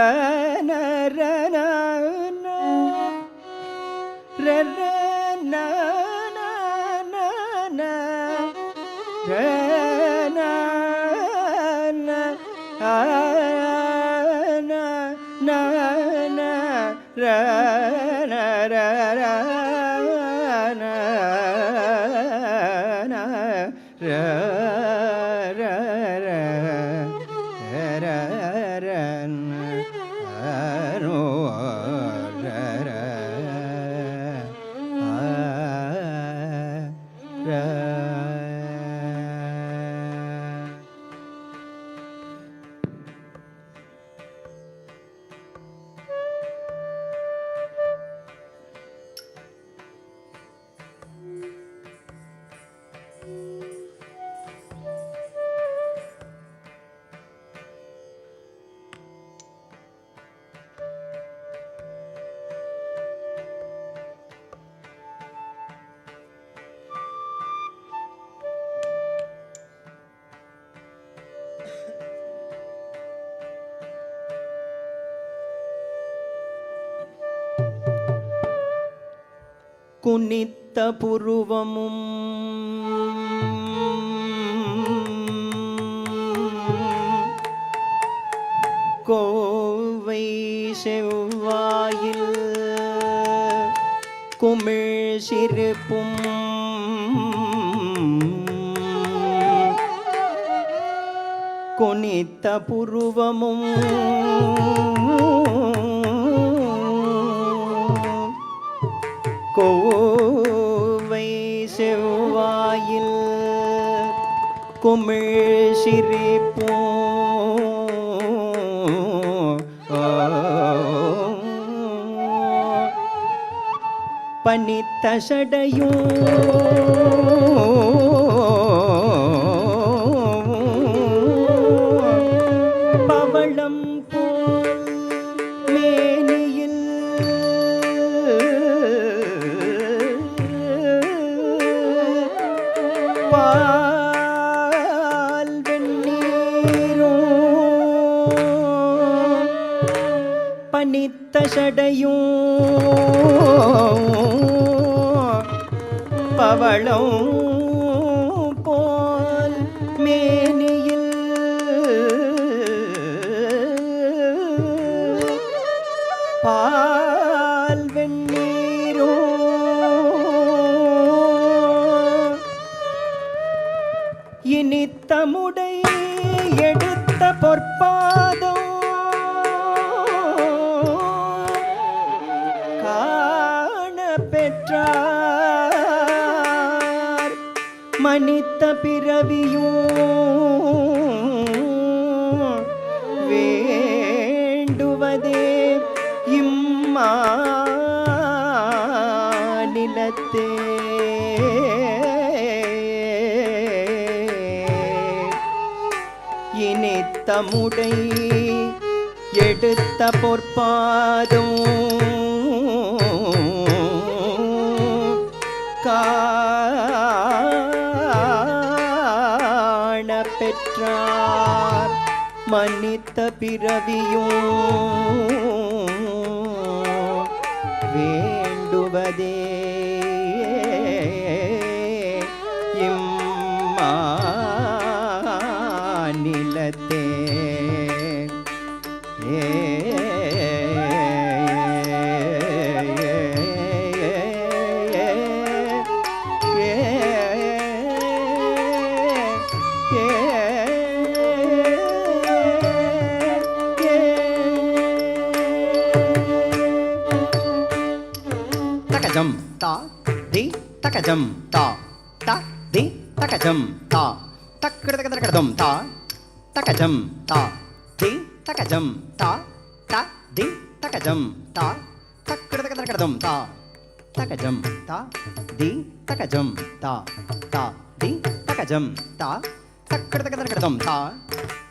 குனித்த புருவமும் Kovai செவ்வாயில் குமிழ் சிரிப்பும் குனித்த புருவமும் கோவை செவ்வாயில் குமிழ் சிரிப்பும் பனித்த சடையும் பவளம் போல் மேனியில் பால் வெந்நீரும் பனித்த சடையும் பவளம் போல் மேனியில் பால் வெந்நீரோ இனித்த முடை எடுத்த பொற்பாதம் காண பெற்றார் மனித்த பிறவியும் வேண்டுவதே இம்மாநிலத்தே இனித்த முடை எடுத்த பொற்பாதம் காண பெற்றார் மன்னித்த பிறவியும் வேண்டுவதே இம்மாநிலத்தே takajam ta di takajam ta ta di takajam ta takradam ta takajam ta di takajam ta ta di takajam ta takradam ta takajam ta di takajam ta ta di takajam ta takradam ta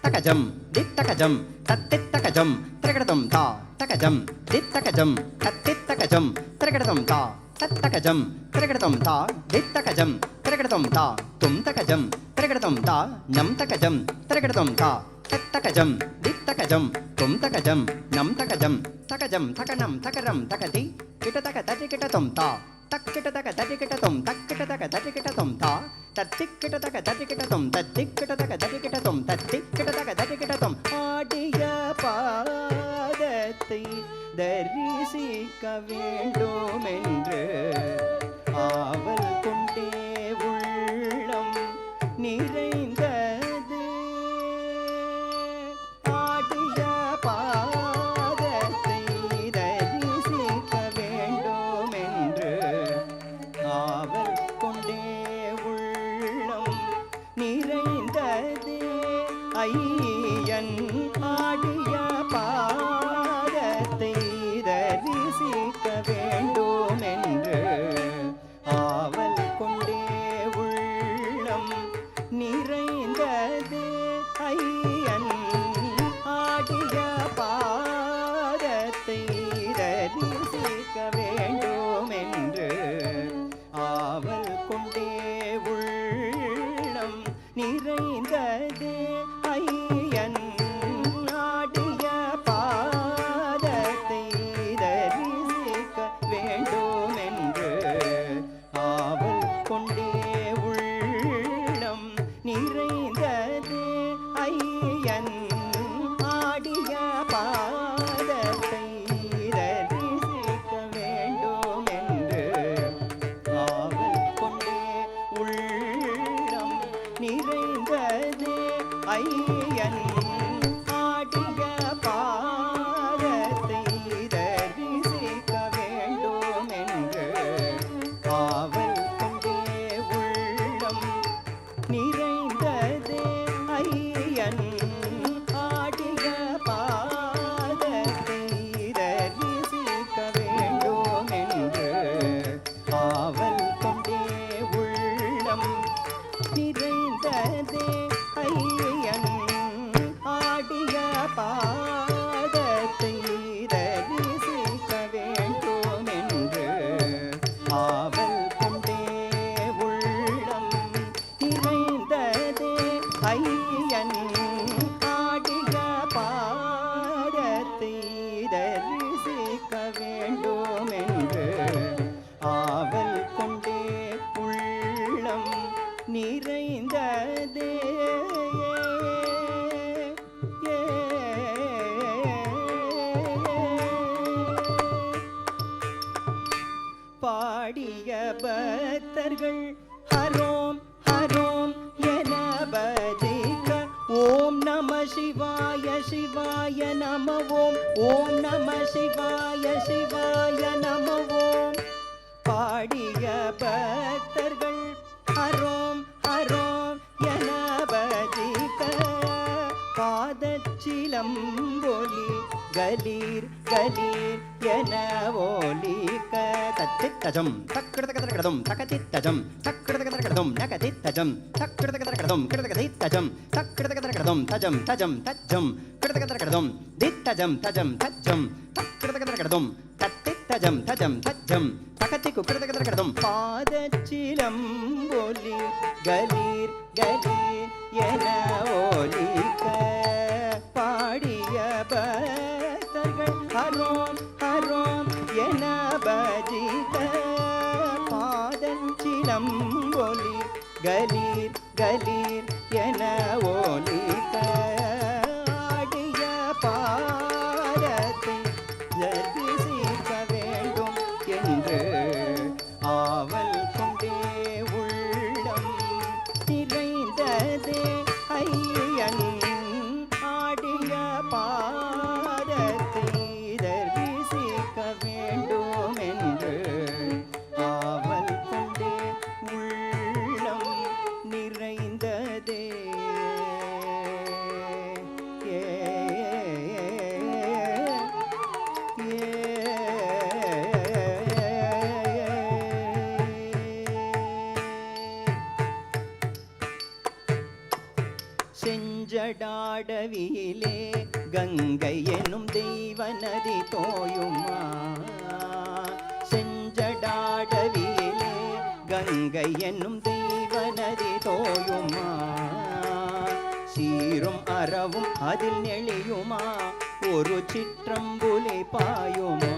takajam di takajam tatit takajam takradam ta takajam di takajam tatit takajam takradam ta takajam takradam ta di takajam takradam ta tum takajam takradam ta nam takajam takradam ta takajam di takajam, tum takajam, nam takajam, takajam, takanam, takaram, takati, kita taka tati kita tum ta, tak kita taka tati kita tum, tak kita taka tati kita tum ta, tatik kita taka tati kita tum, tatik kita taka tati kita tum, tatik kita taka tati kita tum. ஆடிய பாதத்தை தரிசிக்க வேண்டுமென்று ஆவல் கொண்டே உள்ளம் நிறைந்தது. ஆடிய பாதத்தை தரிசிக்க வேண்டுமென்று ஆவல் கொண்டே உள்ளம் நிறைந்தது. ஐயன் ஆடிய பாதத்தை தரிசிக்க வேண்டுமென்று ஆவல் கொண்டே உள்ளம் நிறைந்தது. ஐயன் ஆடிய பாதத்தை தரிசிக்க வேண்டுமென்று ஆவல் கொண்டே உள்ளம் நிறைந்தது. ஐயன் ஆடிய பாதத்தை தரிசிக்க வேண்டுமென்று ஆவல் கொண்டே உள்ளம் நிறைந்தது. ஐயன் ஆடிய பாதத்தை தரிசிக்க வேண்டுமென்று ஆவல் கொண்டே உள்ளம் நிறைந்தது. ஐயன் ஆடிய பாதத்தை தரிசிக்க வேண்டுமென்று ஆவல் கொண்டே உள்ளம் நிறைந்தது. ஐயன் ஆடிய பாதத்தை தரிசிக்க வேண்டுமென்று ஆவல் கொண்டே உள்ளம் நிறைந்தது. ஐயன் ஆடிய பாதத்தை தரிசிக்க வேண்டுமென்று ஆவல் கொண்டே உள்ளம் நிறைந்தது. ஐயன் ஆடிய பாதத்தை தரிசிக்க வேண்டுமென்று ஆவல் கொண்டே உள்ளம் நிறைந்ததே. பாடிய பக்தர்கள் ஹரோம் ஹரோம் என பஜிக்க ஓம் நம சிவாய சிவாய நம ஓம், ஓம் நம சிவாய சிவாய நம ஓம். பாடிய பக்தர்கள் ஹரோம் ஹரோம் என பஜிக்க பாதச்சிலம்பொலி கலீர் கலீர் என ஓலிக்க தத்தித்தஜம் தக்கிடதகதகதம் தகதித்தஜம் தக்கிடதகதகதம் நகதித்தஜம் தக்கிடதகதகதம் கிடதகதித்தஜம் தக்கிடதகதகதம் தஜம் தஜம் தஜ்ஜம் கிடதகதகதம் தித்தஜம் தஜம் தஜ்ஜம் தக்கிடதகதகதம் தத்தித்தஜம் தஜம் தஜ்ஜம் தகதிக்கு கிடதகதகதம் பாதச்சிலம்பொலி கலீர் கலீர் என ஓலிக்க பாடிய பக்தர்கள் ஹரோம் ஹரோம் என பஜிக்க பாதச்சிலம்பொலி கலீர் கலீர் என ஓலிக்க ஆடிய பாதத்தை தரிசிக்க வேண்டும் என்று ஆவல் கொண்டே உள்ளம் நிறைந்ததே. ஐயன் ஆடிய பாதத்தை தரிசிக்க வேண்டும் என்று ஆவல் கொண்டே உள்ளம் நிறைந்ததே. செஞ்சடாடவியிலே கங்கை எனும் தெய்வ நதி தோயுமா. செஞ்சடாடவியிலே கங்கை என்னும் தெய்வ நதி தோயுமா. சீரும் அறவும் அதில் நெளியுமா ஒரு சிற்றம்புலி பாயுமா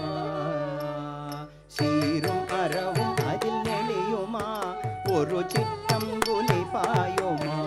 சீரும் அறவும் அதில் நெளியுமா ஒரு சிற்றம்புலி பாயுமா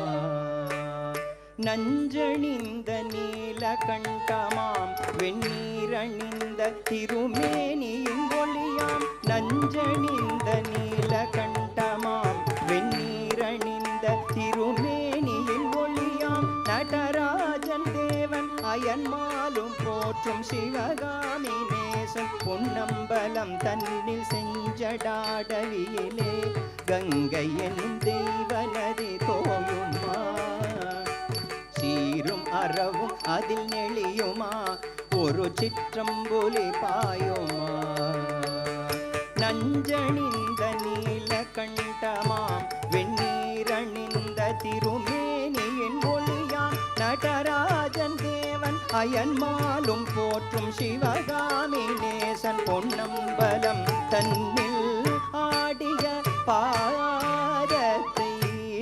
நஞ்சணிந்த நீலகண்டமாம் வெண்ணீரணிந்த திருமேனியின் ஒளியாம் நஞ்சணிந்த நீலகண்டமாம் வெண்ணீரணிந்த திருமேனியின் ஒளியாம் நடராஜன் தேவன் அயன்மாலும் போற்றும் சிவகாமி நேசன் பொன்னம்பலம் தன்னில் செஞ்சடாடவியிலே கங்கை என்னும் தெய்வ நதி தோயுமா சீரும் அறவும் அதில் நெளியுமா ஒரு சிற்றம்புலி பாயுமா நஞ்சணிந்த நீலகண்டமாம் வெண்ணீரணிந்த திருமேனியின் ஒளியாம் நடராஜன் தேவன் அயன்மாலும் போற்றும் சிவகாமி நேசன் பொன்னம்பலம் தன்னில் ஆடிய பாதத்தை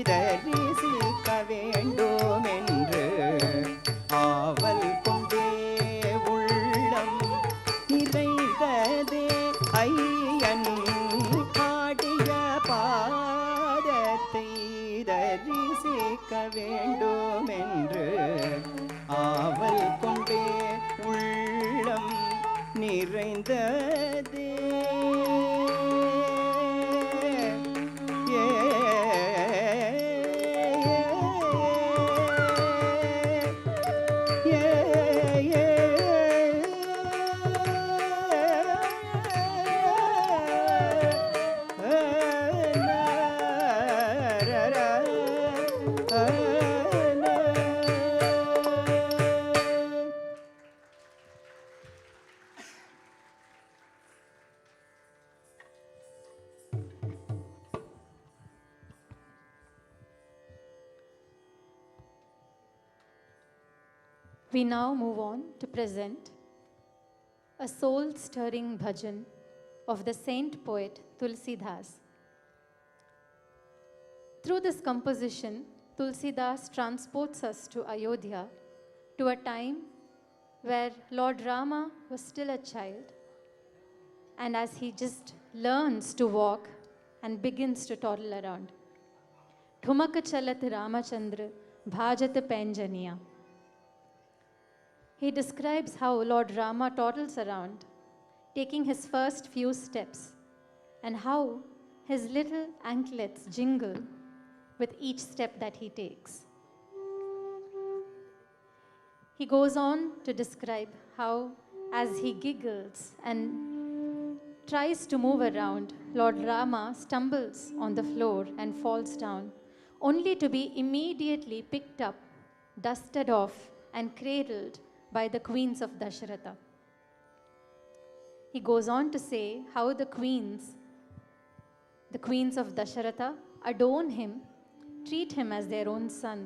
தரிசிக்க வேண்டும் என்று ஆவல் கொண்டே உள்ளம் நிறைந்ததே ஐயன் ஆடிய பாதத்தை தரிசிக்க வேண்டும் என்று ஆவல் கொண்டே உள்ளம் நிறைந்ததே We now move on to present a soul-stirring bhajan of the saint poet Tulsidas. Through this composition, Tulsidas transports us to Ayodhya, to a time where Lord Rama was still a child, and as he just learns to walk and begins to toddle around. Thumaka chalat Ramachandra bhajat penjaniya. He describes how Lord Rama toddles around, taking his first few steps, and how his little anklets jingle with each step that he takes. He goes on to describe how, as he giggles and tries to move around, Lord Rama stumbles on the floor and falls down, only to be immediately picked up, dusted off, and cradled by the queens of Dasharatha. He goes on to say how the queens of Dasharatha adorn him, treat him as their own son.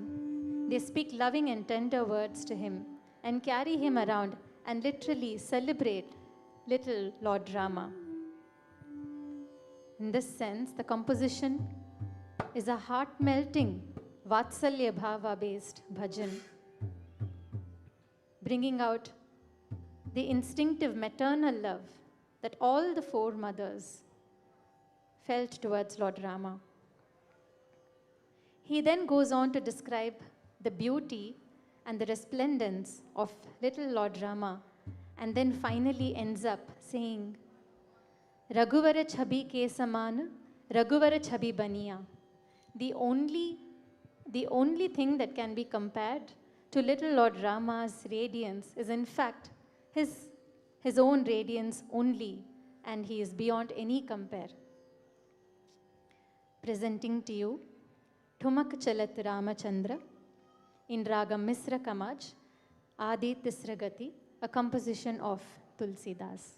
They speak loving and tender words to him and carry him around and literally celebrate little Lord Rama. In this sense, the composition is a heart-melting Vatsalya Bhava-based bhajan, bringing out the instinctive maternal love that all the four mothers felt towards Lord Rama. He then goes on to describe the beauty and the resplendence of little Lord Rama, and then finally ends up saying, Raghuvara chhabi ke saman, Raghuvara chhabi baniya. The only thing that can be compared to little Lord Rama's radiance is in fact his own radiance only, and he is beyond any compare. Presenting to you Thumak Chalat Ramachandra in Ragam Misra Kamaj, Adi Tisragati, a composition of Tulsidas.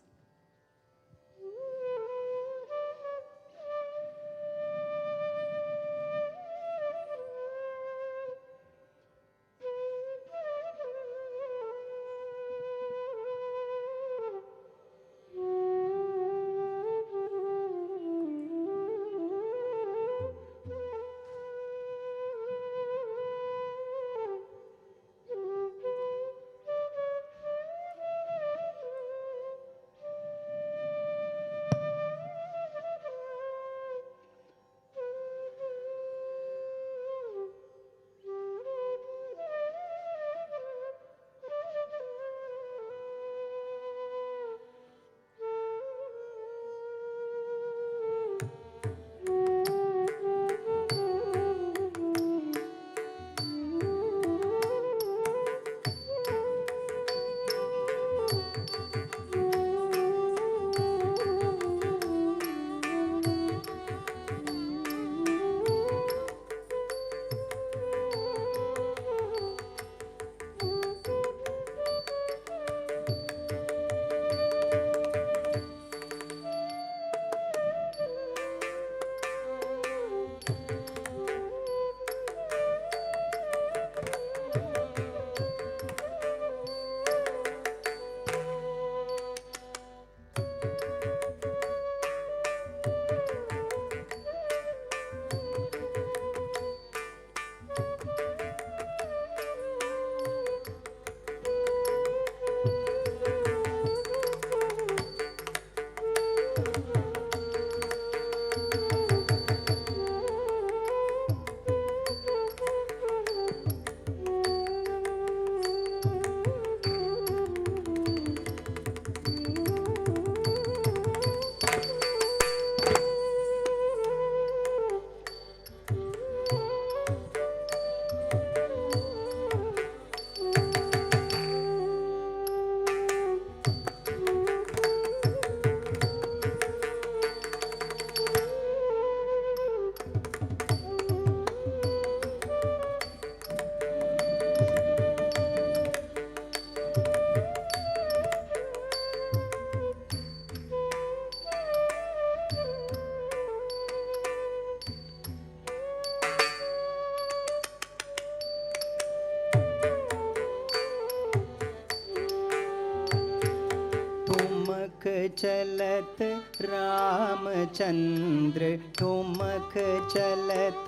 चलत रामचंद्र, ठुमक चलत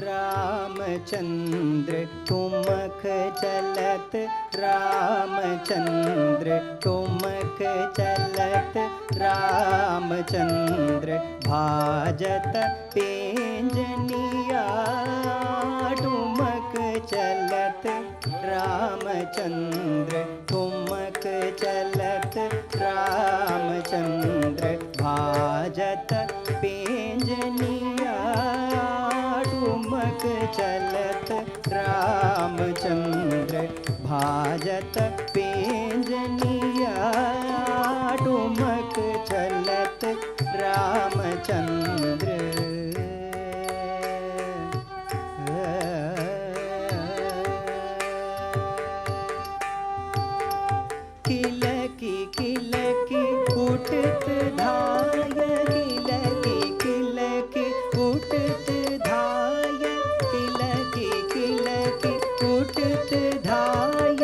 रामचंद्र, ठुमक चलत रामचंद्र, ठुमक चलत रामचंद्र, भाजत पेंजनिया, ठुमक चलत रामचंद्र, ठुमक चलत रामचंद्र, भाजत पेंजनिया, ठुमक चलत रामचंद्र, भाजत पेंजनिया, ठुमक चलत रामचंद्र। किलकी किलकी उठत धाय, किलकी किलकी उठत धाय, किलकी किलकी उठत धाय,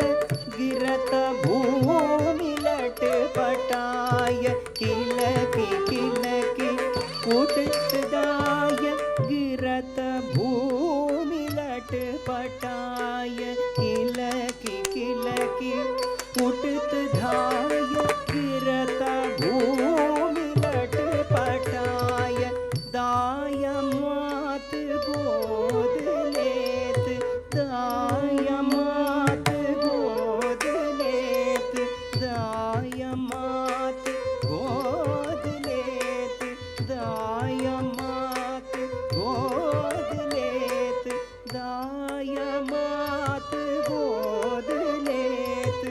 गिरत भूमि लट पटाय, किलकी किलकी उठत धाय, गिरत भूमि लट पटाय, किलकी किलकी उठत धाय, गिरत भूमि लट पटाय, दाय मात गोद लेत, दाय मात गोद लेत, दाय मात गोद लेत, दाय मात गोद लेत, दाय मात गोद लेत,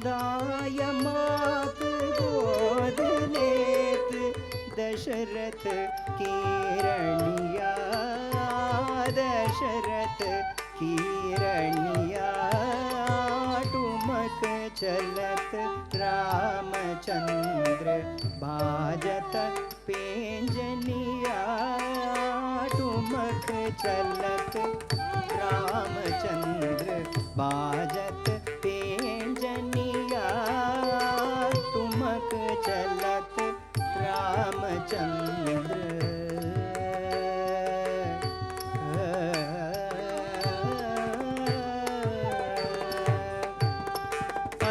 दाय मात गोद लेत, दशरथ की रनिया, दशरथ की रनिया, ठुमक चलत रामचंद्र, भाजत पेंजनिया, ठुमक चलत रामचंद्र, भाजत पेंजनिया, ठुमक चलत रामचंद्र।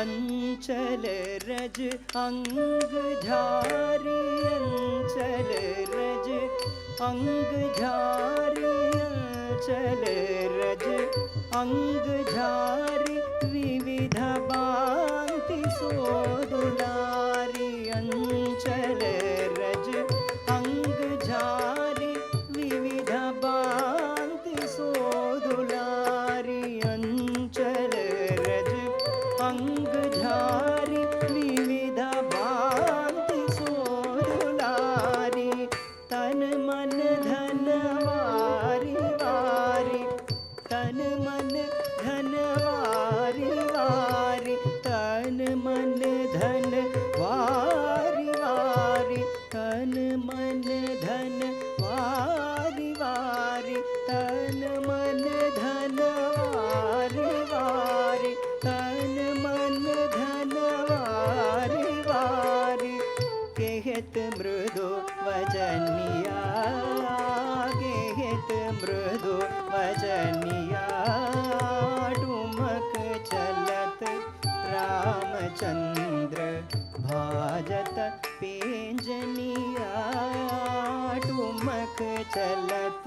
अंचल रज अंग झारी, अंचल रज अंग झारी, अंचल रज अंग झारी, विविध बांति सोदुलारी, अंचल रज अंग झारी, विविध बांति सोदुलारी, अंचल रज अंग झारी, विविध बांति सोदुलारी, तन मन धन वारी वारी, तन मन धन वारी वारी, तन मन धन वारी वारी, तन मन धन वारी वारी, तन मन धन वारी वारी, तन मन धन वारी वारी, कहत मृदु वजनिया, कहत मृदु वजनिया, ठुमक चलत रामचंद्र, भाजत पेंजनिया, ठुमक चलत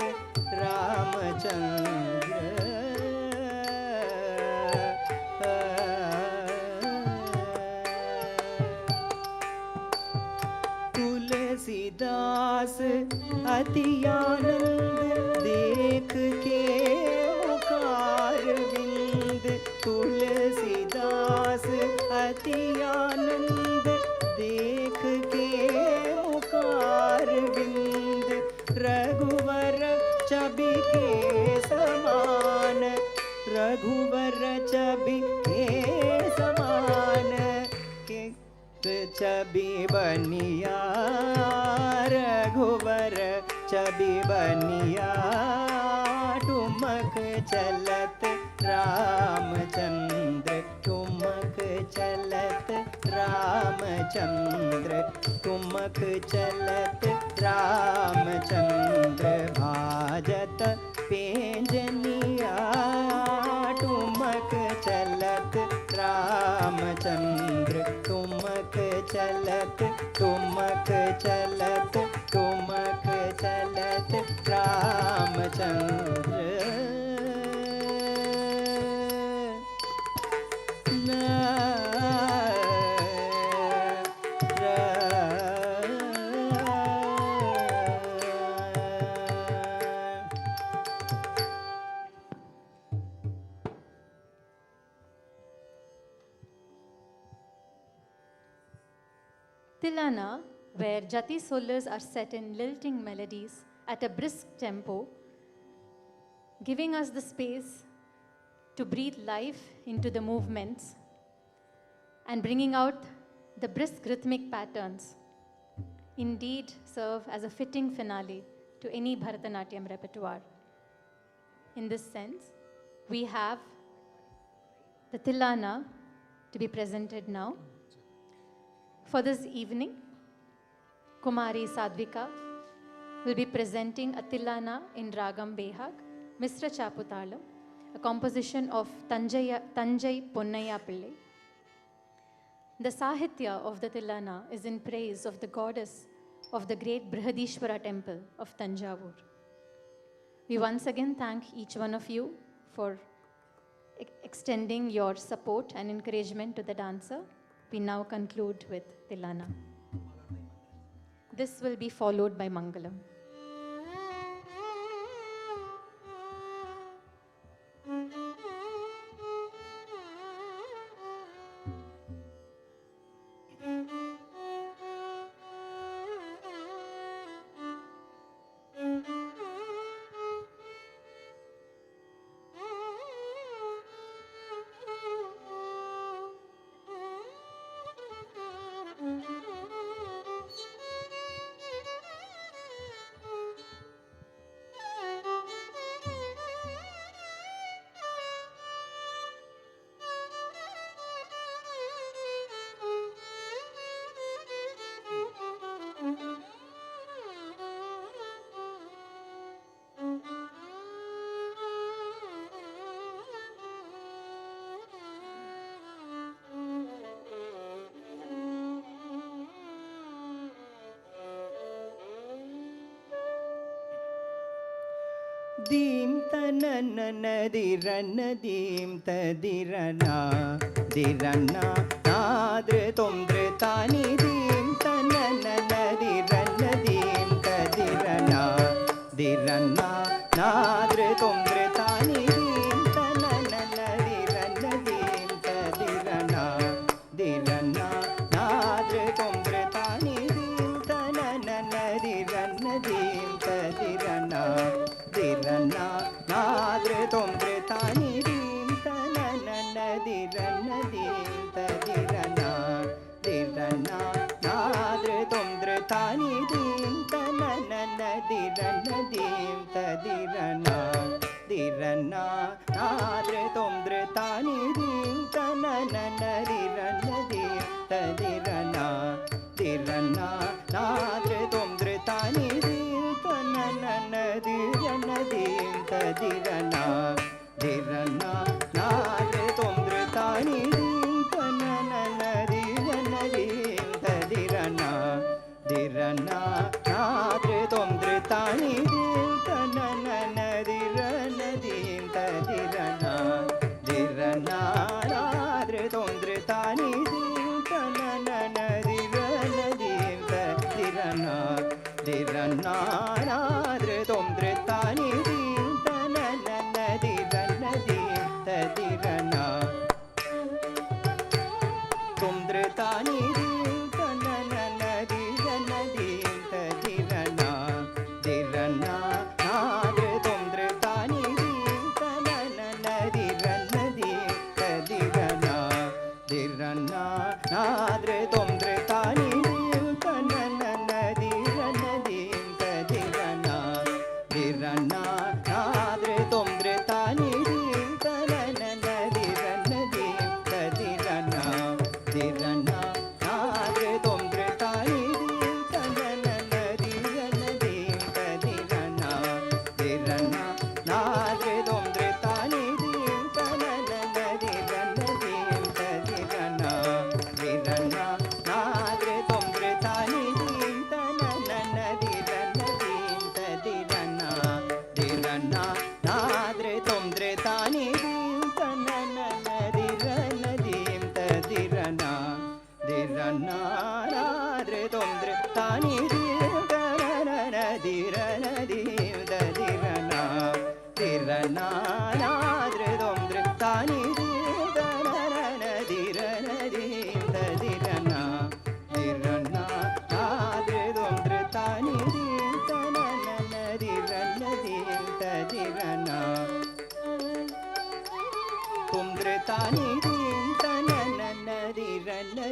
रामचंद्र। तुलसीदास अति आनंद देख के मुखार विंद, तुलसीदास अति आनंद देख के मुखार विंद, रघुवर छवि के समान, रघुवर छवि के समान, के छवि बनिया, रघुवर छवि बनिया, ठुमक चलत रामचंद्र, ठुमक चलत रामचंद्र, ठुमक चलत रामचंद्र भाजत पेंजनिया ठुमक चलत रामचंद्र ठुमक चलत ठुमक चलत ठुमक चलत Ramchandra Tilana, where jati solos are set in lilting melodies at a brisk tempo, giving us the space to breathe life into the movements and bringing out the brisk rhythmic patterns, indeed serve as a fitting finale to any Bharatanatyam repertoire. In this sense, we have the Tilana to be presented now. For this evening, Kumari Sadhvikha will be presenting a Tilana in Ragam Behag, Misra Chaputalam, a composition of Tanjai Ponnaya Pillai. The Sahitya of the Tilana is in praise of the goddess of the great Brihadishwara temple of Tanjavur. We once again thank each one of you for extending your support and encouragement to the dancer. We now conclude with Tilana. This will be followed by Mangalam. Dim tanana dirana dim tadirana dirana nadre tomdre tani dim tanana dirana dim tadirana dirana nadre tomdre tani dim tanana dirana dim tadirana dirana nadre tomdre tani dim tanana dirana dim tadirana dirana nadre tomdre tani dim tanana dirana dim tadirana dirana nadre tomdre tani dim tanana dirana dim tadirana dirana nadre tomdre tani dim tanana dirana dim tadirana dirana nadre tomdre tani dim tanana dirana dim tadirana dirana nadre tomdre tani dim tanana dirana dim tadirana dirana nadre tomdre tani dim tanana dirana dim tadirana dirana nadre tomdre tani dim tanana dirana dim tadirana dirana nadre tomdre tani dim tanana dirana dim tadirana tomdre tani dim tanana dirana dim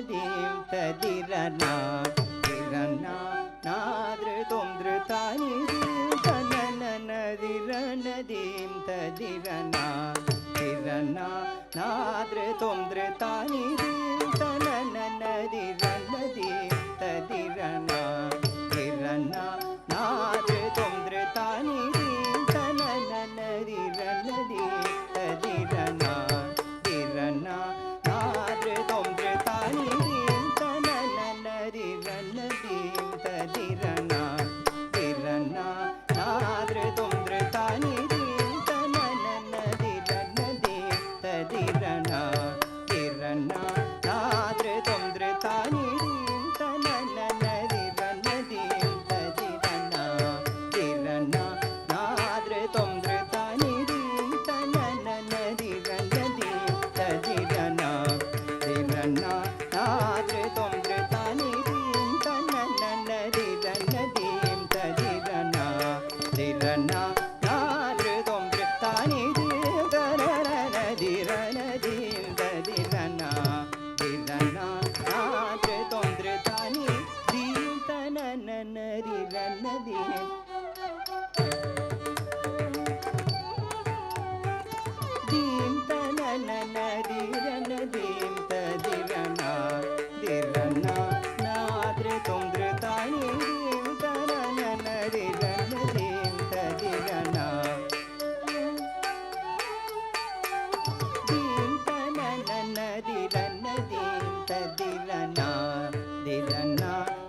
ಧೀಂ ತದಿರನ ದಿರನ ನಾದೃತುಂ ಧೃತಾನಿ ಧೀಂ ತನನ ದಿರನ ಧೀಂ ತದಿರನ ದಿರನ ನಾದೃತುಂ ಧೃತಾನಿ ಧೀಂ ತನನ ದಿರನ ಧೀಂ ತದಿರನ ದಿರನ ನಾದೃತುಂ ಧೃತಾನಿ ಧೀಂ ತನನ ದಿರನ ಧೀಂ ತದಿರನ ದಿರನ ನಾದೃತುಂ ಧೃತಾನಿ ಧೀಂ ತನನ ದಿರನ ಧೀಂ ತದಿರನ ದಿರನ ನಾದೃತುಂ ಧೃತಾನಿ ಧೀಂ ತನನ ದಿರನ ಧೀಂ ತದಿರನ ದಿರನ ನಾದೃತುಂ ಧೃತಾನಿ ಧೀಂ ತನನ ದಿರನ ಧೀಂ ತದಿರನ ದಿರನ ನಾದೃತುಂ ಧೃತಾನಿ ಧೀಂ ತನನ ದಿರನ ಧೀಂ ತದಿರನ ದಿರನ ನಾದೃತುಂ ಧೃತಾನಿ ಧೀಂ ತನನ ದಿರನ ಧೀಂ ತದಿರನ ದಿರನ ನಾದೃತುಂ ಧೃತಾನಿ ಧೀಂ ತನನ ದಿರನ ಧೀಂ ತದಿರನ ದಿರನ ನಾದೃತುಂ ಧೃತಾನಿ ಧೀಂ ತನನ ದಿರನ ಧೀಂ ಧೀಂ ತನನ ದಿರನ ಧೀಂ ತದಿರನ ದಿರನ ನಾದೃತುಂ ಧೃತಾನಿ ಧೀಂ ತನನ ದಿರನ ಧೀಂ ತದಿರನ ಧೀಂ ತನನ ದಿರನ ಧೀಂ ತದಿರನ ದಿರನ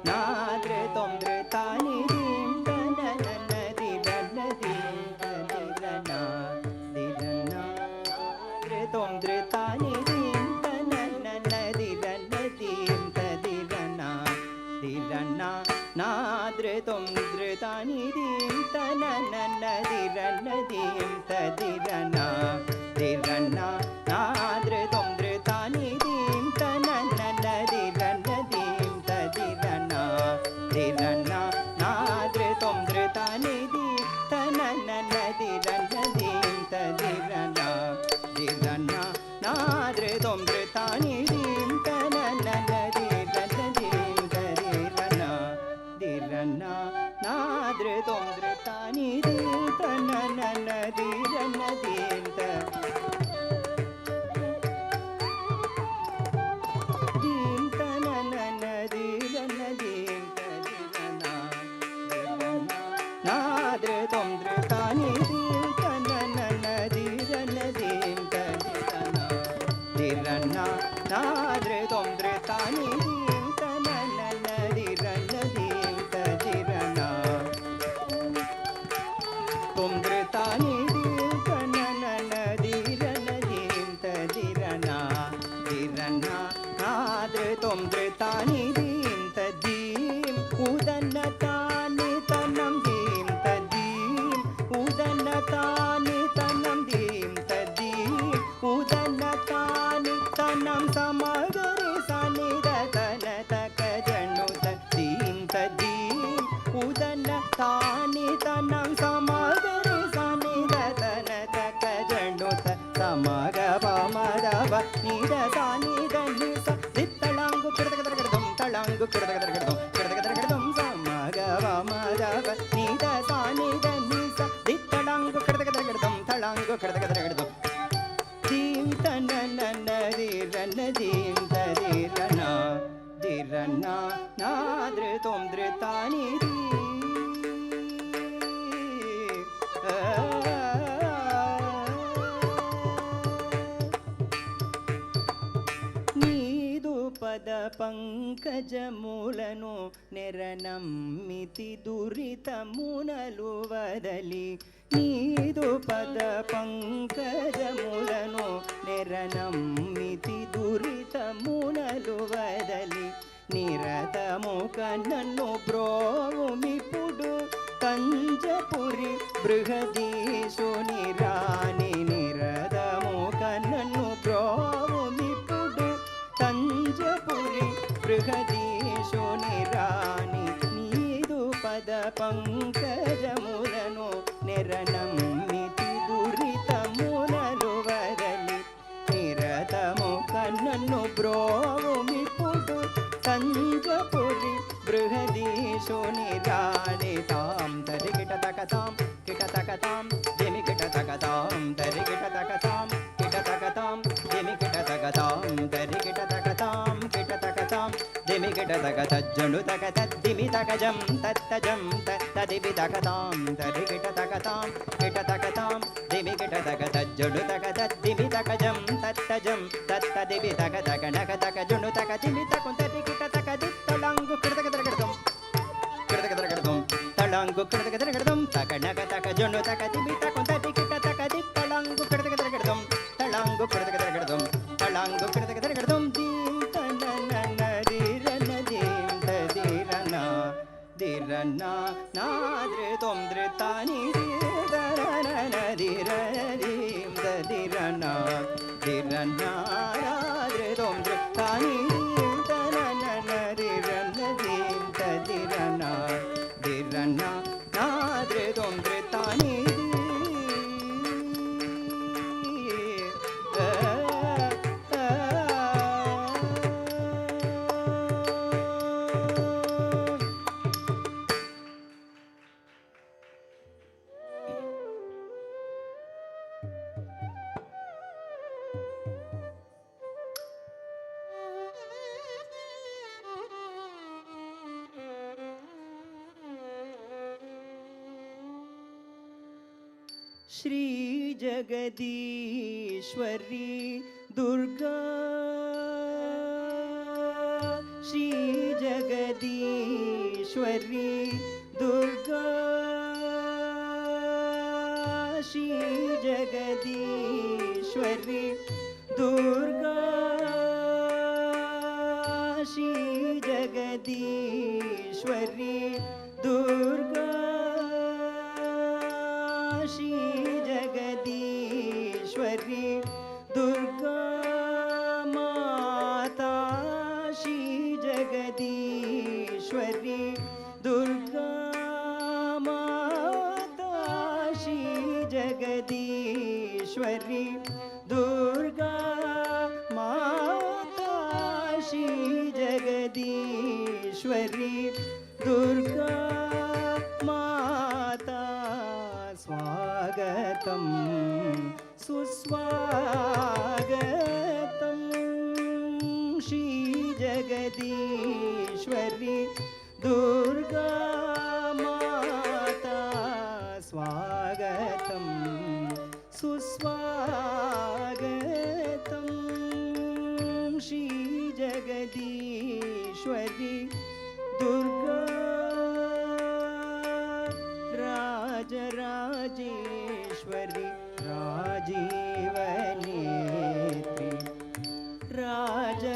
ನಾದೃತುಂ ಧೃತಾನಿ ಧೀಂ ತನನ ದಿರನ ಧೀಂ ತದಿರನ ದಿರನ ನಾದೃತುಂ ಧೃತಾನಿ ಧೀಂ ತನನ ದಿರನ ಧೀಂ ತದಿರನ ದಿರನ ನಾದೃತುಂ ಧೃತಾನಿ ಧೀಂ ತನನ ದಿರನ ಧೀಂ ತದಿರನ ದಿರನ ನಾದೃತುಂ ಧೃತಾನಿ ಧೀಂ ತನನ ದಿರನ ಧೀಂ ತದಿರನ ದಿರನ ನಾದೃತುಂ ಧೃತಾನಿ ಧೀಂ ತನನ ದಿರನ ಧೀಂ ತದಿರನ ದಿರನ ನಾದೃತುಂ ಧೃತಾನಿ ಧೀಂ ತನನ ದಿರನ ಧೀಂ ತದಿರನ ದಿರನ ನಾದೃತುಂ ಧೃತಾನಿ ಧೀಂ ತನನ ದಿರನ ಧೀಂ ಧೀಂ ತನನ ದಿರನ ಧೀಂ ತದಿರನ ದಿರನ ನಾದೃತುಂ ಧೃತಾನಿ ಧೀಂ ತನನ ದಿರನ ಧೀಂ ತದಿರನ ದಿರನ ನಾದೃತುಂ ಧೃತಾನಿ ಧೀಂ ತನನ ದಿರನ ಧೀಂ ತದಿರನ ತುಂ ಧೃತಾನಿ ಧೀಂ ತನನ ದಿರನ ಧೀಂ ತದಿರನ ದಿರನ ನಾದೃತುಂ ಧೃತಾನಿ ಧೀಂ ತದೀಂ ಉದನ್ನ ತಾನಿ ತನಂ ಧೀಂ ತದೀಂ ಉದನ್ನ ತಾನಿ ತನಂ ಧೀಂ ತದೀಂ ಉದನ್ನ ತಾನಿ ತನಂ ಸಮಗರಿ ಸನಿದ ತನ ತಕ ಜನುತ ಧೀಂ ತದೀಂ ಉದನ್ನ ತಾನಿ ತನಂ ಸಮಗರಿ ಸನಿದ ತನ ತಕ ಜನುತ ಸಮಗ ಪಮದವ ನಿದ ಸಾನಿದ ನಿಸ ದಿತ್ತಳಂಗು ಕಿಡದಗದಗದಂ ತಳಂಗು ಕಿಡದಗದಗದಂ ಕಿಡದಗದಗದಂ ಸಮಗ ಪಮದವ ನಿದ ಸಾನಿದ ನಿಸ ದಿತ್ತಳಂಗು ಕಿಡದಗದಗದಂ ತಳಂಗು ಕಿಡದಗದಗದಂ ಧೀಂ ತನನ ದಿರನ ಧೀಂ ತದಿರನ ದಿರನ ನಾದೃತುಂ ಧೃತಾನಿ ನೀದು ಪದ ಪಂಕಜಮೂಲನು ನೆರನಮ್ಮಿತಿ ದುರಿತ ಮುನಲು ವದಲಿ ನೀದು ಪದ ಪಂಕಜಮೂಲನು ನೆರನಮ್ಮಿತಿ ದುರಿತ ಮುನಲು ವದಲಿ ನಿರತ ಮುಖನನ್ನು ಬ್ರೋಮಿಪುಡು ಕಂಜಪುರಿ ಬೃಹದೀಶು ನಿರಾನಿ ನಿರದ ಮುಖನನ್ನು ಬ್ರೋಮಿಪುಡು ಕಂಜಪುರಿ ಬೃಹದೀಶು ನಿರಾನಿ ನೀದು ಪದ ಪಂಕಜಮೂಲನು ನೆರನಮ್ಮಿತಿ ದುರಿತ ಮೂಲಲು ವರಲಿ ನಿರತ ಮುಖನನ್ನು ಬ್ರೋಮಿಪುಡು कुञ्जपुरि बृहदीषु निराडितां तरिकिटतकतां किटतकतां दिमिकिटतकतां तरिकिटतकतां किटतकतां दिमिकिटतकतां तरिकिटतकतां किटतकतां दिमिकिटतकतज्जनुतकतद्दिमितकजं तत्तजं तत्तदिमितकतां तरिकिटतकतां किटतकतां दिमिकिटतकतज्जनुतकतद्दिमितकजं तत्तजं तत्तदिमितकतकनकतकजुनुतकदिमितकुन्तरिकिटतकदित्तलाङ्गु किटतकतकर्दं तलाङ्गु किटतकतकर्दं तकनकतकजुनुतकदिमितकुन्तरिकिटतकदित्तलाङ्गु किटतकतकर्दं तलाङ्गु किटतकतकर्दं तलाङ्गु किटतकतकर्दं दिरना नादृतं धृतानि दिरनदीरदीं ददिरना दिरना नादृतं धृतानि दननदीरनदीं ददिरना दिरना नादृतं धृतानि श्री जगदीश्वरी दुर्गा श्री जगदीश्वरी दुर्गा श्री जगदीश्वरी दुर्गा श्री जगदीश्वरी दुर्गा श्री जगदीश्वरी दुर्गा माता श्री जगदीश्वरी दुर्गा माता श्री जगदीश्वरी दुर्गा माता श्री जगदीश्वरी दुर्गा माता स्वागतं सुस्वागतं श्री जगदीश्वरी दुर्गा माता स्वागतं सुस्वागतं श्री जगदीश्वरी दुर्गा राजराजेश्वरी राजीवनेत्री राजराजेश्वरी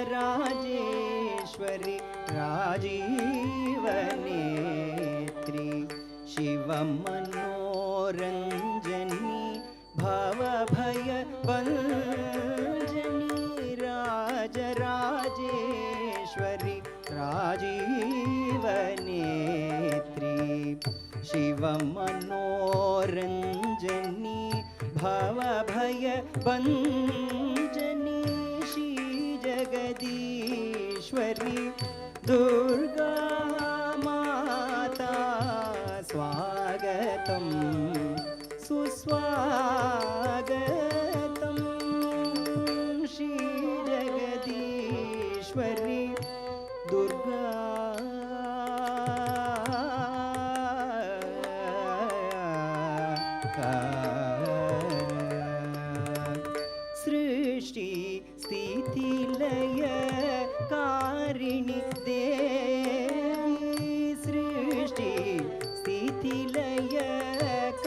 राजीवनेत्री शिवमनोरञ्जनी भवभयभञ्जनी राजराजेश्वरी राजीवनेत्री शिवमनोरञ्जनी भवभयभञ्जनी श्री जगदीश्वरी दुर्गा माता स्वागतं सुस्वागतं श्री जगदीश्वरी दुर्गा सृष्टि स्थिति लय कारिणि देवी सृष्टि स्थिति लय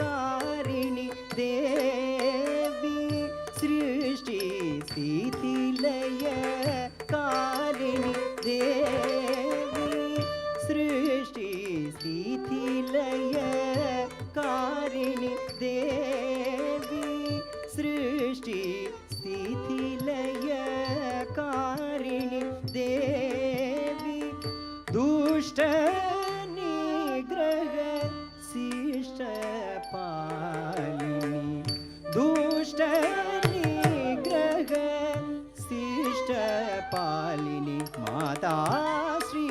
कारिणि देवी सृष्टि स्थिति लय कारिणि देवी सृष्टि स्थिति लय कारिणि देवी सृष्टि स्थिति लय कारिणि देवी दुष्ट निग्रह शिष्ट पालिनी दुष्ट निग्रह शिष्ट पालिनी माता श्री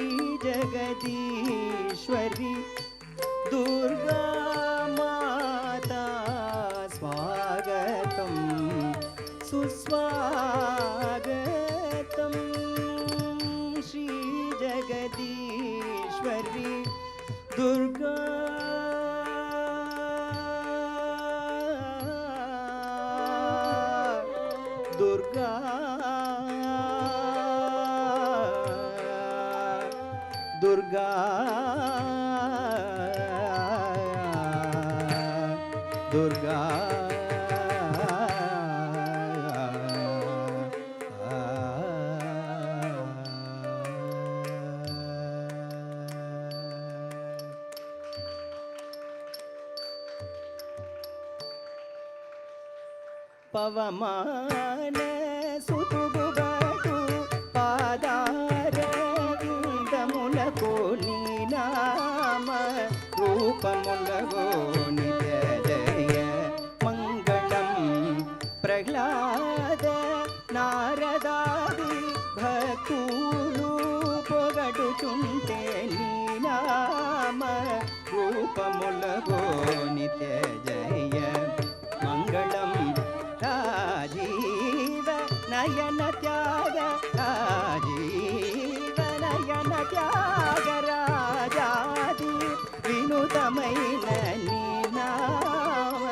Durga, Durga. పవమాన సుతుగుబటు పాదారవిందములకు నీ నామ రూపములకు నిత్య జయ మంగళం ప్రహ్లాద నారదాది భక్తులు పొగడుచుంటే నీ నామ రూపములకు నిత్య జయ మంగళం రాజీవ నయన త్యాగ రాజీవ నయన త్యాగ రాజాది వినుతమైన నీ నామ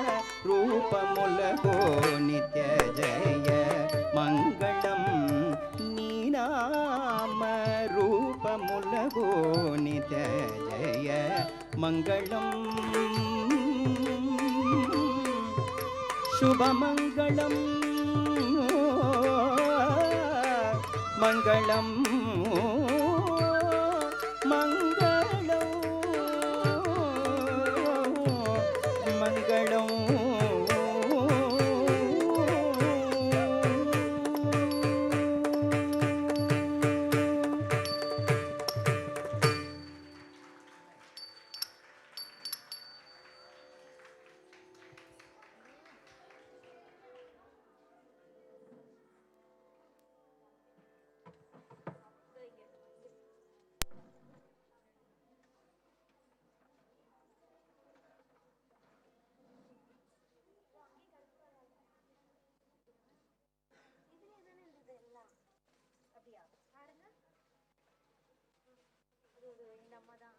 రూపములకు నిత్య జయ మంగళం నీ నామ రూపములకు నిత్య జయ మంగళం శుభమంగళం మంగళం మంగళం మంగళం அப்படியா பாருங்க அது இந்த அம்மா தான்